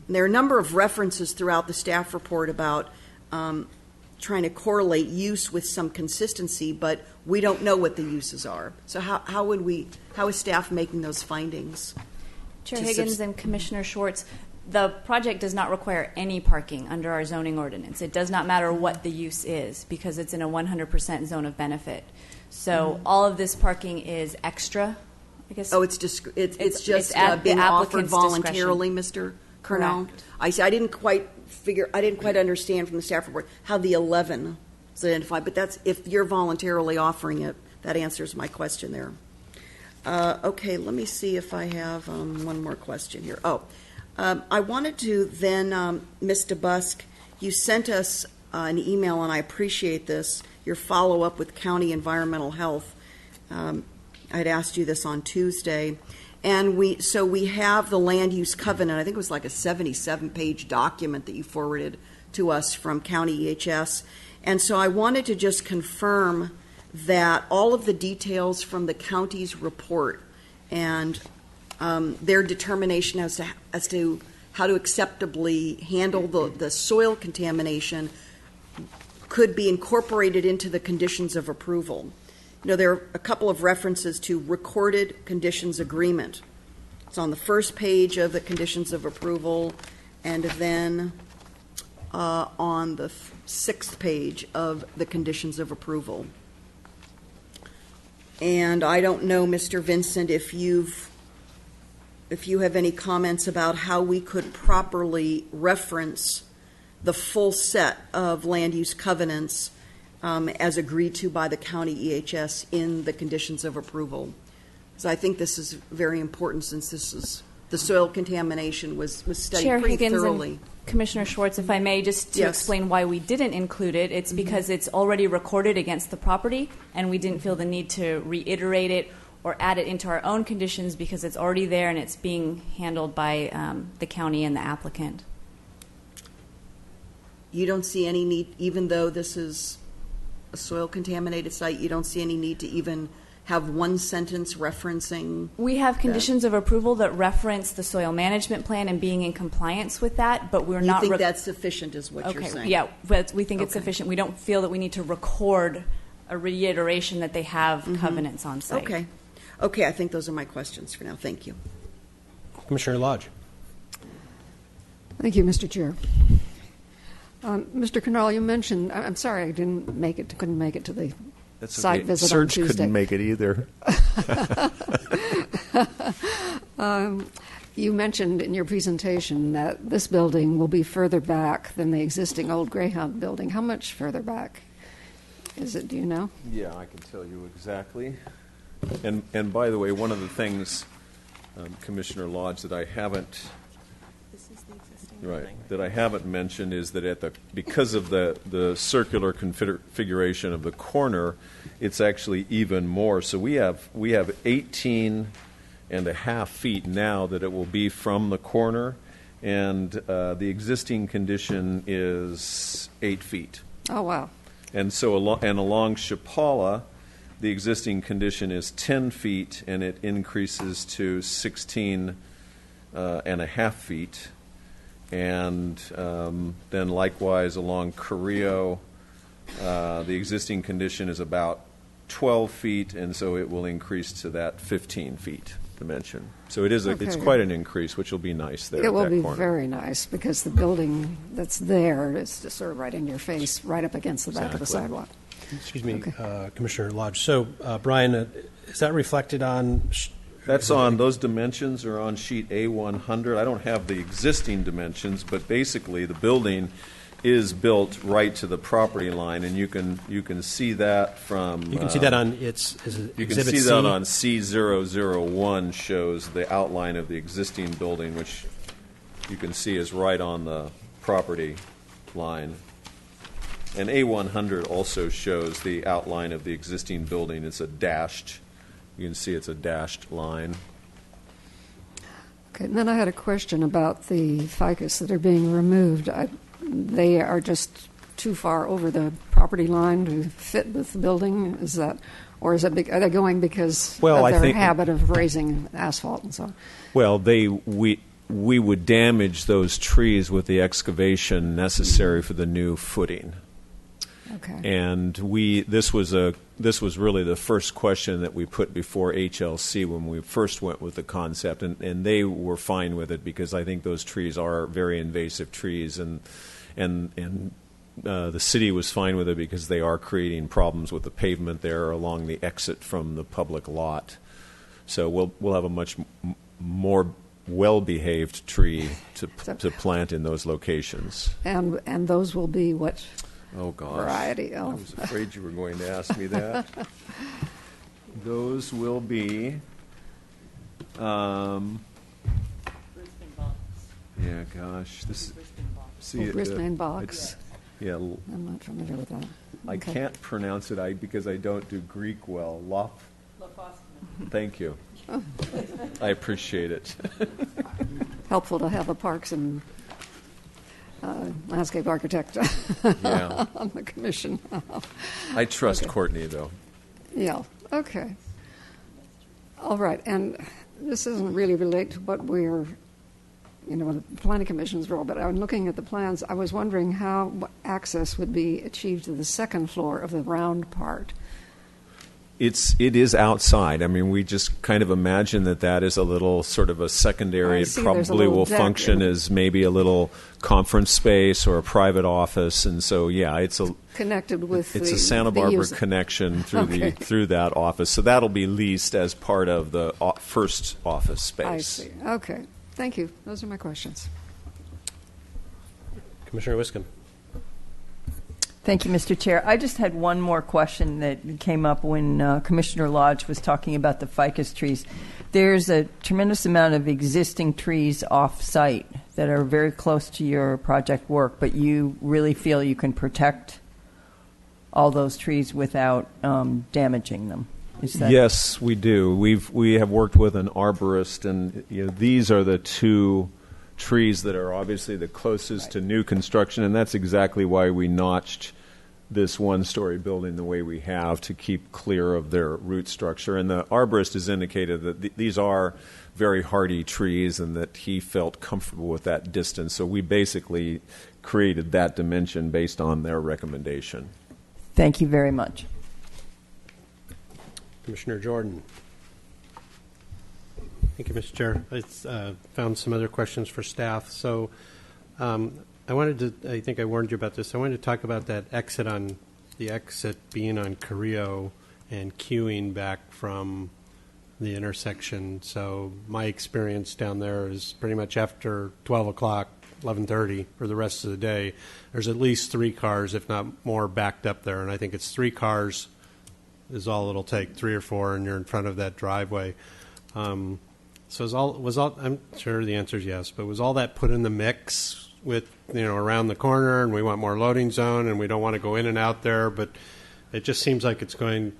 Speaker 3: And there are a number of references throughout the staff report about trying to correlate use with some consistency, but we don't know what the uses are. So how is staff making those findings?
Speaker 16: Chair Higgins and Commissioner Schwartz, the project does not require any parking under our zoning ordinance. It does not matter what the use is because it's in a 100% zone of benefit. So all of this parking is extra, I guess.
Speaker 3: Oh, it's just being offered voluntarily, Mr. Kernal? I didn't quite understand from the staff report how the 11 is identified, but that's if you're voluntarily offering it, that answers my question there. Okay, let me see if I have one more question here. I wanted to then, Ms. DeBusk, you sent us an email, and I appreciate this, your follow-up with County Environmental Health. I had asked you this on Tuesday. And we have the land use covenant. I think it was like a 77-page document that you forwarded to us from County EHS. And so I wanted to just confirm that all of the details from the county's report and their determination as to how to acceptably handle the soil contamination could be incorporated into the conditions of approval. There are a couple of references to recorded conditions agreement. It's on the first page of the conditions of approval, and then on the 6th page of the conditions of approval. And I don't know, Mr. Vincent, if you have any comments about how we could properly reference the full set of land use covenants as agreed to by the county EHS in the conditions of approval. because I think this is very important since this is the soil contamination was studied
Speaker 16: Chair
Speaker 3: pretty
Speaker 16: Higgins
Speaker 3: thoroughly.
Speaker 16: and Commissioner Schwartz, if I may, just to
Speaker 3: Yes.
Speaker 16: explain why we didn't include it, it's because it's already recorded against the property, and we didn't feel the need to reiterate it or add it into our own conditions because it's already there and it's being handled by the county and the applicant.
Speaker 3: You don't see any need, even though this is a soil contaminated site, you don't see any need to even have one sentence referencing.
Speaker 16: We have conditions of approval that reference the soil management plan and being in compliance with that, but we're
Speaker 3: You
Speaker 16: not.
Speaker 3: think that's sufficient, is what you're
Speaker 16: Okay,
Speaker 3: saying?
Speaker 16: yeah, but we think it's
Speaker 3: Okay.
Speaker 16: sufficient. We don't feel that we need to record a reiteration that they have
Speaker 3: Mhm.
Speaker 16: covenants on site.
Speaker 3: Okay. Okay, I think those are my questions for now. Thank you.
Speaker 5: Commissioner Lodge.
Speaker 6: Thank you, Mr. Chair. Mr. Canal, you mentioned, I'm sorry I couldn't make it to the
Speaker 17: That's
Speaker 6: site
Speaker 17: okay.
Speaker 6: visit on
Speaker 17: Serge
Speaker 6: Tuesday.
Speaker 17: couldn't make it either.
Speaker 6: You mentioned in your presentation that this building will be further back than the existing old Greyhound building. How much further back is it, do you know?
Speaker 17: Yeah, I can tell you exactly. And by the way, one of the things, Commissioner Lodge, that I haven't that I haven't mentioned is that because of the circular configuration of the corner, it's actually even more. So we have 18.5 feet now that it will be from the corner, and the existing condition is 8 feet.
Speaker 6: Oh, wow.
Speaker 17: And so along Chapala, the existing condition is 10 feet, and it increases to 16.5 feet. And then likewise along Carrillo, the existing condition is about 12 feet, and so it will increase to that 15 feet dimension. So it's
Speaker 6: Okay.
Speaker 17: quite an increase, which will be nice there.
Speaker 6: It
Speaker 17: at
Speaker 6: will
Speaker 17: that
Speaker 6: be
Speaker 17: corner.
Speaker 6: very nice because the building that's there is just sort of right in your face, right up against the back of the
Speaker 17: Exactly.
Speaker 6: sidewalk.
Speaker 5: Excuse me, Commissioner Lodge. So, Brian, is that reflected on?
Speaker 17: That's on, those dimensions are on sheet A100. I don't have the existing dimensions, but basically the building is built right to the property line, and you can see that from.
Speaker 5: You can see that on
Speaker 17: you can
Speaker 5: Exhibit
Speaker 17: see
Speaker 5: C?
Speaker 17: that on C001 shows the outline of the existing building, which you can see is right on the property line. And A100 also shows the outline of the existing building. It's a dashed. You can see it's a dashed line.
Speaker 6: Okay, and then I had a question about the ficus that are being removed. They are just too far over the property line to fit with the building. Is that, or is it? Are they going because
Speaker 17: Well,
Speaker 6: of
Speaker 17: I
Speaker 6: their
Speaker 17: think-
Speaker 6: habit of raising asphalt and so on?
Speaker 17: Well, we would damage those trees with the excavation necessary for the new footing.
Speaker 6: Okay.
Speaker 17: And this was really the first question that we put before HLC when we first went with the concept, and they were fine with it because I think those trees are very invasive trees, and the city was fine with it because they are creating problems with the pavement there along the exit from the public lot. So we'll have a much more well-behaved tree to plant in those locations.
Speaker 6: And those will be what?
Speaker 17: Oh, gosh.
Speaker 6: Variety.
Speaker 17: I
Speaker 6: Oh.
Speaker 17: was afraid you were going to ask me that. Those will be. Yeah, gosh. See,
Speaker 6: Brisbane box.
Speaker 17: it's- Yeah.
Speaker 6: I'm not familiar with that.
Speaker 17: I
Speaker 6: Okay.
Speaker 17: can't pronounce it because I don't do Greek well. Thank you. I appreciate it.
Speaker 6: Helpful to have a parks and landscape architect
Speaker 17: Yeah.
Speaker 6: on the commission.
Speaker 17: I trust
Speaker 6: Okay.
Speaker 17: Courtney, though.
Speaker 6: Yeah, okay. All right, and this doesn't really relate to what we're, the planning commission's role, but I'm looking at the plans. I was wondering how access would be achieved to the second floor of the round part.
Speaker 17: It is outside. I mean, we just kind of imagine that is a little sort of a secondary.
Speaker 6: I
Speaker 17: It
Speaker 6: see there's a
Speaker 17: probably
Speaker 6: little
Speaker 17: will
Speaker 6: deck
Speaker 17: function
Speaker 6: in-
Speaker 17: as maybe a little conference space or a private office, and so it's a
Speaker 6: Connected with
Speaker 17: it's
Speaker 6: the,
Speaker 17: a Santa
Speaker 6: the
Speaker 17: Barbara
Speaker 6: user.
Speaker 17: connection through
Speaker 6: Okay.
Speaker 17: through that office. So that'll be leased as part of the first office space.
Speaker 6: I see. Okay, thank you. Those are my questions.
Speaker 5: Commissioner Wiscombe.
Speaker 15: Thank you, Mr. Chair. I just had one more question that came up when Commissioner Lodge was talking about the ficus trees. There's a tremendous amount of existing trees off-site that are very close to your project work, but you really feel you can protect all those trees without damaging them. Is that
Speaker 17: Yes, we do. We have worked with an arborist, and these are the two trees that are obviously the closest to new construction, and that's exactly why we notched this one-story building the way we have, to keep clear of their root structure. And the arborist has indicated that these are very hardy trees and that he felt comfortable with that distance. So we basically created that dimension based on their recommendation.
Speaker 15: Thank you very much.
Speaker 5: Commissioner Jordan. Thank you, Mr. Chair. I found some other questions for staff. So I think I warned you about this. I wanted to talk about that exit being on Carrillo and queuing back from the intersection. So my experience down there is pretty much after 12 o'clock, 11:30 for the rest of the day, there's at least 3 cars, if not more, backed up there. And I think it's 3 cars is all it'll take, 3 or 4, and you're in front of that driveway. So was all, I'm sure the answer is yes, but was all that put in the mix with, around the corner, and we want more loading zone, and we don't want to go in and out there, but it just seems like it's going.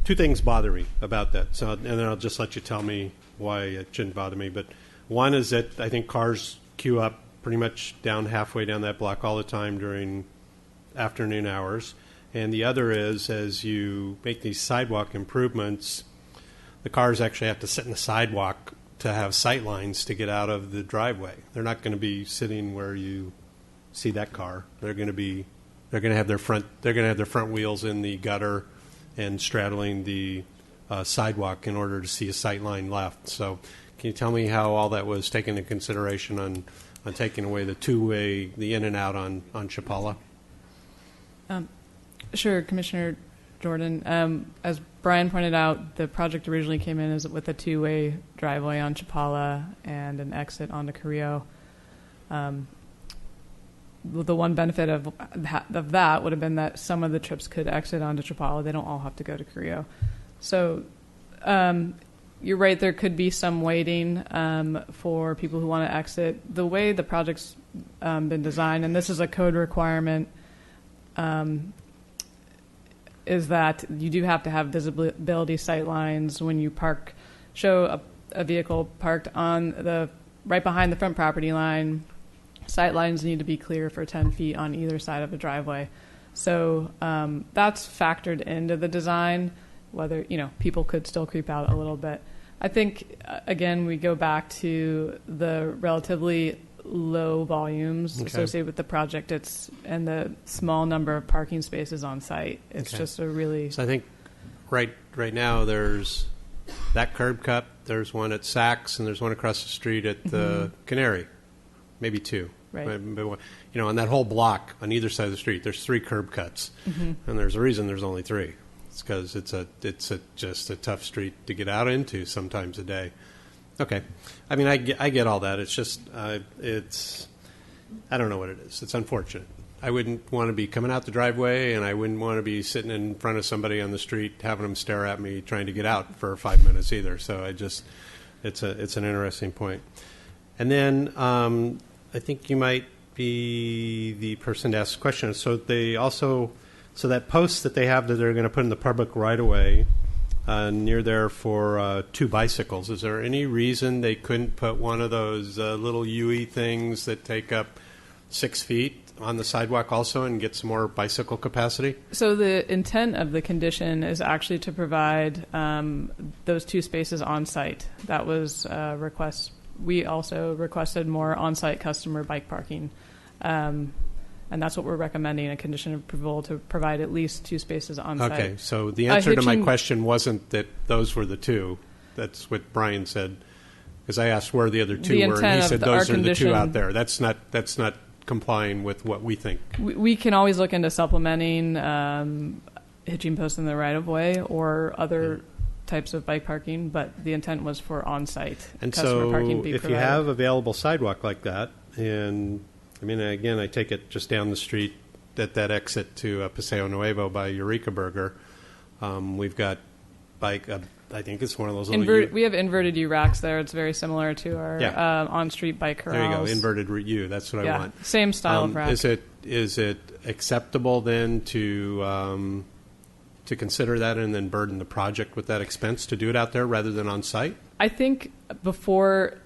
Speaker 5: 2 things bother me about that. So, and then I'll just let you tell me why it shouldn't bother me. But one is that I think cars queue up pretty much down halfway down that block all the time during afternoon hours. And the other is, as you make these sidewalk improvements, the cars actually have to sit in the sidewalk to have sight lines to get out of the driveway. They're not going to be sitting where you see that car. They're going to have their front wheels in the gutter and straddling the sidewalk in order to see a sight line left. So can you tell me how all that was taken into consideration on taking away the two-way, the in and out on Chapala?
Speaker 19: Sure, Commissioner Jordan. As Brian pointed out, the project originally came in as with a 2-way driveway on Chapala and an exit onto Carrillo. The one benefit of that would have been that some of the trips could exit onto Chapala. They don't all have to go to Carrillo. So you're right, there could be some waiting for people who want to exit. The way the project's been designed, and this is a code requirement, is that you do have to have visibility sight lines when you show a vehicle parked on right behind the front property line. Sight lines need to be clear for 10 feet on either side of a driveway. So that's factored into the design, whether, people could still creep out a little bit. I think, again, we go back to the relatively low volumes associated with the project. And the small number of parking spaces on site. It's just a really...
Speaker 5: So I think right now there's that curb cut, there's one at Saks, and there's one across the street at the Canary. Maybe 2.
Speaker 19: Right.
Speaker 5: On that whole block on either side of the street, there's 3 curb cuts, and there's a reason there's only 3. It's because it's just a tough street to get out into sometimes a day. Okay, I mean I get all that. It's just I don't know what it is. It's unfortunate. I wouldn't want to be coming out the driveway, and I wouldn't want to be sitting in front of somebody on the street having them stare at me trying to get out for 5 minutes either. So it's an interesting point. And then I think you might be the person to ask the question. So that post that they have that they're going to put in the public right away near there for 2 bicycles, is there any reason they couldn't put one of those little UE things that take up 6 feet on the sidewalk also and get some more bicycle capacity?
Speaker 19: So the intent of the condition is actually to provide those 2 spaces on site. That was a request. We also requested more on-site customer bike parking, and that's what we're recommending, a condition of approval to provide at least 2 spaces on-site.
Speaker 5: Okay, so the answer to my question wasn't that those were the 2. That's what Brian said, because I asked where the other 2 were, and he said those are the 2 out there. That's not complying with what we think.
Speaker 19: We can always look into supplementing hitching posts in the right-of-way or other types of bike parking, but the intent was for on-site customer parking to be provided.
Speaker 5: If you have available sidewalk like that, and I mean, again, I take it just down the street that exit to Paseo Nuevo by Eureka Burger. We've got bike. I think it's one of those little.
Speaker 19: We have inverted U racks there. It's very similar to our on-street bike corrals.
Speaker 5: There you go, inverted U. That's what I want.
Speaker 19: Same style of rack.
Speaker 5: Is it acceptable then to consider that and then burden the project with that expense to do it out there rather than on site?
Speaker 19: I think before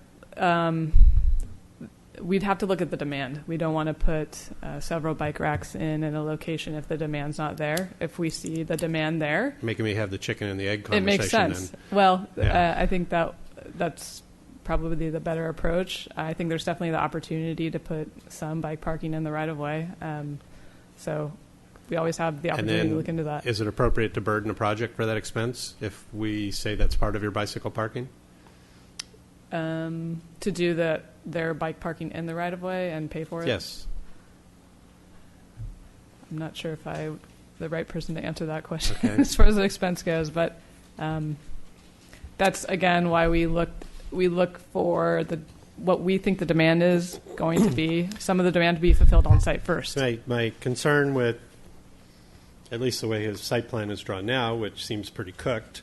Speaker 19: we'd have to look at the demand. We don't want to put several bike racks in a location if the demand's not there. If we see the demand there,
Speaker 5: making me have the chicken and the egg
Speaker 19: it
Speaker 5: conversation.
Speaker 19: makes sense. I think that's probably the better approach. I think there's definitely the opportunity to put some bike parking in the right of way. So we always have the opportunity to look into that.
Speaker 5: Is it appropriate to burden a project for that expense if we say that's part of your bicycle parking?
Speaker 19: To do their bike parking in the right of way and pay for it?
Speaker 5: Yes.
Speaker 19: I'm not sure if I'm the right person to answer that question
Speaker 5: Okay.
Speaker 19: as far as the expense goes, but that's again why we look for what we think the demand is going to be. Some of the demand to be fulfilled on site first.
Speaker 5: My concern with at least the way his site plan is drawn now, which seems pretty cooked,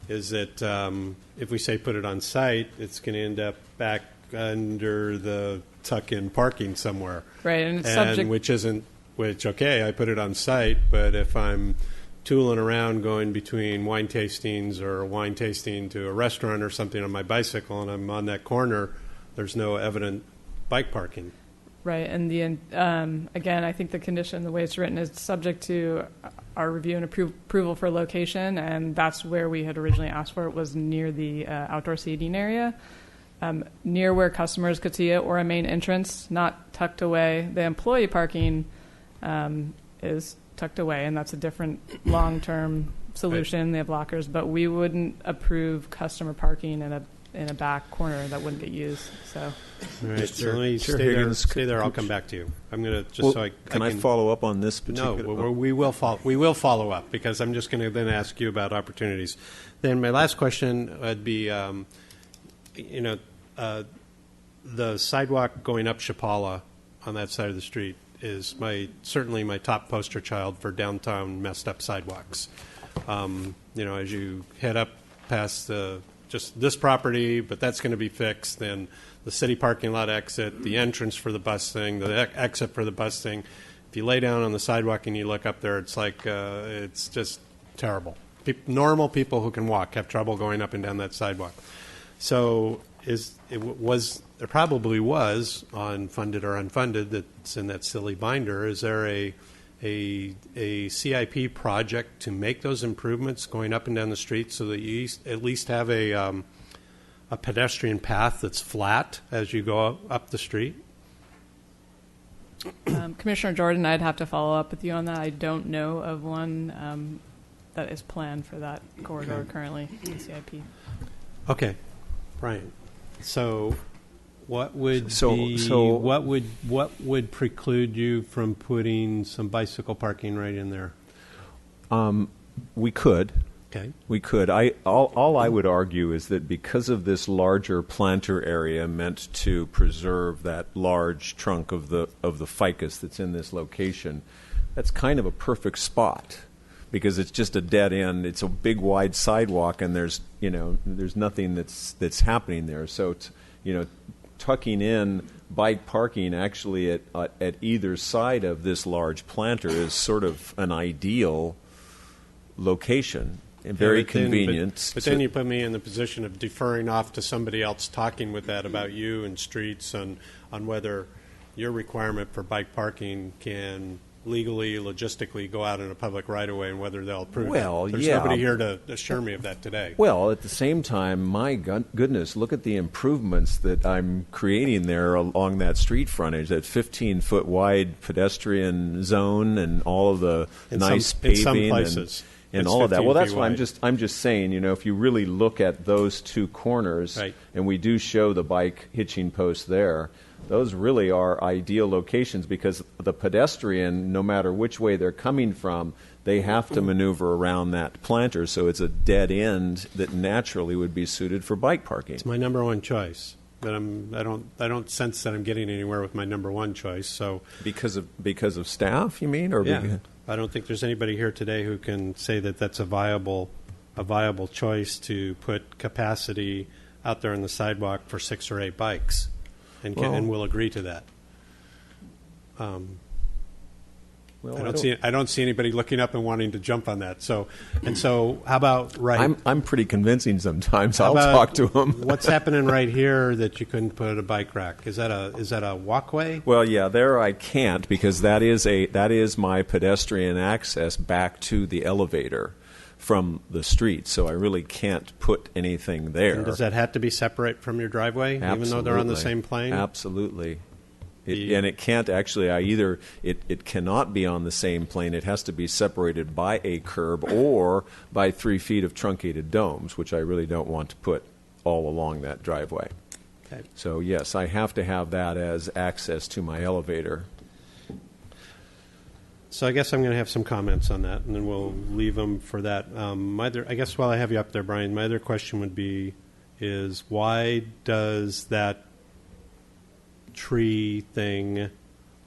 Speaker 5: is that if we say put it on site, it's going to end up back under the tuck-in parking somewhere.
Speaker 19: Right, and it's subject...
Speaker 5: I put it on site, but if I'm tooling around going between wine tastings or wine tasting to a restaurant or something on my bicycle and I'm on that corner, there's no evident bike parking.
Speaker 19: Right, and again, I think the condition, the way it's written, is subject to our review and approval for location, and that's where we had originally asked for it, was near the outdoor seating area, near where customers could see it, or a main entrance, not tucked away. The employee parking is tucked away, and that's a different long-term solution. Right. They have lockers, but we wouldn't approve customer parking in a back corner that wouldn't get used. So,
Speaker 5: all right. So let me stay there. I'll come back to you. I'm going to just
Speaker 17: can I follow up on this particular?
Speaker 5: No, we will follow up because I'm just going to then ask you about opportunities. Then my last question would be, the sidewalk going up Chapala on that side of the street is certainly my top poster child for downtown messed up sidewalks. As you head up past just this property, but that's going to be fixed. Then the city parking lot exit, the entrance for the bus thing, the exit for the bus thing. If you lay down on the sidewalk and you look up there, it's like it's just terrible. Normal people who can walk have trouble going up and down that sidewalk. So there probably was, on funded or unfunded, that's in that silly binder. Is there a CIP project to make those improvements going up and down the street so that you at least have a pedestrian path that's flat as you go up the street?
Speaker 19: Commissioner Jordan, I'd have to follow up with you on that. I don't know of one that is planned for that corridor currently in CIP.
Speaker 5: Okay, Brian. So, what would preclude you from putting some bicycle parking right in there?
Speaker 17: We could.
Speaker 5: Okay.
Speaker 17: We could. All I would argue is that because of this larger planter area meant to preserve that large trunk of the ficus that's in this location, that's kind of a perfect spot because it's just a dead end. It's a big wide sidewalk, and there's nothing that's happening there. So tucking in bike parking actually at either side of this large planter is sort of an ideal location. Very convenient.
Speaker 5: But then you put me in the position of deferring off to somebody else talking with that about you and streets on whether your requirement for bike parking can legally, logistically go out in a public right-of-way and whether they'll approve it. There's nobody here to assure me of that today.
Speaker 17: Well, at the same time, my goodness, look at the improvements that I'm creating there along that street frontage, that 15-foot wide pedestrian zone and all of the nice paving. In some places. And all of that. Well, that's why I'm just saying, if you really look at those two corners, right, and we do show the bike hitching post there, those really are ideal locations because the pedestrian, no matter which way they're coming from, they have to maneuver around that planter, so it's a dead end that naturally would be suited for bike parking.
Speaker 5: It's my number one choice.
Speaker 20: that I don't sense that I'm getting anywhere with my number one choice. So
Speaker 17: because of staff, you mean, or
Speaker 20: yeah, I don't think there's anybody here today who can say that that's a viable choice to put capacity out there on the sidewalk for 6 or 8 bikes, and will agree to that. I don't see anybody looking up and wanting to jump on that. So how about
Speaker 17: I'm pretty convincing sometimes. I'll talk to them.
Speaker 20: What's happening right here that you couldn't put a bike rack? Is that a walkway?
Speaker 17: Well, yeah, there I can't because that is my pedestrian access back to the elevator from the street. So I really can't put anything there.
Speaker 20: And does that have to be separate from your driveway,
Speaker 17: Absolutely.
Speaker 20: even though they're on the same plane?
Speaker 17: Absolutely. And it can't actually. It cannot be on the same plane. It has to be separated by a curb or by 3 feet of truncated domes, which I really don't want to put all along that driveway.
Speaker 20: Okay.
Speaker 17: So yes, I have to have that as access to my elevator.
Speaker 20: So I guess I'm going to have some comments on that, and then we'll leave them for that. I guess while I have you up there, Brian, my other question would be, is why does that tree thing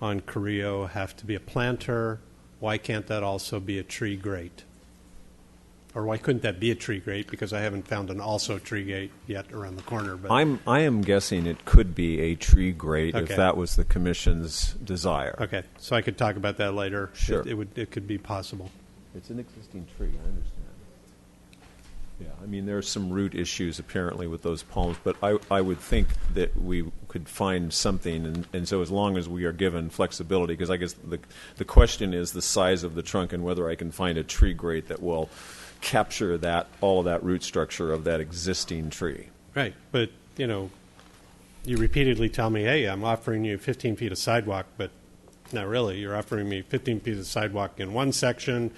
Speaker 20: on Carrillo have to be a planter? Why can't that also be a tree grate? Or why couldn't that be a tree grate? Because I haven't found an also tree grate yet around the corner. But
Speaker 17: I am guessing it could be a tree grate
Speaker 20: Okay.
Speaker 17: if that was the commission's desire.
Speaker 20: Okay, so I could talk about that later.
Speaker 17: Sure.
Speaker 20: It could be possible.
Speaker 17: It's an existing tree, I understand. Yeah, I mean, there's some root issues apparently with those palms, but I would think that we could find something, and so as long as we are given flexibility, because I guess the question is the size of the trunk and whether I can find a tree grate that will capture all of that root structure of that existing tree.
Speaker 20: Right, but, you repeatedly tell me, hey, I'm offering you 15 feet of sidewalk, but not really. You're offering me 15 feet of sidewalk in one section,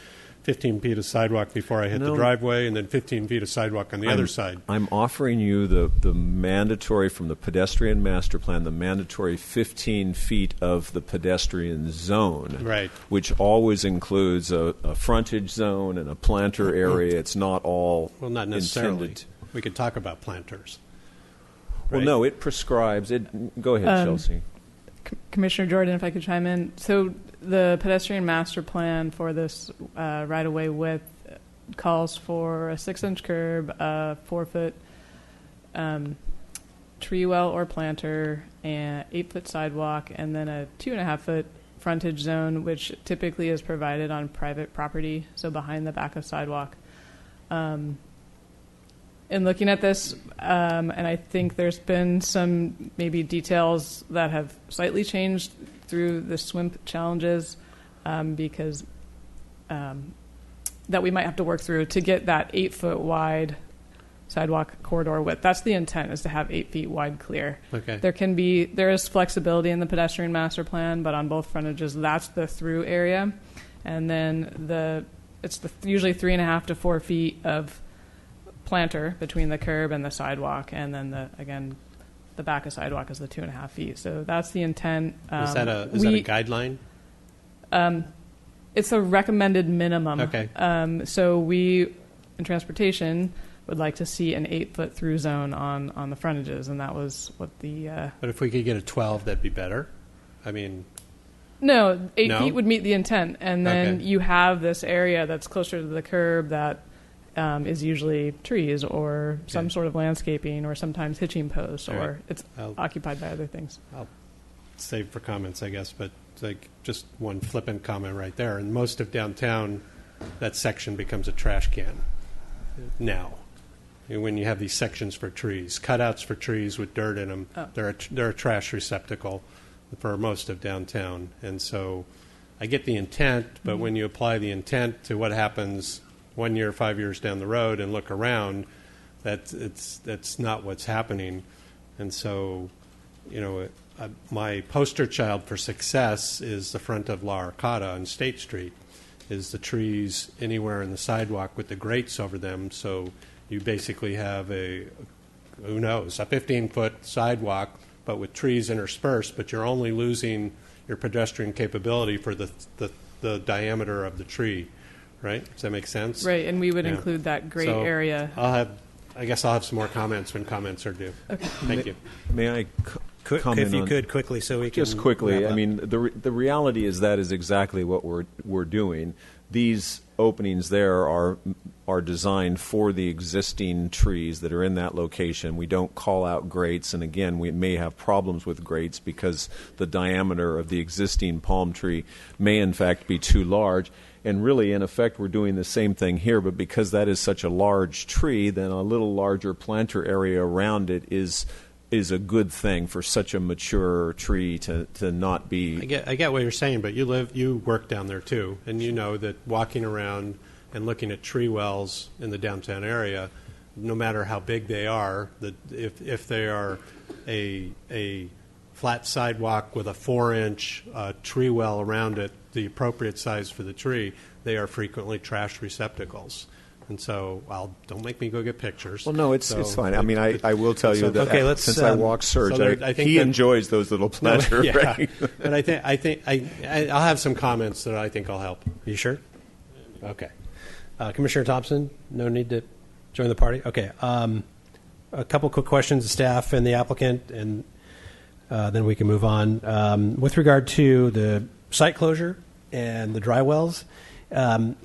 Speaker 20: 15 feet of sidewalk before I hit the driveway, and then 15 feet of sidewalk on the other side.
Speaker 17: I'm offering you the mandatory, from the pedestrian master plan, the mandatory 15 feet of the pedestrian zone,
Speaker 20: right,
Speaker 17: which always includes a frontage zone and a planter area. It's not all
Speaker 20: Well, not necessarily.
Speaker 17: intended.
Speaker 20: We could talk about planters.
Speaker 17: Well,
Speaker 20: Right.
Speaker 17: no, it prescribes it. Go ahead, Chelsea.
Speaker 19: Commissioner Jordan, if I could chime in. So the pedestrian master plan for this right-of-way width calls for a 6-inch curb, a 4-foot tree well or planter, and 8-foot sidewalk, and then a 2.5-foot frontage zone, which typically is provided on private property, so behind the back of sidewalk. In looking at this, and I think there's been some maybe details that have slightly changed through the SWIMP challenges, because that we might have to work through to get that 8-foot wide sidewalk corridor width. That's the intent, is to have 8 feet wide clear.
Speaker 20: Okay.
Speaker 19: There is flexibility in the pedestrian master plan, but on both frontages, that's the through area, and then it's usually 3.5 to 4 feet of planter between the curb and the sidewalk, and then the back of sidewalk is the 2.5 feet. So that's the intent.
Speaker 20: Is that a guideline?
Speaker 19: It's a recommended minimum.
Speaker 20: Okay.
Speaker 19: So we, in transportation, would like to see an 8-foot through zone on the frontages, and that was what the.
Speaker 20: But if we could get a 12, that'd be better. I mean.
Speaker 19: No, 8
Speaker 20: No?
Speaker 19: feet would meet the intent, and then
Speaker 20: Okay.
Speaker 19: you have this area that's closer to the curb that is usually trees or some sort of landscaping, or sometimes hitching posts,
Speaker 20: All
Speaker 19: or
Speaker 20: right.
Speaker 19: it's
Speaker 20: I'll-
Speaker 19: occupied by other things.
Speaker 20: I'll save for comments, I guess, but like just one flippant comment right there. In most of downtown, that section becomes a trash can now. When you have these sections for trees, cutouts for trees with dirt in them, they're a trash receptacle for most of downtown. And so I get the intent, but when you apply the intent to what happens 1 year, 5 years down the road and look around, that's not what's happening. And so, my poster child for success is the front of La Arcada on State Street, is the trees anywhere in the sidewalk with the grates over them. So you basically have a 15-foot sidewalk, but with trees interspersed, but you're only losing your pedestrian capability for the diameter of the tree. Right? Does that make sense?
Speaker 19: Right, and we would include that gray area.
Speaker 20: I'll have I guess I'll have some more comments when comments are due. Okay. Thank you.
Speaker 17: May I comment
Speaker 5: if you
Speaker 17: on-
Speaker 5: could quickly, so we can
Speaker 17: Just quickly,
Speaker 5: wrap
Speaker 17: I
Speaker 5: up.
Speaker 17: mean, the reality is that is exactly what we're doing. These openings there are designed for the existing trees that are in that location. We don't call out grates, and again, we may have problems with grates because the diameter of the existing palm tree may in fact be too large. And really, in effect, we're doing the same thing here, but because that is such a large tree, then a little larger planter area around it is a good thing for such a mature tree to not be.
Speaker 20: I get what you're saying, but you work down there too, and you know that walking around and looking at tree wells in the downtown area, no matter how big they are, that if they are a flat sidewalk with a 4-inch tree well around it, the appropriate size for the tree, they are frequently trash receptacles. And so, don't make me go get pictures.
Speaker 17: Well, no, it's fine. I mean, I will tell you that
Speaker 20: okay,
Speaker 17: since I walk Serge, he enjoys those little planter.
Speaker 20: Yeah,
Speaker 17: right?
Speaker 20: But I think I'll have some comments that I think will help.
Speaker 5: You sure? Okay. Commissioner Thompson, no need to join the party? Okay. A couple quick questions to staff and the applicant, and then we can move on. With regard to the site closure and the dry wells, the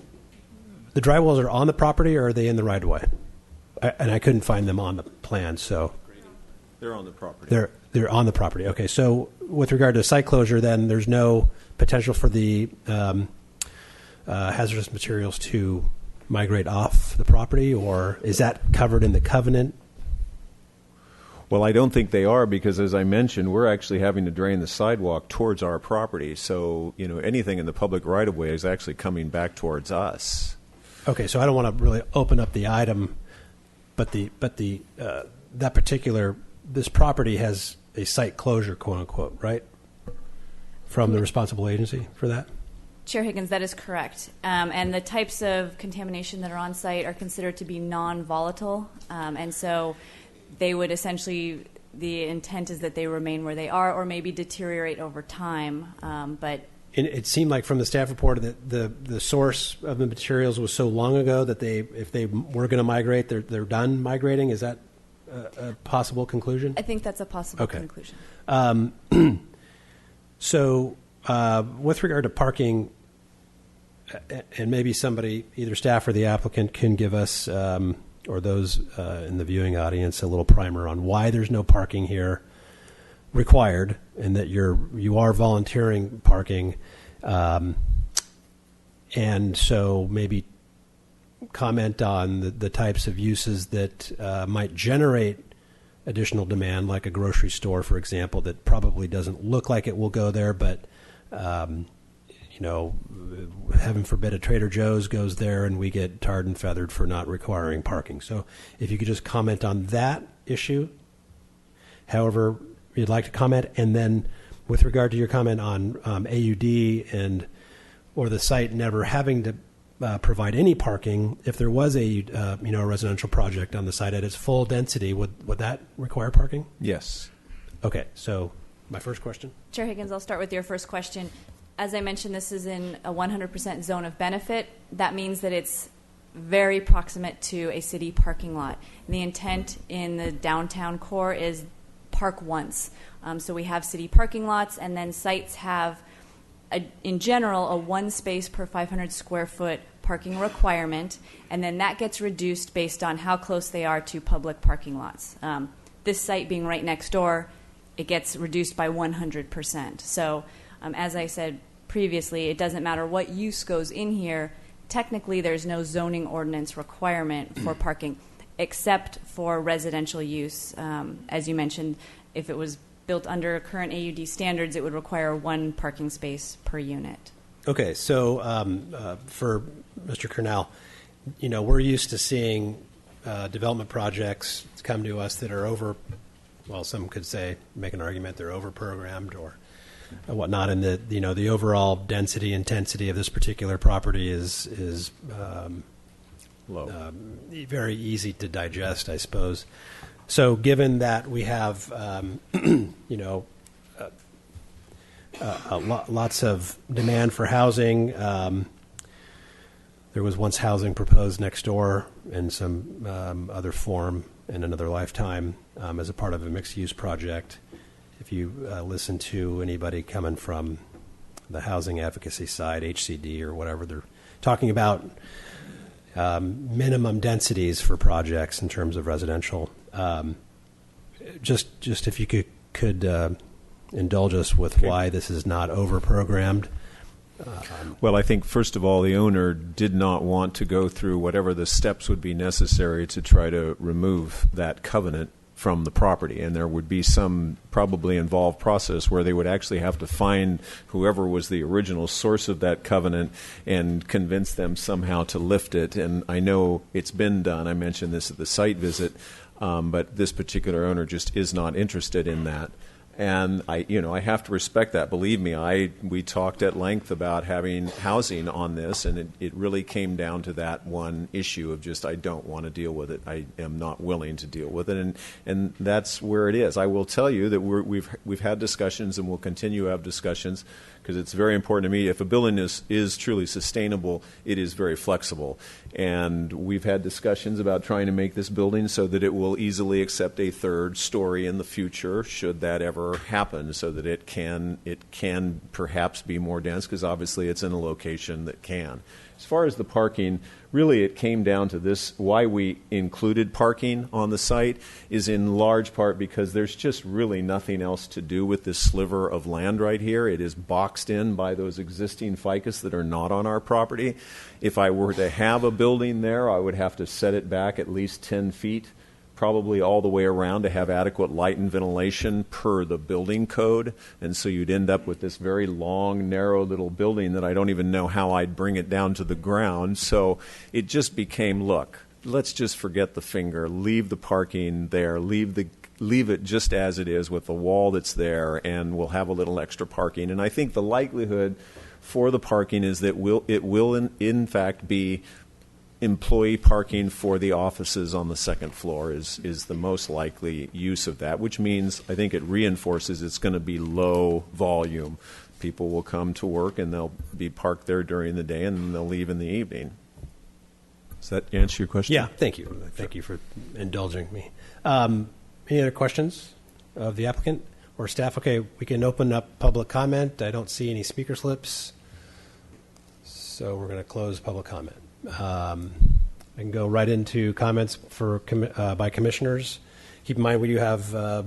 Speaker 5: dry wells are on the property, or are they in the right-of-way? And I couldn't find them on the plan, so.
Speaker 17: They're on the property.
Speaker 5: They're on the property. Okay, so with regard to site closure, then there's no potential for the hazardous materials to migrate off the property, or is that covered in the covenant?
Speaker 17: Well, I don't think they are because, as I mentioned, we're actually having to drain the sidewalk towards our property. So, anything in the public right-of-way is actually coming back towards us.
Speaker 5: Okay, so I don't want to really open up the item, but that particular this property has a site closure, quote unquote, right? From the responsible agency for that.
Speaker 16: Chair Higgins, that is correct. And the types of contamination that are on site are considered to be non-volatile, and so they would essentially. The intent is that they remain where they are, or maybe deteriorate over time, but.
Speaker 5: It seemed like from the staff report that the source of the materials was so long ago that if they were going to migrate, they're done migrating. Is that a possible conclusion?
Speaker 16: I think that's a possible conclusion.
Speaker 5: So, with regard to parking, and maybe somebody, either staff or the applicant, can give us or those in the viewing audience a little primer on why there's no parking here required, and that you are volunteering parking, and so maybe comment on the types of uses that might generate additional demand, like a grocery store, for example, that probably doesn't look like it will go there, but heaven forbid a Trader Joe's goes there and we get tarred and feathered for not requiring parking. So if you could just comment on that issue, however you'd like to comment, and then with regard to your comment on AUD or the site never having to provide any parking, if there was a residential project on the site at its full density, would that require parking?
Speaker 17: Yes.
Speaker 5: Okay, so my first question.
Speaker 16: Chair Higgins, I'll start with your first question. As I mentioned, this is in a 100% zone of benefit. That means that it's very proximate to a city parking lot. And the intent in the downtown core is park once. So we have city parking lots, and then sites have, in general, a 1 space per 500 square foot parking requirement, and then that gets reduced based on how close they are to public parking lots. This site being right next door, it gets reduced by 100%. So as I said previously, it doesn't matter what use goes in here. Technically, there's no zoning ordinance requirement for parking, except for residential use. As you mentioned, if it was built under current AUD standards, it would require 1 parking space per unit.
Speaker 5: Okay, so for Mr. Kernell, we're used to seeing development projects come to us that are some could say, make an argument, they're over-programmed or whatnot, and the overall density, intensity of this particular property is
Speaker 17: low,
Speaker 5: very easy to digest, I suppose. So, given that we have, lots of demand for housing, there was once housing proposed next door in some other form in another lifetime as a part of a mixed-use project. If you listen to anybody coming from the housing advocacy side, HCD or whatever, they're talking about minimum densities for projects in terms of residential. Just if you could indulge us with why this is not over-programmed.
Speaker 17: Well, I think, first of all, the owner did not want to go through whatever the steps would be necessary to try to remove that covenant from the property. And there would be some probably involved process where they would actually have to find whoever was the original source of that covenant and convince them somehow to lift it. And I know it's been done. I mentioned this at the site visit, but this particular owner just is not interested in that. And I have to respect that. Believe me, we talked at length about having housing on this, and it really came down to that one issue of just, I don't want to deal with it. I am not willing to deal with it, and that's where it is. I will tell you that we've had discussions and will continue to have discussions, because it's very important to me. If a building is truly sustainable, it is very flexible. And we've had discussions about trying to make this building so that it will easily accept a third story in the future, should that ever happen, so that it can perhaps be more dense, because obviously it's in a location that can. As far as the parking, really it came down to this. Why we included parking on the site is in large part because there's just really nothing else to do with this sliver of land right here. It is boxed in by those existing ficus that are not on our property. If I were to have a building there, I would have to set it back at least 10 feet, probably all the way around, to have adequate light and ventilation per the building code. And so you'd end up with this very long, narrow little building that I don't even know how I'd bring it down to the ground. So it just became, look, let's just forget the finger, leave the parking there, leave it just as it is with the wall that's there, and we'll have a little extra parking. And I think the likelihood for the parking is that it will in fact be employee parking for the offices on the second floor is the most likely use of that, which means I think it reinforces it's going to be low volume. People will come to work and they'll be parked there during the day and then they'll leave in the evening. Does that answer your question?
Speaker 5: Yeah, thank you. Thank you for indulging me. Any other questions of the applicant or staff? Okay, we can open up public comment. I don't see any speaker slips, so we're going to close public comment. I can go right into comments by commissioners. Keep in mind we do have a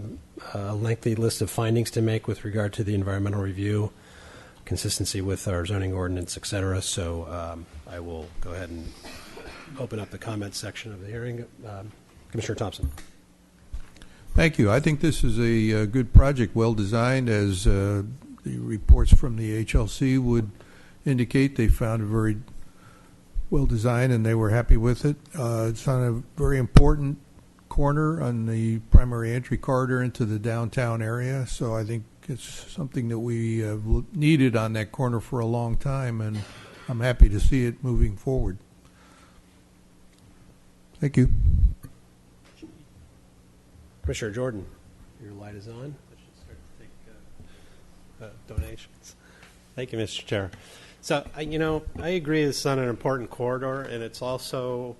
Speaker 5: lengthy list of findings to make with regard to the environmental review, consistency with our zoning ordinance, et cetera. So I will go ahead and open up the comments section of the hearing. Commissioner Thompson.
Speaker 4: Thank you. I think this is a good project, well designed, as the reports from the HLC would indicate. They found it very well designed and they were happy with it. It's on a very important corner on the primary entry corridor into the downtown area, so I think it's something that we have needed on that corner for a long time, and I'm happy to see it moving forward. Thank you.
Speaker 5: Commissioner Jordan, your light is on. I should start to take donations. Thank you, Mr. Chair. So, I agree it's on an important corridor, and it's also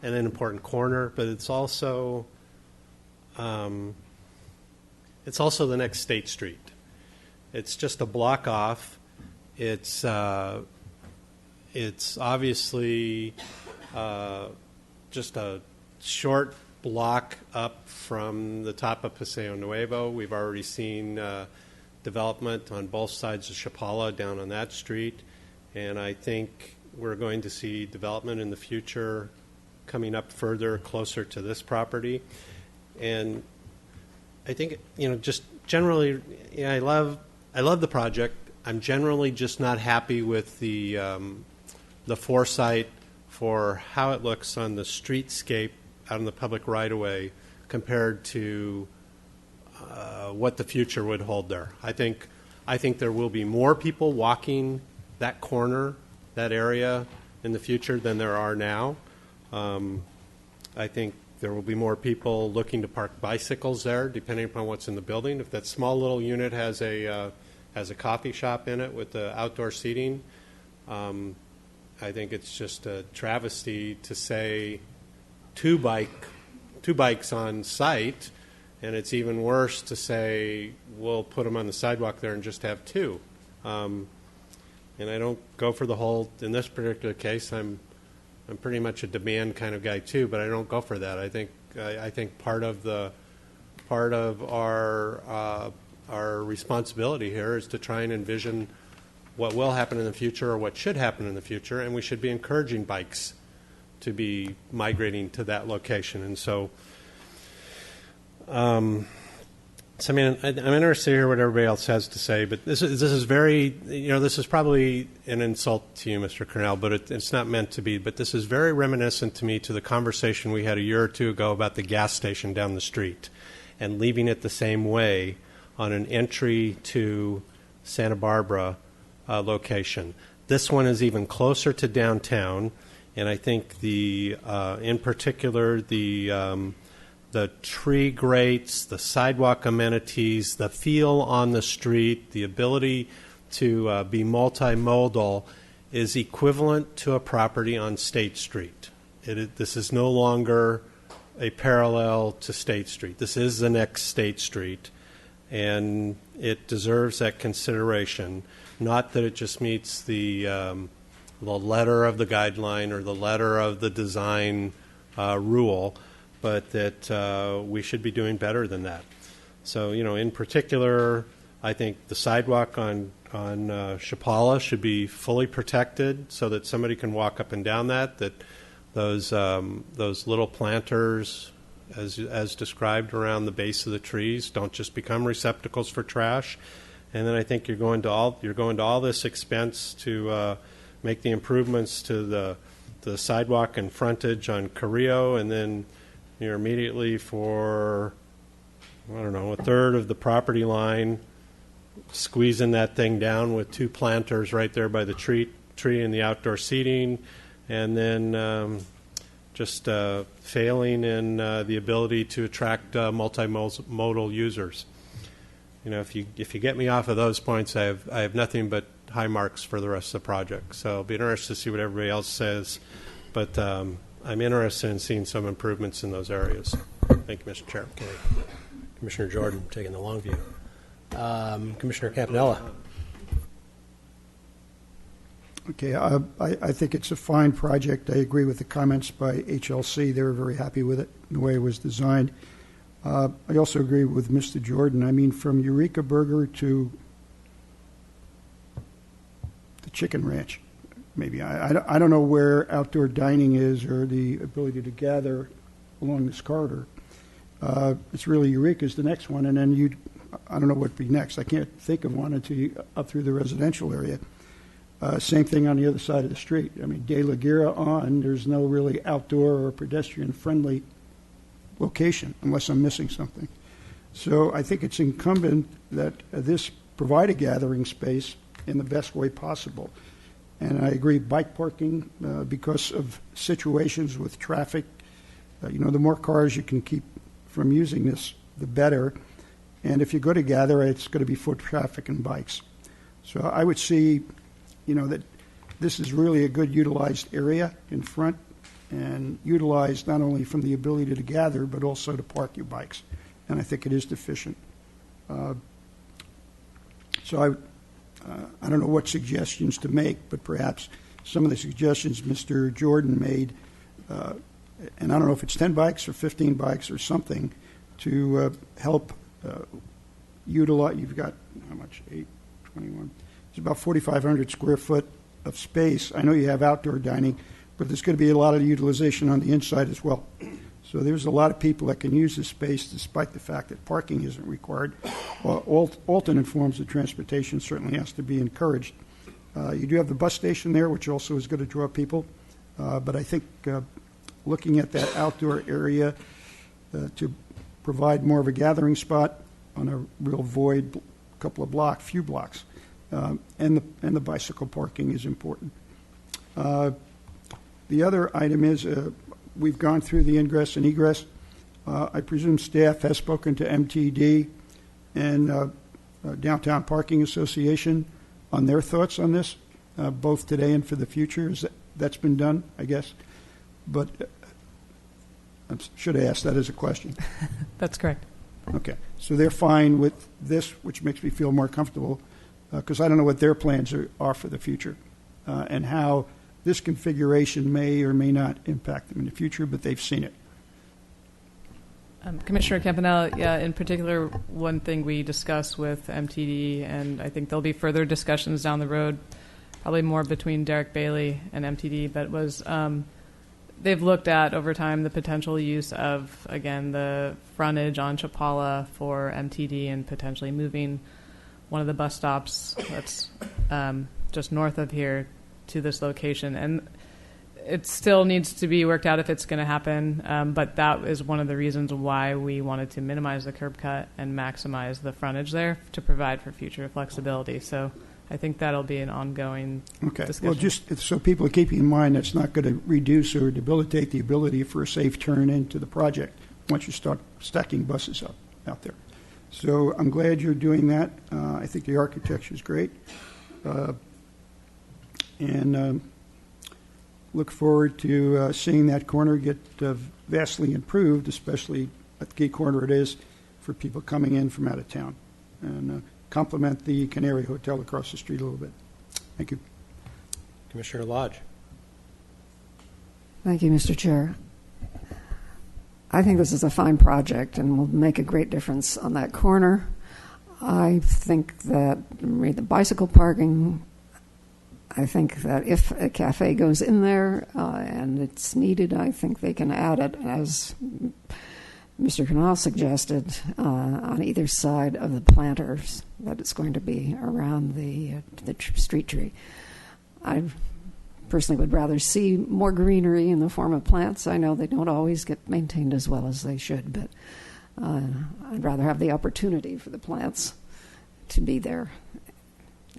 Speaker 5: an important corner, but it's also the next State Street. It's just a block off. It's obviously just a short block up from the top of Paseo Nuevo. We've already seen development on both sides of Chapala down on that street. And I think we're going to see development in the future coming up further, closer to this property. And I think, just generally, I love the project. I'm generally just not happy with the foresight for how it looks on the streetscape out in the public right-of-way compared to what the future would hold there. I think there will be more people walking that corner, that area in the future than there are now. I think there will be more people looking to park bicycles there, depending upon what's in the building. If that small little unit has a coffee shop in it with the outdoor seating,
Speaker 20: I think it's just a travesty to say two bikes on site, and it's even worse to say we'll put them on the sidewalk there and just have two. And I don't go for the whole. In this particular case, I'm pretty much a demand kind of guy too, but I don't go for that. I think part of our responsibility here is to try and envision what will happen in the future or what should happen in the future, and we should be encouraging bikes to be migrating to that location. And so, I'm interested to hear what everybody else has to say, but this is very, this is probably an insult to you, Mr. Cornell, but it's not meant to be. But this is very reminiscent to me to the conversation we had a year or two ago about the gas station down the street and leaving it the same way on an entry to Santa Barbara location. This one is even closer to downtown, and I think in particular, the tree grates, the sidewalk amenities, the feel on the street, the ability to be multimodal is equivalent to a property on State Street. This is no longer a parallel to State Street. This is the next State Street, and it deserves that consideration. Not that it just meets the letter of the guideline or the letter of the design rule, but that we should be doing better than that. So, in particular, I think the sidewalk on Chapala should be fully protected so that somebody can walk up and down that those little planters, as described around the base of the trees, don't just become receptacles for trash. And then I think you're going to all this expense to make the improvements to the sidewalk and frontage on Carrillo, and then you're immediately for, a third of the property line, squeezing that thing down with two planters right there by the tree and the outdoor seating, and then just failing in the ability to attract multimodal users. If you get me off of those points, I have nothing but high marks for the rest of the project. So I'll be interested to see what everybody else says, but I'm interested in seeing some improvements in those areas. Thank you, Mr. Chair.
Speaker 5: Okay. Commissioner Jordan taking the long view. Commissioner Campanella.
Speaker 1: Okay, I think it's a fine project. I agree with the comments by HLC. They were very happy with it, the way it was designed. I also agree with Mr. Jordan. I mean, from Eureka Burger to the Chicken Ranch, maybe. I don't know where outdoor dining is or the ability to gather along this corridor. It's really Eureka's the next one, and then I don't know what would be next. I can't think of one until you up through the residential area. Same thing on the other side of the street. I mean, De La Guerra on, there's no really outdoor or pedestrian-friendly location, unless I'm missing something. So I think it's incumbent that this provide a gathering space in the best way possible. And I agree, bike parking, because of situations with traffic, the more cars you can keep from using this, the better. And if you go to gather, it's going to be foot traffic and bikes. So I would see, that this is really a good utilized area in front, and utilized not only from the ability to gather, but also to park your bikes. And I think it is deficient. So I don't know what suggestions to make, but perhaps some of the suggestions Mr. Jordan made, and I don't know if it's 10 bikes or 15 bikes or something, to help utilize. You've got, how much, 821? It's about 4,500 square foot of space. I know you have outdoor dining, but there's going to be a lot of utilization on the inside as well. So there's a lot of people that can use this space despite the fact that parking isn't required. Alternate forms of transportation certainly has to be encouraged. You do have the bus station there, which also is going to draw people. But I think looking at that outdoor area to provide more of a gathering spot on a real void few blocks, and the bicycle parking is important. The other item is we've gone through the ingress and egress. I presume staff has spoken to MTD and Downtown Parking Association on their thoughts on this, both today and for the future. that's been done, I guess. But I should have asked that as a question.
Speaker 19: That's correct.
Speaker 1: Okay, so they're fine with this, which makes me feel more comfortable, because I don't know what their plans are for the future, and how this configuration may or may not impact them in the future, but they've seen it.
Speaker 19: Commissioner Campanella, yeah, in particular, one thing we discussed with MTD, and I think there'll be further discussions down the road, probably more between Derek Bailey and MTD, but was they've looked at over time the potential use of, again, the frontage on Chapala for MTD and potentially moving one of the bus stops that's just north of here to this location. And it still needs to be worked out if it's going to happen, but that is one of the reasons why we wanted to minimize the curb cut and maximize the frontage there to provide for future flexibility. So I think that'll be an ongoing discussion.
Speaker 1: Well, just so people are keeping in mind, that's not going to reduce or debilitate the ability for a safe turn into the project once you start stacking buses up out there. So I'm glad you're doing that. I think the architecture is great. And look forward to seeing that corner get vastly improved, especially at the key corner it is for people coming in from out of town. And complement the Canary Hotel across the street a little bit. Thank you.
Speaker 5: Commissioner Lodge.
Speaker 6: Thank you, Mr. Chair. I think this is a fine project and will make a great difference on that corner. I think that the bicycle parking, I think that if a cafe goes in there and it's needed, I think they can add it, as Mr. Canal suggested, on either side of the planters that it's going to be around the street tree. I personally would rather see more greenery in the form of plants. I know they don't always get maintained as well as they should, but I'd rather have the opportunity for the plants to be there.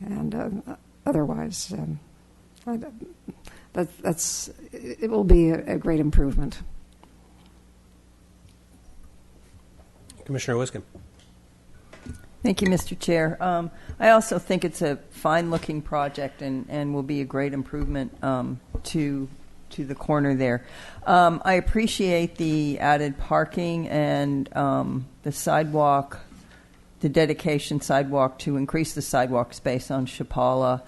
Speaker 6: And otherwise, it will be a great improvement.
Speaker 5: Commissioner Wiscombe.
Speaker 15: Thank you, Mr. Chair. I also think it's a fine-looking project and will be a great improvement to the corner there. I appreciate the added parking and the sidewalk, the dedication sidewalk to increase the sidewalk space on Chapala.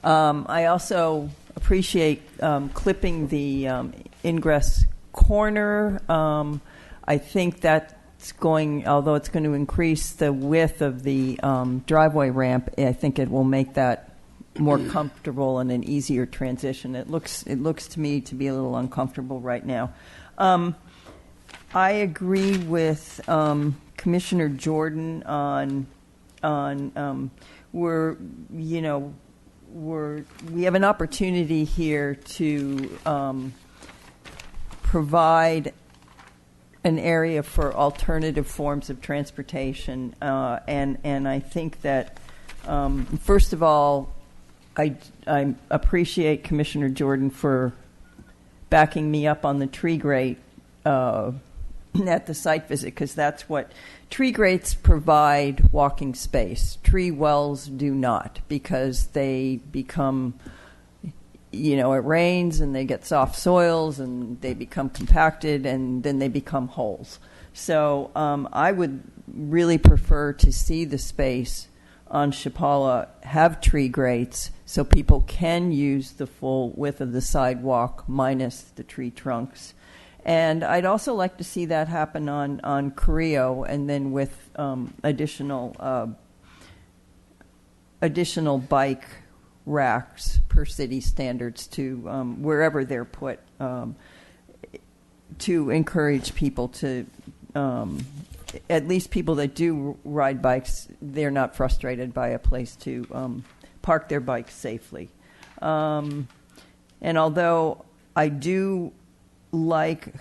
Speaker 15: I also appreciate clipping the ingress corner. I think that although it's going to increase the width of the driveway ramp, I think it will make that more comfortable and an easier transition. It looks to me to be a little uncomfortable right now. I agree with Commissioner Jordan on we have an opportunity here to provide an area for alternative forms of transportation, and I think that first of all, I appreciate Commissioner Jordan for backing me up on the tree grate at the site visit, because that's what tree grates provide: walking space. Tree wells do not, because they become, it rains and they get soft soils and they become compacted and then they become holes. So I would really prefer to see the space on Chapala have tree grates so people can use the full width of the sidewalk minus the tree trunks. And I'd also like to see that happen on Carrillo, and then with additional bike racks per city standards to wherever they're put, to encourage people to, at least people that do ride bikes, they're not frustrated by a place to park their bikes safely. And although I do like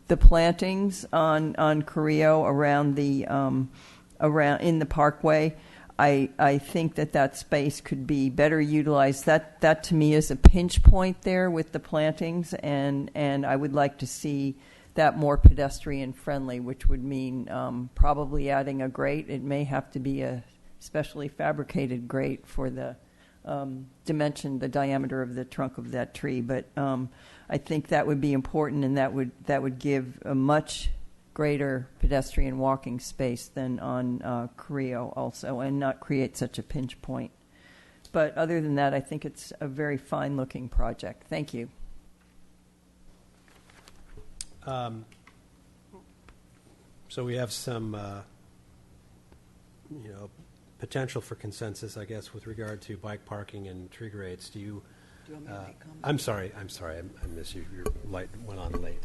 Speaker 15: the plantings on Carrillo around the around in the parkway, I think that space could be better utilized. That to me is a pinch point there with the plantings, and I would like to see that more pedestrian friendly, which would mean probably adding a grate. It may have to be a specially fabricated grate for the dimension, the diameter of the trunk of that tree. But I think that would be important, and that would give a much greater pedestrian walking space than on Carrillo also, and not create such a pinch point. But other than that, I think it's a very fine-looking project. Thank you.
Speaker 5: So we have some, potential for consensus, I guess, with regard to bike parking and tree grades. Do you want me to make comments? I'm sorry. I missed you. Your light went on late.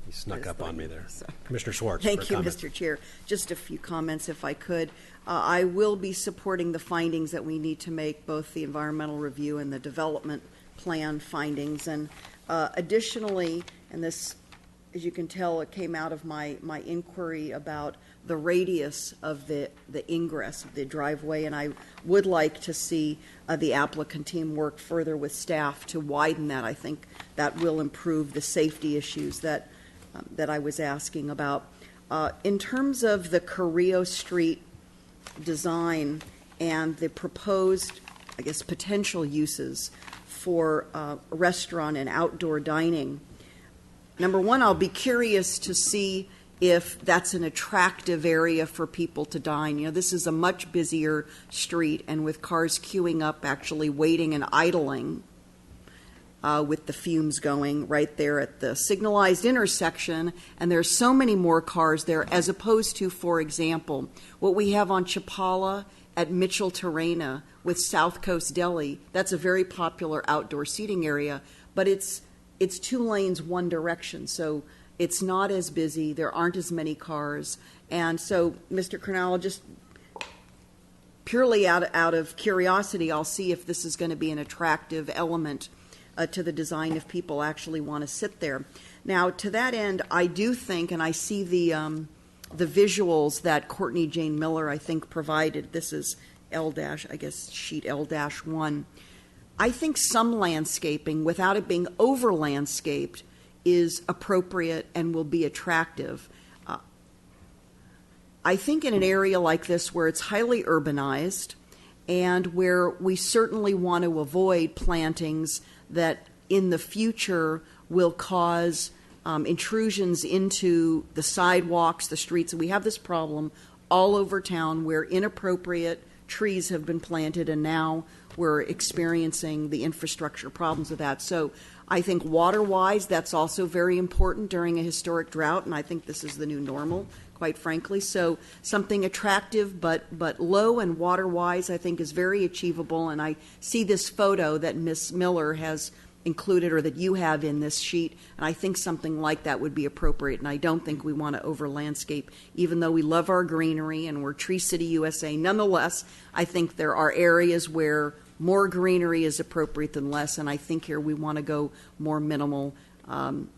Speaker 5: You snuck up on me there. Commissioner Schwartz.
Speaker 3: Thank you,
Speaker 5: for a
Speaker 3: Mr. Chair. Just a few comments, if I could. I will be supporting the findings that we need to make, both the environmental review and the development plan findings. And additionally, and this, as you can tell, it came out of my inquiry about the radius of the ingress of the driveway, and I would like to see the applicant team work further with staff to widen that. I think that will improve the safety issues that I was asking about. In terms of the Carrillo Street design and the proposed, I guess, potential uses for restaurant and outdoor dining, number one, I'll be curious to see if that's an attractive area for people to dine. This is a much busier street, and with cars queuing up, actually waiting and idling, with the fumes going right there at the signalized intersection, and there's so many more cars there, as opposed to, for example, what we have on Chapala at Mitchell Terrena with South Coast Deli. That's a very popular outdoor seating area, but it's 2 lanes one direction, so it's not as busy. There aren't as many cars, and so, Mr. Cornell, just purely out of curiosity, I'll see if this is going to be an attractive element to the design if people actually want to sit there. Now, to that end, I do think, and I see the visuals that Courtney Jane Miller, I think, provided. This is sheet L-1. I think some landscaping, without it being over-landscaped, is appropriate and will be attractive. I think in an area like this where it's highly urbanized and where we certainly want to avoid plantings that in the future will cause intrusions into the sidewalks, the streets. And we have this problem all over town where inappropriate trees have been planted, and now we're experiencing the infrastructure problems of that. So I think water-wise, that's also very important during a historic drought, and I think this is the new normal, quite frankly. So something attractive but low and water-wise, I think, is very achievable, and I see this photo that Ms. Miller has included, or that you have in this sheet, and I think something like that would be appropriate, and I don't think we want to over-landscape, even though we love our greenery and we're Tree City, USA. Nonetheless, I think there are areas where more greenery is appropriate than less, and I think here we want to go more minimal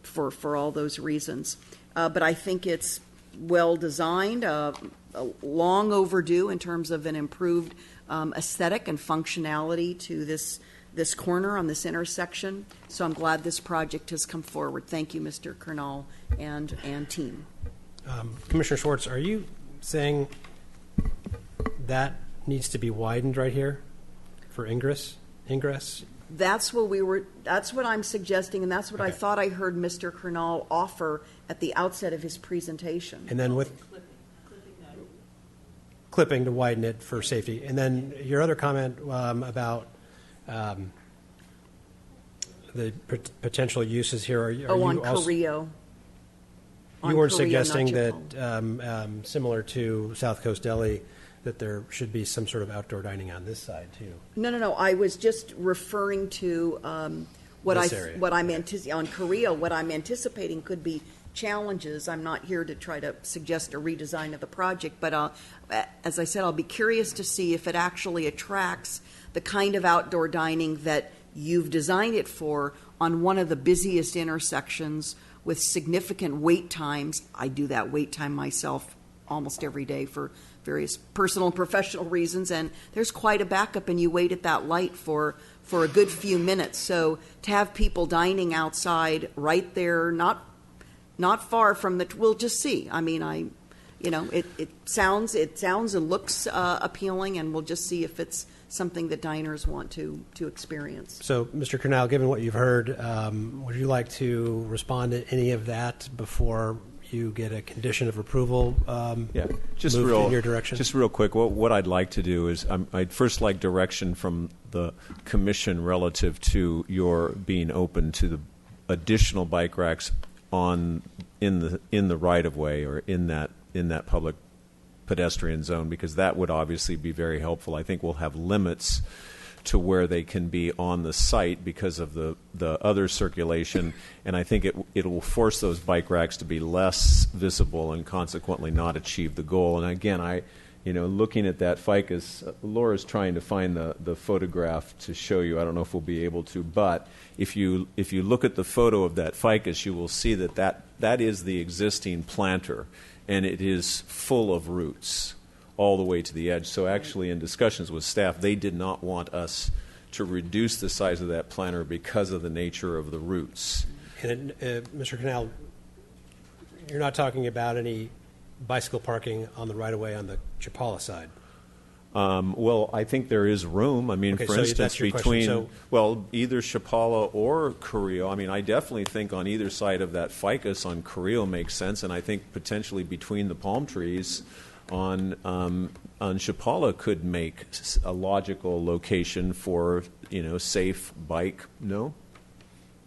Speaker 3: for all those reasons. But I think it's well designed, long overdue in terms of an improved aesthetic and functionality to this corner on this intersection. So I'm glad this project has come forward. Thank you, Mr. Kernal and team.
Speaker 5: Commissioner Schwartz, are you saying that needs to be widened right here for ingress?
Speaker 3: That's what I'm suggesting, and that's what I thought I heard Mr. Kernal offer at the outset of his presentation.
Speaker 5: And then with clipping to widen it for safety. And then your other comment about the potential uses here. Are you
Speaker 3: on
Speaker 5: also,
Speaker 3: Carrillo.
Speaker 5: You weren't suggesting that, similar to South Coast Deli, that there should be some sort of outdoor dining on this side too?
Speaker 3: No. I was just referring to what I'm anticipating on Carrillo. What I'm anticipating could be challenges. I'm not here to try to suggest a redesign of the project, but as I said, I'll be curious to see if it actually attracts the kind of outdoor dining that you've designed it for on one of the busiest intersections with significant wait times. I do that wait time myself almost every day for various personal and professional reasons, and there's quite a backup, and you wait at that light for a good few minutes. So to have people dining outside right there, not far from we'll just see. I mean, it sounds and looks appealing, and we'll just see if it's something that diners want to experience.
Speaker 5: So, Mr. Cornell, given what you've heard, would you like to respond to any of that before you get a condition of approval
Speaker 17: just
Speaker 5: moved
Speaker 17: real,
Speaker 5: in your direction?
Speaker 17: Just real quick, what I'd like to do is I'd first like direction from the commission relative to your being open to the additional bike racks in the right of way or in that public pedestrian zone, because that would obviously be very helpful. I think we'll have limits to where they can be on the site because of the other circulation, and I think it will force those bike racks to be less visible and consequently not achieve the goal. And again, looking at that ficus, Laura's trying to find the photograph to show you. I don't know if we'll be able to, but if you look at the photo of that ficus, you will see that is the existing planter, and it is full of roots all the way to the edge. So actually, in discussions with staff, they did not want us to reduce the size of that planter because of the nature of the roots.
Speaker 5: And Mr. Canal, you're not talking about any bicycle parking on the right-of-way on the Chapala side?
Speaker 17: Well, I think there is room. I mean,
Speaker 5: Okay,
Speaker 17: for
Speaker 5: so
Speaker 17: instance,
Speaker 5: that's your
Speaker 17: between,
Speaker 5: question.
Speaker 17: either Chapala or Carrillo. I mean, I definitely think on either side of that ficus on Carrillo makes sense, and I think potentially between the palm trees on Chapala could make a logical location for, safe bike. No?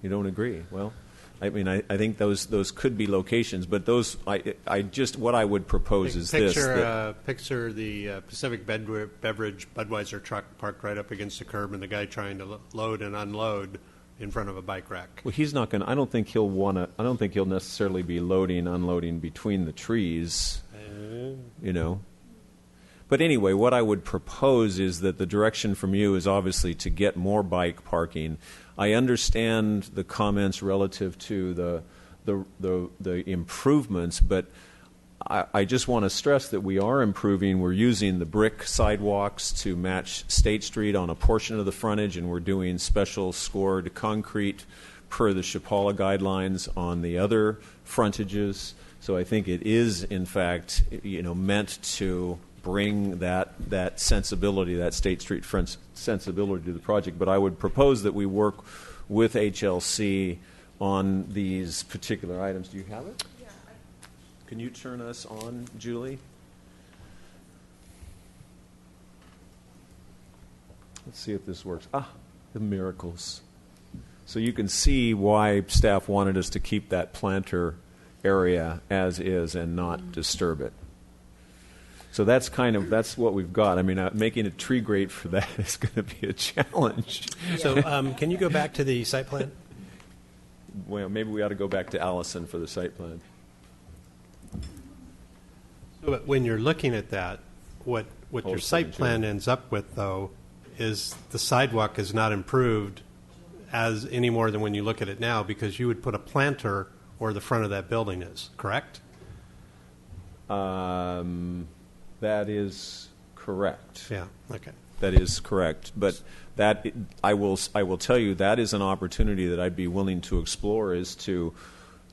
Speaker 17: You don't agree? Well, I mean, I think those could be locations, but those what I would propose is this.
Speaker 20: Picture the Pacific Beverage Budweiser truck parked right up against the curb, and the guy trying to load and unload in front of a bike rack.
Speaker 17: Well, he's not going to. I don't think he'll necessarily be loading, unloading between the trees. But anyway, what I would propose is that the direction from you is obviously to get more bike parking. I understand the comments relative to the improvements, but I just want to stress that we are improving. We're using the brick sidewalks to match State Street on a portion of the frontage, and we're doing special scored concrete per the Chapala guidelines on the other frontages. So I think it is, in fact, meant to bring that sensibility, that State Street sensibility to the project. But I would propose that we work with HLC on these particular items. Do you have it? Yeah. Can you turn us on, Julie? Let's see if this works. The miracles. So you can see why staff wanted us to keep that planter area as is and not disturb it. So that's what we've got. I mean, making a tree grate for that is going to be a challenge.
Speaker 5: So can you go back to the site plan?
Speaker 17: Well, maybe we ought to go back to Allison for the site plan.
Speaker 20: But when you're looking at that, what your site plan ends up with, though, is the sidewalk is not improved as any more than when you look at it now, because you would put a planter where the front of that building is, correct?
Speaker 17: That is correct.
Speaker 20: Yeah. Okay.
Speaker 17: That is correct. But that I will tell you that is an opportunity that I'd be willing to explore, is to,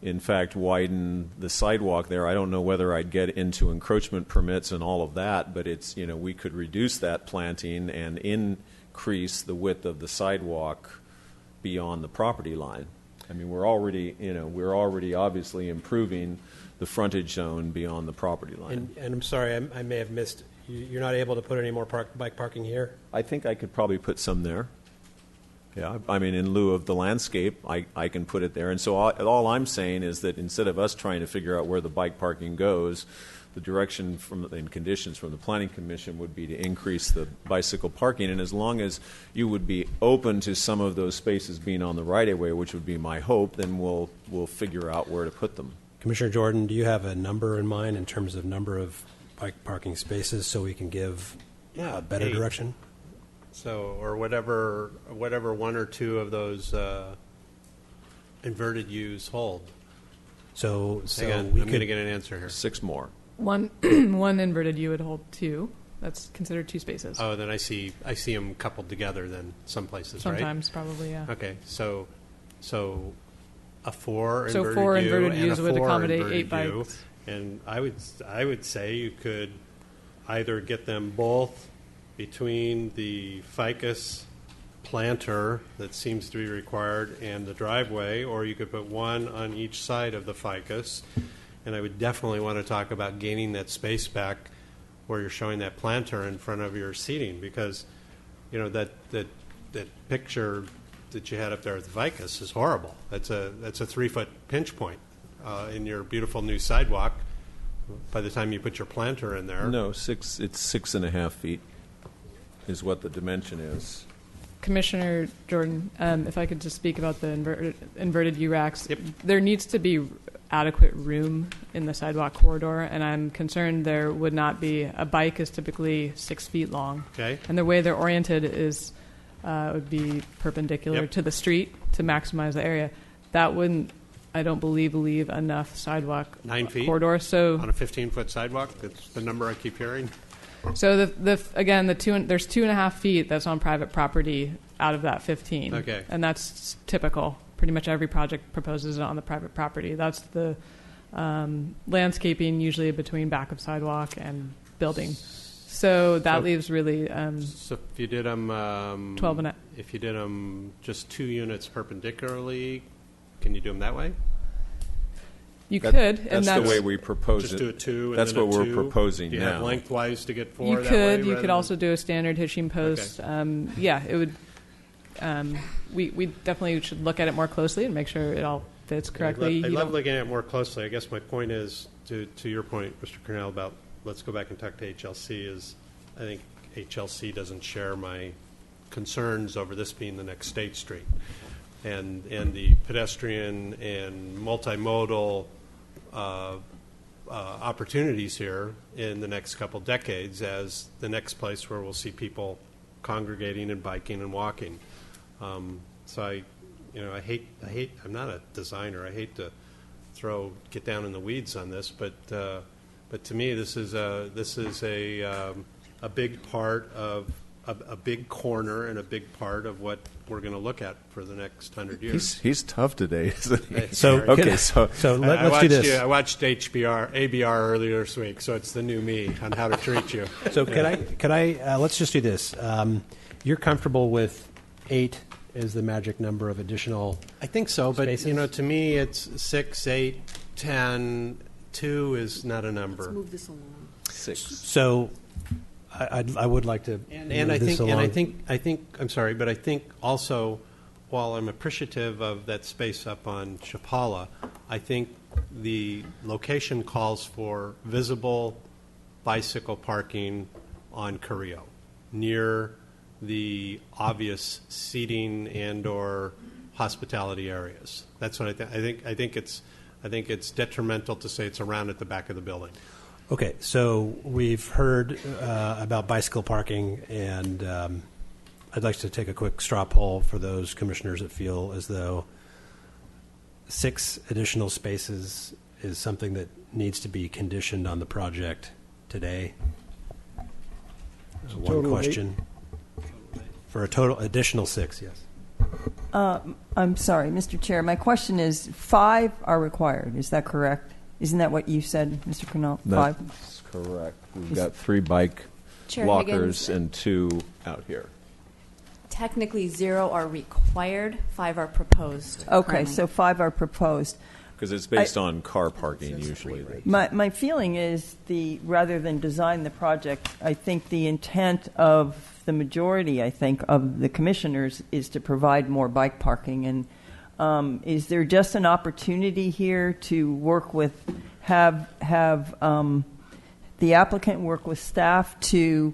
Speaker 17: in fact, widen the sidewalk there. I don't know whether I'd get into encroachment permits and all of that, but it's we could reduce that planting and increase the width of the sidewalk beyond the property line. I mean, we're already obviously improving the frontage zone beyond the property line.
Speaker 5: And I'm sorry, I may have missed. You're not able to put any more bike parking here?
Speaker 17: I think I could probably put some there. Yeah, I mean, in lieu of the landscape, I can put it there. And so all I'm saying is that instead of us trying to figure out where the bike parking goes, the direction and conditions from the Planning Commission would be to increase the bicycle parking. And as long as you would be open to some of those spaces being on the right-of-way, which would be my hope, then we'll figure out where to put them.
Speaker 5: Commissioner Jordan, do you have a number in mind in terms of number of bike parking spaces so we can give a better direction?
Speaker 20: So, or whatever one or two of those inverted U's hold.
Speaker 5: So
Speaker 20: I'm
Speaker 5: we
Speaker 20: going to get an answer here.
Speaker 17: 6 more.
Speaker 19: One inverted U would hold 2. That's considered 2 spaces.
Speaker 20: Oh, then I see them coupled together then some places, right?
Speaker 19: Sometimes, probably, yeah.
Speaker 20: Okay, so a 4
Speaker 19: so
Speaker 20: inverted
Speaker 19: 4
Speaker 20: U
Speaker 19: inverted
Speaker 20: and
Speaker 19: U's
Speaker 20: a
Speaker 19: would
Speaker 20: 4
Speaker 19: accommodate
Speaker 20: inverted
Speaker 19: 8
Speaker 20: U.
Speaker 19: bikes.
Speaker 20: And I would say you could either get them both between the ficus planter that seems to be required and the driveway, or you could put one on each side of the ficus. And I would definitely want to talk about gaining that space back where you're showing that planter in front of your seating, because, you know, that picture that you had up there at the ficus is horrible. That's a 3-foot pinch point in your beautiful new sidewalk by the time you put your planter in there.
Speaker 17: No, it's 6.5 feet is what the dimension is.
Speaker 19: Commissioner Jordan, if I could just speak about the inverted U-racks, there needs to be adequate room in the sidewalk corridor, and I'm concerned there would not be. A bike is typically 6 feet long,
Speaker 20: okay,
Speaker 19: and the way they're oriented is would be perpendicular to the street to maximize the area. That wouldn't, I don't believe, leave enough sidewalk
Speaker 20: 9 feet
Speaker 19: corridor. So
Speaker 20: on a 15-foot sidewalk, that's the number I keep hearing.
Speaker 19: So there's 2.5 feet that's on private property out of that 15.
Speaker 20: Okay.
Speaker 19: And that's typical. Pretty much every project proposes it on the private property. That's the landscaping usually between back of sidewalk and building. So that leaves really.
Speaker 20: So if you did them
Speaker 19: 12 and
Speaker 20: if you did them just 2 units perpendicularly, can you do them that way?
Speaker 19: You could.
Speaker 17: That's the way we propose
Speaker 20: just
Speaker 17: it.
Speaker 20: do a 2 and
Speaker 17: That's
Speaker 20: then
Speaker 17: what
Speaker 20: a
Speaker 17: we're
Speaker 20: 2?
Speaker 17: proposing
Speaker 20: Do you
Speaker 17: now.
Speaker 20: have lengthwise to get 4
Speaker 19: You
Speaker 20: that way?
Speaker 19: could. You
Speaker 20: rather
Speaker 19: could
Speaker 20: than-
Speaker 19: also do a standard hitching post.
Speaker 20: Okay.
Speaker 19: Yeah, it would. We definitely should look at it more closely and make sure it all fits correctly.
Speaker 20: I love looking at it more closely. I guess my point is, to your point, Mr. Cornell, about let's go back and talk to HLC, is I think HLC doesn't share my concerns over this being the next State Street. And the pedestrian and multimodal opportunities here in the next couple decades as the next place where we'll see people congregating and biking and walking. So I hate. I'm not a designer. I hate to get down in the weeds on this, but to me, this is a big part of a big corner and a big part of what we're going to look at for the next 100 years.
Speaker 17: He's tough today, isn't he?
Speaker 5: Let's do this.
Speaker 20: I watched ABR earlier this week, so it's the new me on how to treat you.
Speaker 5: So could I let's just do this. You're comfortable with 8 is the magic number of additional?
Speaker 20: I think so, but
Speaker 5: spaces?
Speaker 20: To me, it's 6, 8, 10. 2 is not a number.
Speaker 3: Let's move this along.
Speaker 17: 6.
Speaker 5: So I would like to
Speaker 20: And I think I'm sorry, but I think also, while I'm appreciative of that space up on Chapala, I think the location calls for visible bicycle parking on Carrillo, near the obvious seating and/or hospitality areas. That's what I think it's detrimental to say it's around at the back of the building.
Speaker 5: Okay, so we've heard about bicycle parking, and I'd like to take a quick straw poll for those commissioners that feel as though 6 additional spaces is something that needs to be conditioned on the project today. One
Speaker 1: total of
Speaker 5: question. For a total additional 6, yes.
Speaker 15: I'm sorry, Mr. Chair. My question is 5 are required. Is that correct? Isn't that what you said, Mr. Cornell? 5?
Speaker 17: That's correct. We've got 3 bike
Speaker 16: Chair
Speaker 17: lockers
Speaker 16: Higgins.
Speaker 17: and 2 out here.
Speaker 16: Technically, 0 are required, 5 are proposed.
Speaker 15: Okay,
Speaker 16: currently.
Speaker 15: so 5 are proposed.
Speaker 17: Because it's based on car parking usually.
Speaker 15: My feeling is rather than design the project, I think the intent of the majority, of the commissioners is to provide more bike parking. And is there just an opportunity here to work with, have the applicant work with staff to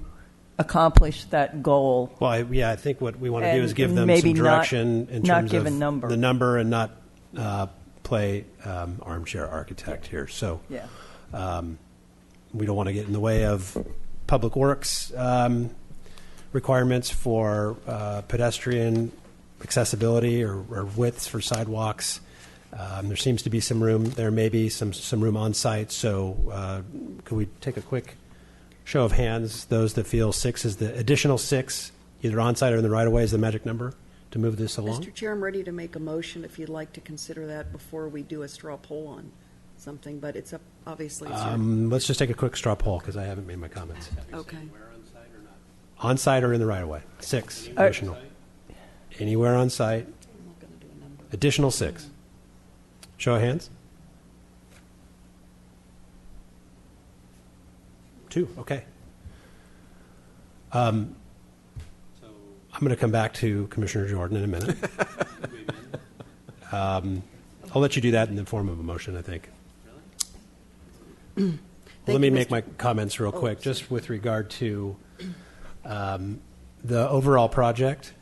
Speaker 15: accomplish that goal?
Speaker 5: Well, I think what we want to do
Speaker 15: And
Speaker 5: is give them
Speaker 15: maybe
Speaker 5: some direction
Speaker 15: not-
Speaker 5: in
Speaker 15: not
Speaker 5: terms
Speaker 15: give a
Speaker 5: of
Speaker 15: number.
Speaker 5: the number and not play armchair architect here. So
Speaker 15: Yeah.
Speaker 5: we don't want to get in the way of public works requirements for pedestrian accessibility or widths for sidewalks. There seems to be some room. There may be some room on site. So could we take a quick show of hands? Those that feel 6 is the additional 6, either on site or in the right of way, is the magic number to move this along?
Speaker 3: Mr. Chair, I'm ready to make a motion if you'd like to consider that before we do a straw poll on something, but it's up, obviously. It's your-
Speaker 5: Let's just take a quick straw poll because I haven't made my comments.
Speaker 3: Okay.
Speaker 5: On site or in the right of way? 6 additional. Anywhere on site. Additional 6. Show of hands. 2. Okay. I'm going to come back to Commissioner Jordan in a minute. I'll let you do that in the form of a motion, I think. Let me make my comments real quick, just with regard to the overall project.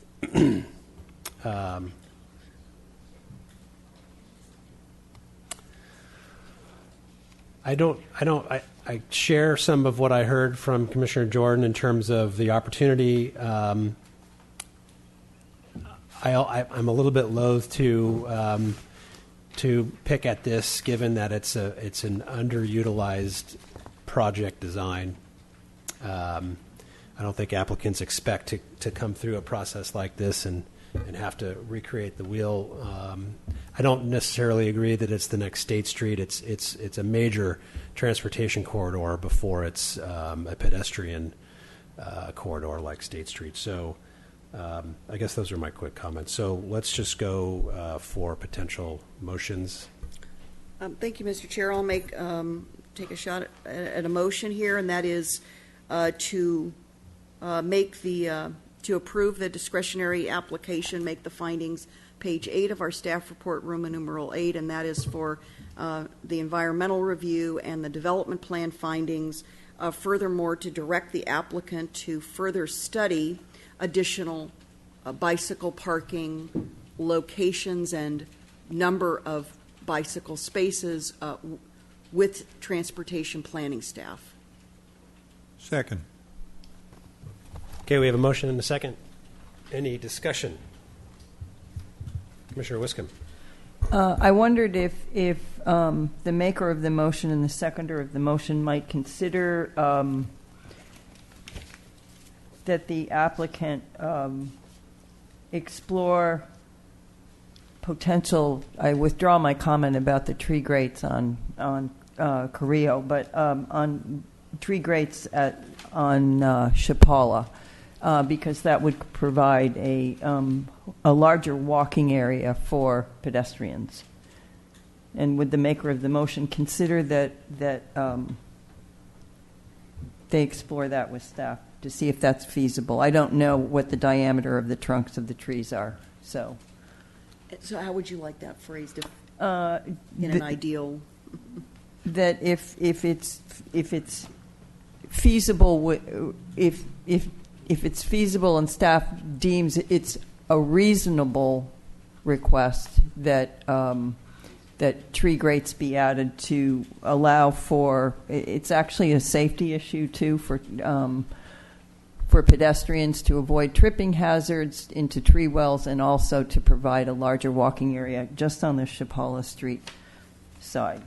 Speaker 5: I share some of what I heard from Commissioner Jordan in terms of the opportunity. I'm a little bit loath to pick at this, given that it's an underutilized project design. I don't think applicants expect to come through a process like this and have to recreate the wheel. I don't necessarily agree that it's the next State Street. It's a major transportation corridor before it's a pedestrian corridor like State Street. So I guess those are my quick comments. So let's just go for potential motions.
Speaker 3: Thank you, Mr. Chair. I'll take a shot at a motion here, and that is to approve the discretionary application, make the findings page 8 of our staff report, Roman numeral 8, and that is for the environmental review and the development plan findings. Furthermore, to direct the applicant to further study additional bicycle parking locations and number of bicycle spaces with transportation planning staff.
Speaker 4: Second.
Speaker 5: Okay, we have a motion and a second. Any discussion? Commissioner Wiscombe.
Speaker 15: I wondered if the maker of the motion and the seconder of the motion might consider that the applicant explore potential. I withdraw my comment about the tree grates on Carrillo, but on tree grates on Chapala. Because that would provide a larger walking area for pedestrians. And would the maker of the motion consider that they explore that with staff to see if that's feasible? I don't know what the diameter of the trunks of the trees are. So
Speaker 3: how would you like that phrased in an ideal?
Speaker 15: That if it's feasible, if it's feasible and staff deems it's a reasonable request that that tree grates be added to allow for, it's actually a safety issue too for pedestrians to avoid tripping hazards into tree wells and also to provide a larger walking area just on the Chapala Street side.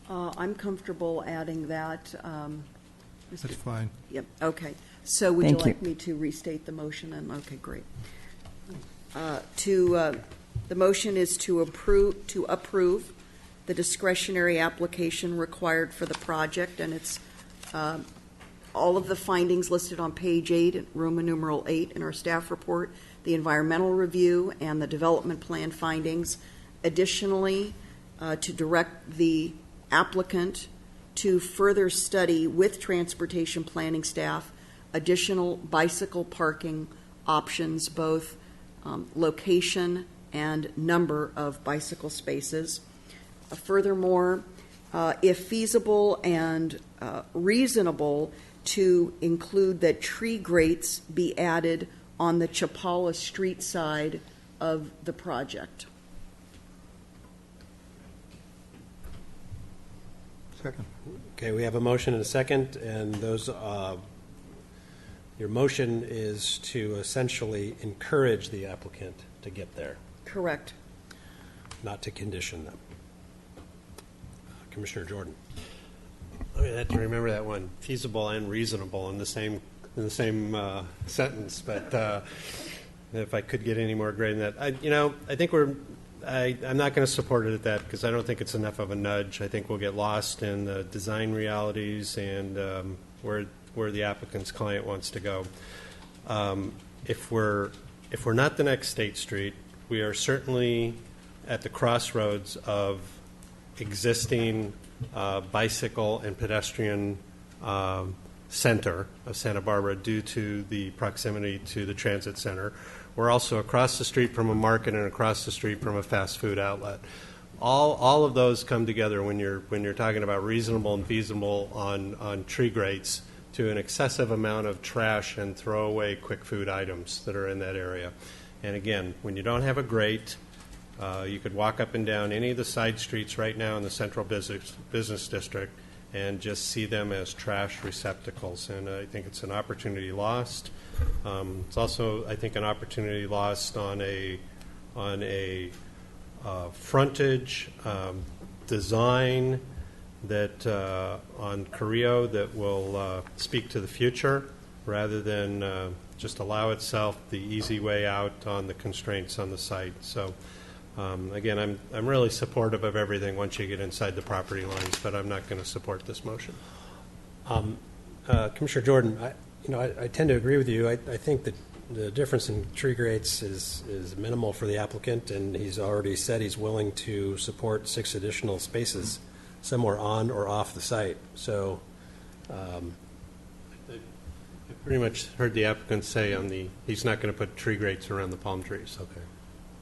Speaker 3: I'm comfortable adding that.
Speaker 4: That's fine.
Speaker 3: Yep. Okay. So would you like me to restate the motion? And okay, great. The motion is to approve the discretionary application required for the project, and it's all of the findings listed on page 8, Roman numeral 8 in our staff report, the environmental review and the development plan findings. Additionally, to direct the applicant to further study with transportation planning staff additional bicycle parking options, both location and number of bicycle spaces. Furthermore, if feasible and reasonable, to include that tree grates be added on the Chapala Street side of the project.
Speaker 4: Second.
Speaker 5: Okay, we have a motion and a second, and those. Your motion is to essentially encourage the applicant to get there.
Speaker 3: Correct.
Speaker 5: Not to condition them. Commissioner Jordan. I had to remember that one. Feasible and reasonable in the same sentence, but if I could get any more gray than that, I think I'm not going to support it at that because I don't think it's enough of a nudge. I think we'll get lost in the design realities and where
Speaker 20: where the applicant's client wants to go. If we're not the next State Street, we are certainly at the crossroads of existing bicycle and pedestrian center of Santa Barbara due to the proximity to the transit center. We're also across the street from a market and across the street from a fast food outlet. All of those come together when you're talking about reasonable and feasible on tree grates to an excessive amount of trash and throwaway quick food items that are in that area. And again, when you don't have a grate, you could walk up and down any of the side streets right now in the central business district and just see them as trash receptacles. And I think it's an opportunity lost. It's also, I think, an opportunity lost on a frontage design that on Carrillo that will speak to the future rather than just allow itself the easy way out on the constraints on the site. So again, I'm really supportive of everything once you get inside the property lines, but I'm not going to support this motion.
Speaker 5: Commissioner Jordan, I tend to agree with you. I think that the difference in tree grates is minimal for the applicant, and he's already said he's willing to support 6 additional spaces somewhere on or off the site. So
Speaker 20: I pretty much heard the applicant say he's not going to put tree grates around the palm trees. Okay.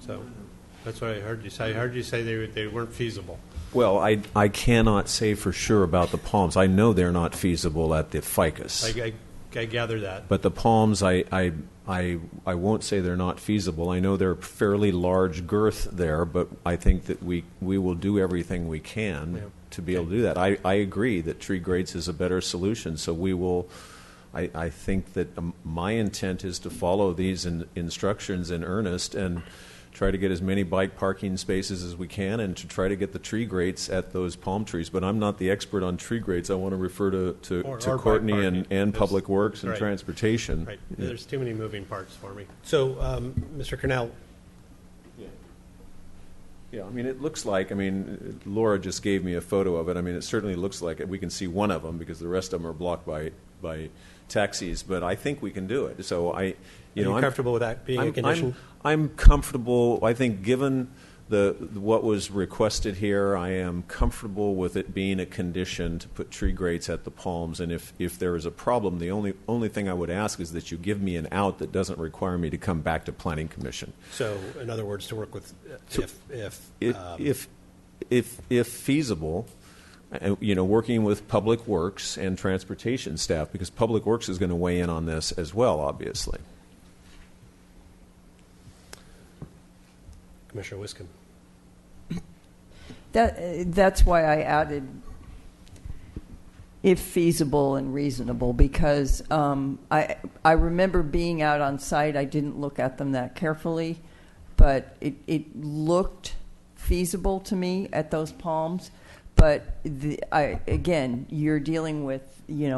Speaker 20: So that's what I heard you say. I heard you say they weren't feasible.
Speaker 17: Well, I cannot say for sure about the palms. I know they're not feasible at the ficus.
Speaker 20: I gather that.
Speaker 17: But the palms, I won't say they're not feasible. I know they're fairly large girth there, but I think that we will do everything we can to be able to do that. I agree that tree grates is a better solution, so we will. I think that my intent is to follow these instructions in earnest and try to get as many bike parking spaces as we can and to try to get the tree grates at those palm trees. But I'm not the expert on tree grates. I want to refer to Courtney and Public Works and Transportation.
Speaker 20: Right. Yeah. There's too many moving parts for me.
Speaker 5: So, Mr. Cornell.
Speaker 17: Yeah, I mean, it looks like, Laura just gave me a photo of it. I mean, it certainly looks like it. We can see one of them because the rest of them are blocked by taxis, but I think we can do it. So I'm
Speaker 5: comfortable with that being a condition?
Speaker 17: I'm comfortable. I think given what was requested here, I am comfortable with it being a condition to put tree grates at the palms. And if there is a problem, the only thing I would ask is that you give me an out that doesn't require me to come back to Planning Commission.
Speaker 5: So, in other words, to work with
Speaker 17: if feasible. Working with Public Works and Transportation staff, because Public Works is going to weigh in on this as well, obviously.
Speaker 5: Commissioner Wiscombe.
Speaker 15: That's why I added if feasible and reasonable, because I remember being out on site. I didn't look at them that carefully, but it looked feasible to me at those palms. But again, you're dealing with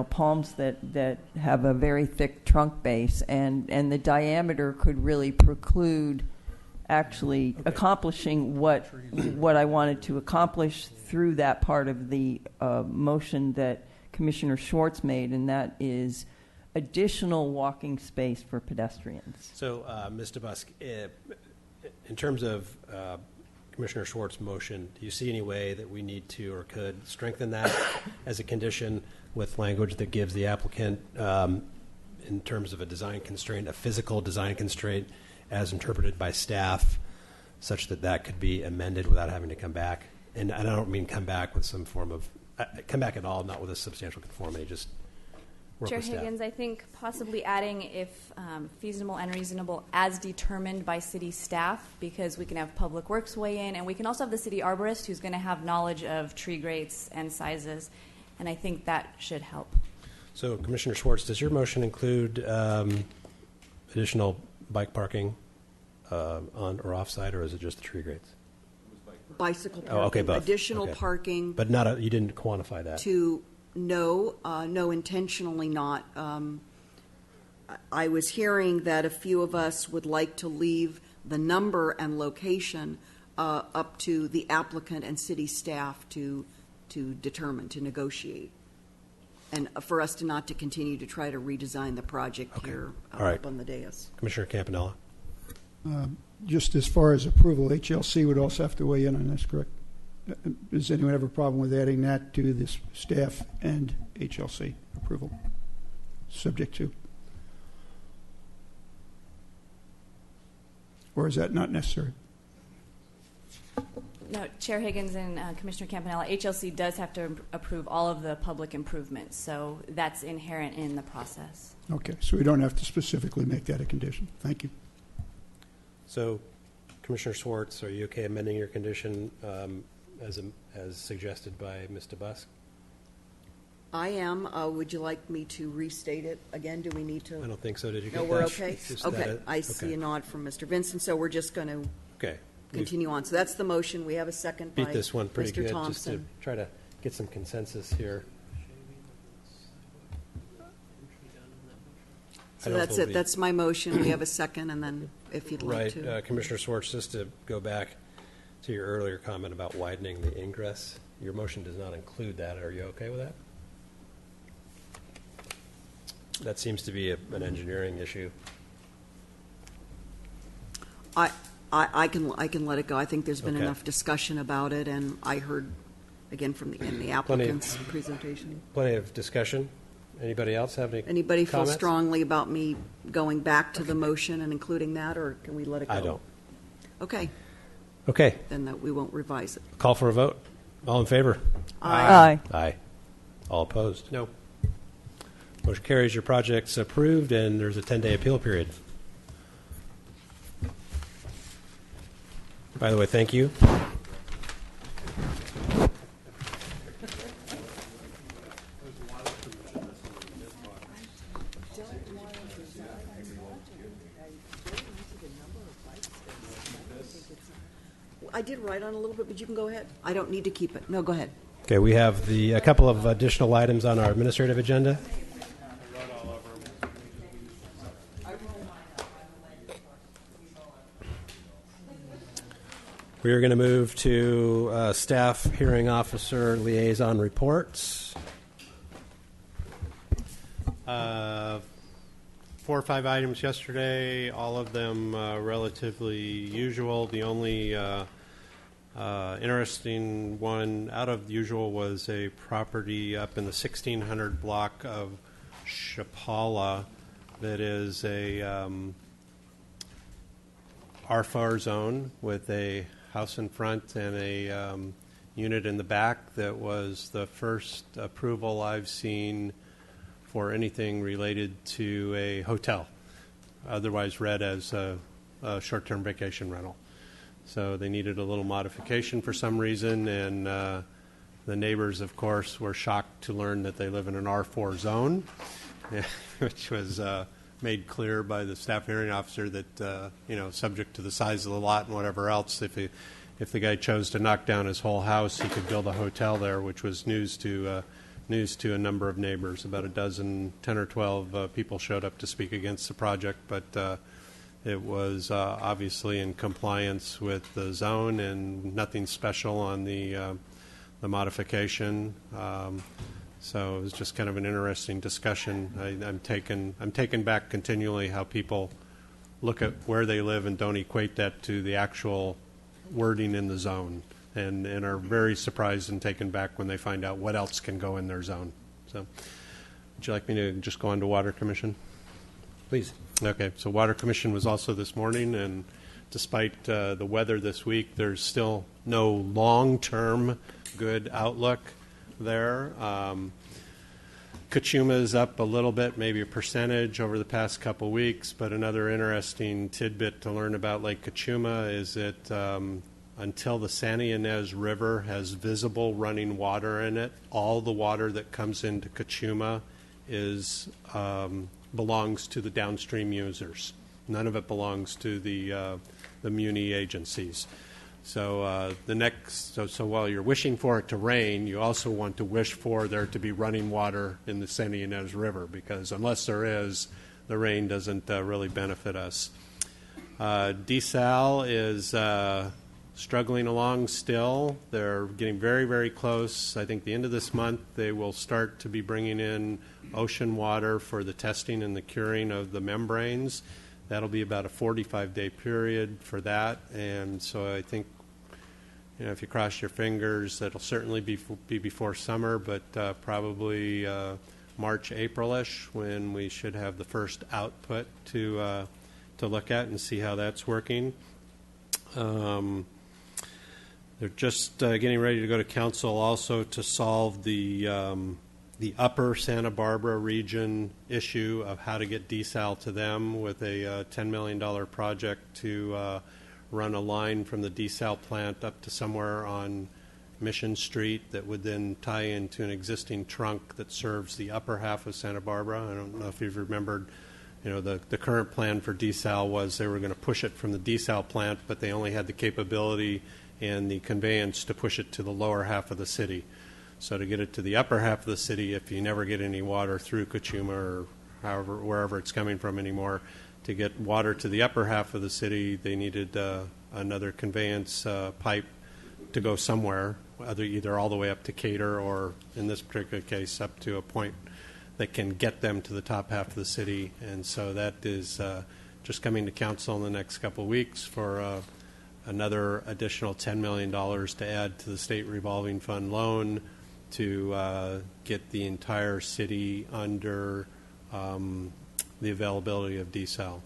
Speaker 15: palms that have a very thick trunk base, and the diameter could really preclude actually accomplishing what I wanted to accomplish through that part of the motion that Commissioner Schwartz made, and that is additional walking space for pedestrians.
Speaker 5: So, Ms. DeBusk, in terms of Commissioner Schwartz's motion, do you see any way that we need to or could strengthen that as a condition with language that gives the applicant, in terms of a design constraint, a physical design constraint as interpreted by staff, such that could be amended without having to come back? And I don't mean come back with some form of, come back at all, not with a substantial conformity, just work
Speaker 16: Chair
Speaker 5: with staff.
Speaker 16: Higgins, I think possibly adding if feasible and reasonable as determined by city staff, because we can have Public Works weigh in, and we can also have the city arborist who's going to have knowledge of tree grates and sizes, and I think that should help.
Speaker 5: So, Commissioner Schwartz, does your motion include additional bike parking on or off-site, or is it just the tree grates?
Speaker 3: Bicycle parking,
Speaker 5: okay, both.
Speaker 3: additional parking.
Speaker 5: But you didn't quantify that.
Speaker 3: No, intentionally not. I was hearing that a few of us would like to leave the number and location up to the applicant and city staff to determine, to negotiate. and for us to not to continue to try to redesign the project here
Speaker 5: All right.
Speaker 3: up on the dais.
Speaker 5: Commissioner Campanella.
Speaker 1: Just as far as approval, HLC would also have to weigh in on this, correct? Does anyone have a problem with adding that to this staff and HLC approval? Subject to? Or is that not necessary?
Speaker 16: No, Chair Higgins and Commissioner Campanella, HLC does have to approve all of the public improvements, so that's inherent in the process.
Speaker 1: Okay, so we don't have to specifically make that a condition. Thank you.
Speaker 5: So, Commissioner Swartz, are you okay amending your condition as suggested by Ms. DeBusk?
Speaker 3: I am. Would you like me to restate it again? Do we need to?
Speaker 5: I don't think so. Did you
Speaker 3: No,
Speaker 5: get
Speaker 3: we're
Speaker 5: that?
Speaker 3: okay?
Speaker 5: Is
Speaker 3: Okay.
Speaker 5: that it?
Speaker 3: I see a nod from Mr. Vincent, so we're just going to
Speaker 5: Okay.
Speaker 3: continue on. So that's the motion. We have a second by
Speaker 5: Beat this one pretty
Speaker 3: Mr.
Speaker 5: good
Speaker 3: Thompson.
Speaker 5: just to try to get some consensus here.
Speaker 3: So that's it. That's my motion. We have a second, and then if you'd like
Speaker 5: Right.
Speaker 3: to.
Speaker 5: Commissioner Swartz, just to go back to your earlier comment about widening the ingress, your motion does not include that. Are you okay with that? That seems to be an engineering issue.
Speaker 3: I can let it go. I think there's been
Speaker 5: Okay.
Speaker 3: enough discussion about it, and I heard, again, from the applicant's presentation.
Speaker 5: Plenty of discussion. Anybody else have any
Speaker 3: Anybody feel
Speaker 5: comments?
Speaker 3: strongly about me going back to the motion and including that, or can we let it go?
Speaker 5: I don't.
Speaker 3: Okay.
Speaker 5: Okay.
Speaker 3: Then that we won't revise it.
Speaker 5: Call for a vote. All in favor?
Speaker 3: Aye.
Speaker 5: Aye. All opposed? No. Motion carries. Your project's approved, and there's a 10-day appeal period. By the way, thank you.
Speaker 3: I did write on a little bit, but you can go ahead. I don't need to keep it. No, go ahead.
Speaker 5: Okay, we have a couple of additional items on our administrative agenda. We are going to move to staff hearing officer liaison reports. 4 or 5 items yesterday, all of them relatively usual. The only interesting one out of the usual was a property up in the 1600 block of Chapala that is a R4 zone with a house in front and a unit in the back. That was the first approval I've seen for anything related to a hotel, otherwise read as a short-term vacation rental. So they needed a little modification for some reason, and the neighbors, of course, were shocked to learn that they live in an R4 zone, which was made clear by the staff hearing officer that, subject to the size of the lot and whatever else, if the guy chose to knock down his whole house, he could build a hotel there, which was news to a number of neighbors. About 10 or 12 people showed up to speak against the project, but it was obviously in compliance with the zone and nothing special on the modification. So it was just kind of an interesting discussion. I'm taken back continually how people look at where they live and don't equate that to the actual wording in the zone, and are very surprised and taken back when they find out what else can go in their zone. So would you like me to just go on to Water Commission? Please. Okay, so Water Commission was also this morning, and despite the weather this week, there's still no long-term good outlook there. Kachuma is up a little bit, maybe a percentage over the past couple weeks, but another interesting tidbit to learn about Lake Kachuma is that until the Santa Ynez River has visible running water in it, all the water that comes into Kachuma belongs to the downstream users. None of it belongs to the muni agencies. So so while you're wishing for it to rain, you also want to wish for there to be running water in the Santa Ynez River, because unless there is, the rain doesn't really benefit us. DeSal is
Speaker 20: struggling along still. They're getting very, very close. I think the end of this month they will start to be bringing in ocean water for the testing and the curing of the membranes. That'll be about a 45-day period for that. And so I think, if you cross your fingers, that'll certainly be before summer, but probably March, April-ish, when we should have the first output to look at and see how that's working. They're just getting ready to go to council also to solve the upper Santa Barbara region issue of how to get desal to them with a $10 million project to run a line from the desal plant up to somewhere on Mission Street that would then tie into an existing trunk that serves the upper half of Santa Barbara. I don't know if you've remembered, the current plan for desal was they were going to push it from the desal plant, but they only had the capability and the conveyance to push it to the lower half of the city. So to get it to the upper half of the city, if you never get any water through Kachuma or wherever it's coming from anymore, to get water to the upper half of the city, they needed another conveyance pipe to go somewhere, either all the way up to Cater or, in this particular case, up to a point that can get them to the top half of the city. And so that is just coming to council in the next couple of weeks for another additional $10 million to add to the state revolving fund loan to get the entire city under the availability of desal.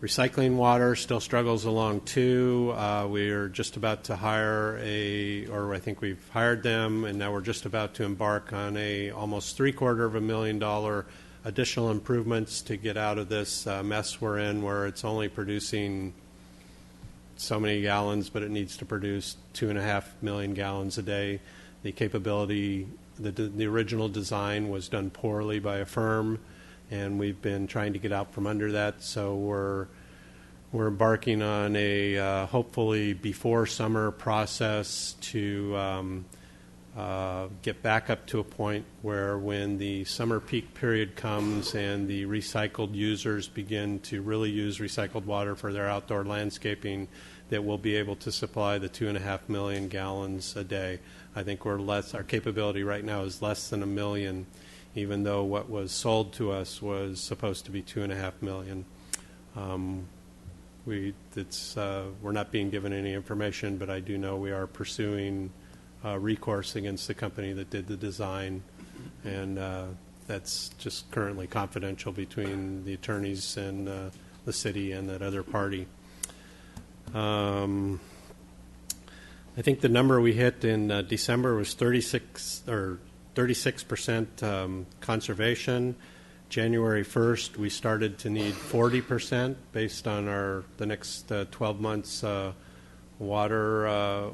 Speaker 20: Recycling water still struggles along too. We're just about to hire I think we've hired them, and now we're just about to embark on almost $750,000 additional improvements to get out of this mess we're in, where it's only producing so many gallons, but it needs to produce 2.5 million gallons a day. The capability, the original design was done poorly by a firm, and we've been trying to get out from under that. So we're embarking on a hopefully before summer process to get back up to a point where when the summer peak period comes and the recycled users begin to really use recycled water for their outdoor landscaping, that we'll be able to supply the 2.5 million gallons a day. I think our capability right now is less than 1 million, even though what was sold to us was supposed to be 2.5 million. We're not being given any information, but I do know we are pursuing recourse against the company that did the design, and that's just currently confidential between the attorneys and the city and that other party. I think the number we hit in December was 36% conservation. January 1st, we started to need 40% based on the next 12 months water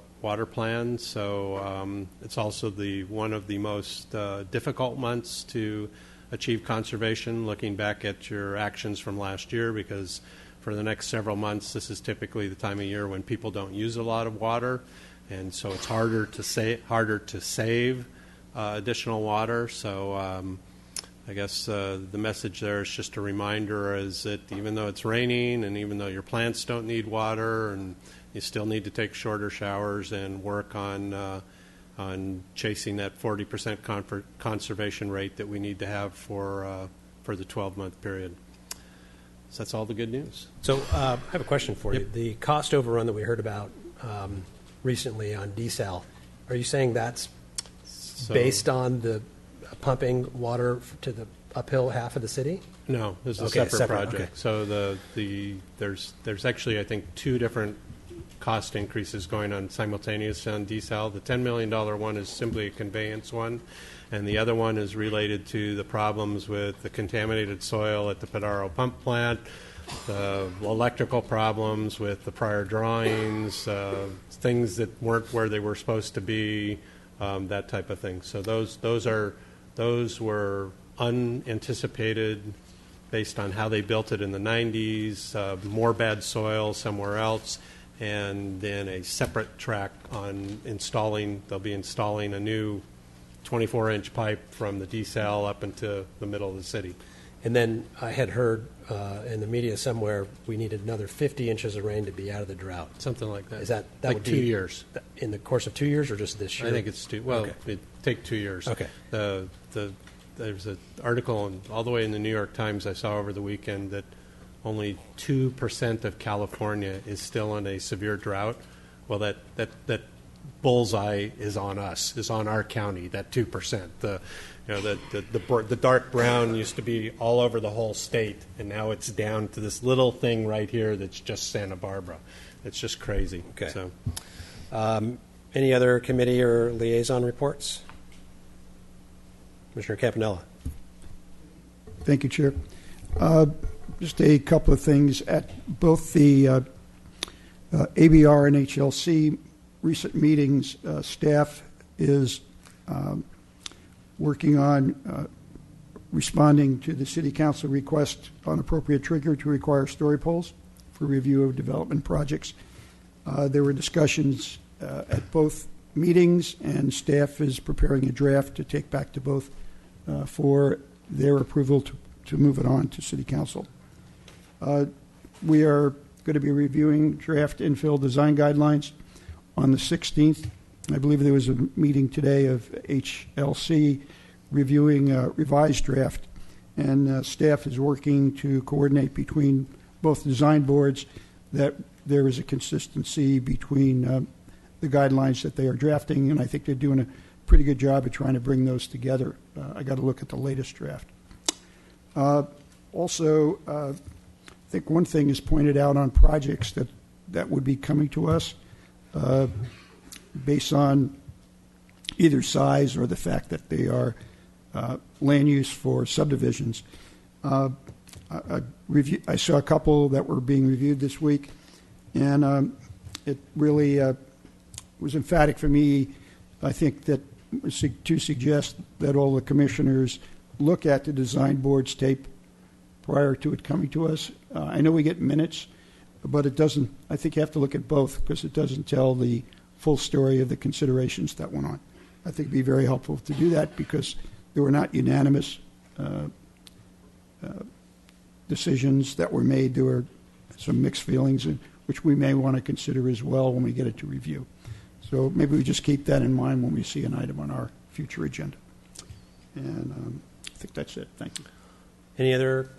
Speaker 20: plan. So it's also one of the most difficult months to achieve conservation, looking back at your actions from last year, because for the next several months, this is typically the time of year when people don't use a lot of water, and so it's harder to save additional water. So I guess the message there is just a reminder is that even though it's raining and even though your plants don't need water, and you still need to take shorter showers and work on chasing that 40% conservation rate that we need to have for the 12-month period. So that's all the good news.
Speaker 5: So I have a question for you. The cost overrun that we heard about recently on desal, are you saying that's based on the pumping water to the uphill half of the city?
Speaker 20: No, this is a separate project. Okay. So there's actually, I think, two different cost increases going on simultaneously on desal. The $10 million one is simply a conveyance one, and the other one is related to the problems with the contaminated soil at the Padaro pump plant, the electrical problems with the prior drawings, things that weren't where they were supposed to be, that type of thing. So those were unanticipated based on how they built it in the 90s, more bad soil somewhere else, and then a separate track on they'll be installing a new 24-inch pipe from the desal up into the middle of the city.
Speaker 5: And then I had heard in the media somewhere we needed another 50 inches of rain to be out of the drought.
Speaker 20: Something like that.
Speaker 5: Is that
Speaker 20: like
Speaker 5: would
Speaker 20: 2
Speaker 5: be
Speaker 20: years?
Speaker 5: In the course of 2 years, or just this year?
Speaker 20: I think it's well,
Speaker 5: Okay.
Speaker 20: it take 2 years.
Speaker 5: Okay.
Speaker 20: There's an article all the way in the New York Times I saw over the weekend that only 2% of California is still in a severe drought. Well, that bullseye is on us, is on our county. That 2%. The dark brown used to be all over the whole state, and now it's down to this little thing right here that's just Santa Barbara. It's just crazy.
Speaker 5: Okay.
Speaker 20: So,
Speaker 5: Any other committee or liaison reports? Commissioner Campanella.
Speaker 1: Thank you, Chair. Just a couple of things. At both the ABR and HLC recent meetings, staff is working on responding to the City Council request on appropriate trigger to require story poles for review of development projects. There were discussions at both meetings, and staff is preparing a draft to take back to both for their approval to move it on to City Council. We are going to be reviewing draft infill design guidelines on the 16th. I believe there was a meeting today of HLC reviewing a revised draft, and staff is working to coordinate between both design boards that there is a consistency between the guidelines that they are drafting, and I think they're doing a pretty good job of trying to bring those together. I got to look at the latest draft. Also, I think one thing is pointed out on projects that would be coming to us based on either size or the fact that they are land use for subdivisions. I saw a couple that were being reviewed this week, and it really was emphatic for me, I think, that to suggest that all the commissioners look at the design board's tape prior to it coming to us. I know we get minutes, but it doesn't. I think you have to look at both because it doesn't tell the full story of the considerations that went on. I think it'd be very helpful to do that because there were not unanimous decisions that were made. There were some mixed feelings, which we may want to consider as well when we get it to review. So maybe we just keep that in mind when we see an item on our future agenda. And I think that's it. Thank you.
Speaker 5: Any other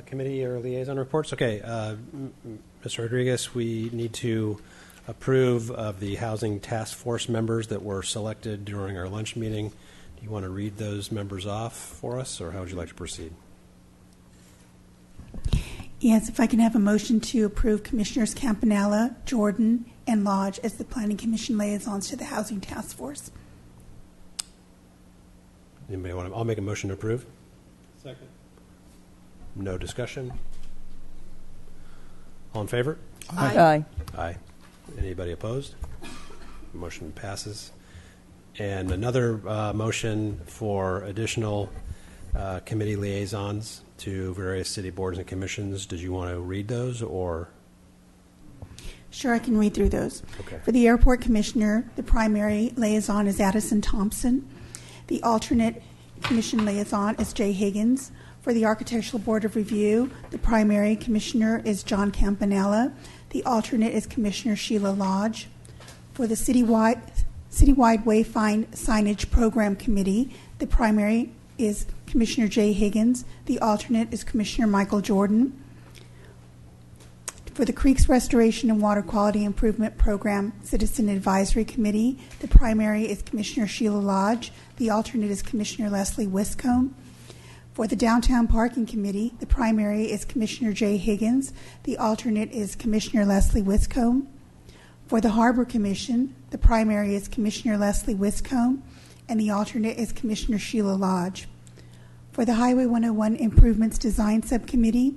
Speaker 5: committee or liaison reports? Okay, Mr. Rodriguez, we need to approve of the housing task force members that were selected during our lunch meeting. Do you want to read those members off for us, or how would you like to proceed?
Speaker 2: Yes, if I can have a motion to approve Commissioners Campanella, Jordan, and Lodge as the Planning Commission liaisons to the Housing Task Force.
Speaker 5: Anybody want to? I'll make a motion to approve.
Speaker 20: Second.
Speaker 5: No discussion. All in favor?
Speaker 15: Aye. Aye.
Speaker 5: Aye. Anybody opposed? Motion passes. And another motion for additional committee liaisons to various city boards and commissions. Did you want to read those, or?
Speaker 2: Sure, I can read through those.
Speaker 5: Okay.
Speaker 2: For the Airport Commissioner, the primary liaison is Addison Thompson. The alternate commission liaison is Jay Higgins. For the Architectural Board of Review, the primary commissioner is John Campanella. The alternate is Commissioner Sheila Lodge. For the Citywide Wayfind Signage Program Committee, the primary is Commissioner Jay Higgins. The alternate is Commissioner Michael Jordan. For the Creeks Restoration and Water Quality Improvement Program Citizen Advisory Committee, the primary is Commissioner Sheila Lodge. The alternate is Commissioner Leslie Wiscombe. For the Downtown Parking Committee, the primary is Commissioner Jay Higgins. The alternate is Commissioner Leslie Wiscombe. For the Harbor Commission, the primary is Commissioner Leslie Wiscombe, and the alternate is Commissioner Sheila Lodge. For the Highway 101 Improvements Design Subcommittee,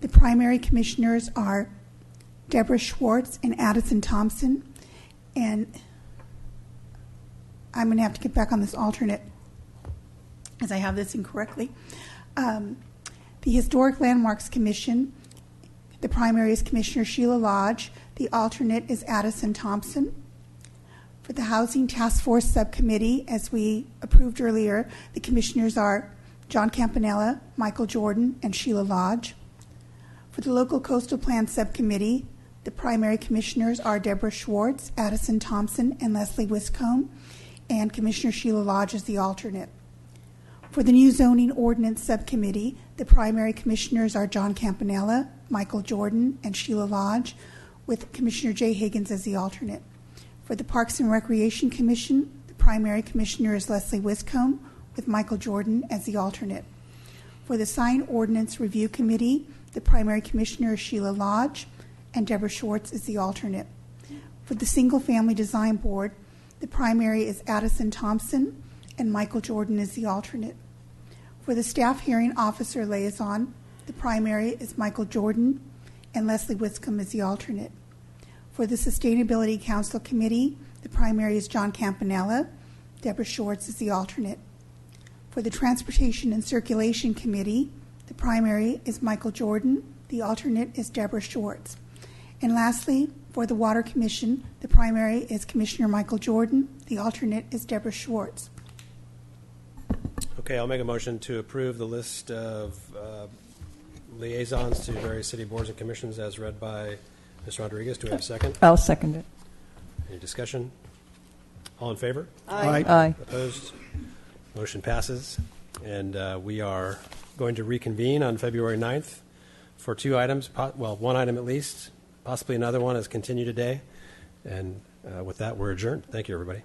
Speaker 2: the primary commissioners are Deborah Schwartz and Addison Thompson, and I'm going to have to get back on this alternate as I have this incorrectly. The Historic Landmarks Commission, the primary is Commissioner Sheila Lodge. The alternate is Addison Thompson. For the Housing Task Force Subcommittee, as we approved earlier, the commissioners are John Campanella, Michael Jordan, and Sheila Lodge. For the Local Coastal Plan Subcommittee, the primary commissioners are Deborah Schwartz, Addison Thompson, and Leslie Wiscombe, and Commissioner Sheila Lodge is the alternate. For the New Zoning Ordinance Subcommittee, the primary commissioners are John Campanella, Michael Jordan, and Sheila Lodge, with Commissioner Jay Higgins as the alternate. For the Parks and Recreation Commission, the primary commissioner is Leslie Wiscombe, with Michael Jordan as the alternate. For the Sign Ordinance Review Committee, the primary commissioner is Sheila Lodge, and Deborah Schwartz is the alternate. For the Single Family Design Board, the primary is Addison Thompson, and Michael Jordan is the alternate. For the Staff Hearing Officer Liaison, the primary is Michael Jordan, and Leslie Wiscombe is the alternate. For the Sustainability Council Committee, the primary is John Campanella, Deborah Schwartz is the alternate. For the Transportation and Circulation Committee, the primary is Michael Jordan, the alternate is Deborah Schwartz. And lastly, for the Water Commission, the primary is Commissioner Michael Jordan, the alternate is Deborah Schwartz.
Speaker 5: Okay, I'll make a motion to approve the list of liaisons to various city boards and commissions as read by Mr. Rodriguez. Do we have a second?
Speaker 15: I'll second it.
Speaker 5: Any discussion? All in favor?
Speaker 15: Aye. Aye.
Speaker 5: Opposed? Motion passes. And we are going to reconvene on February 9th for two items, one item at least, possibly another one as continue today. And with that, we're adjourned. Thank you, everybody.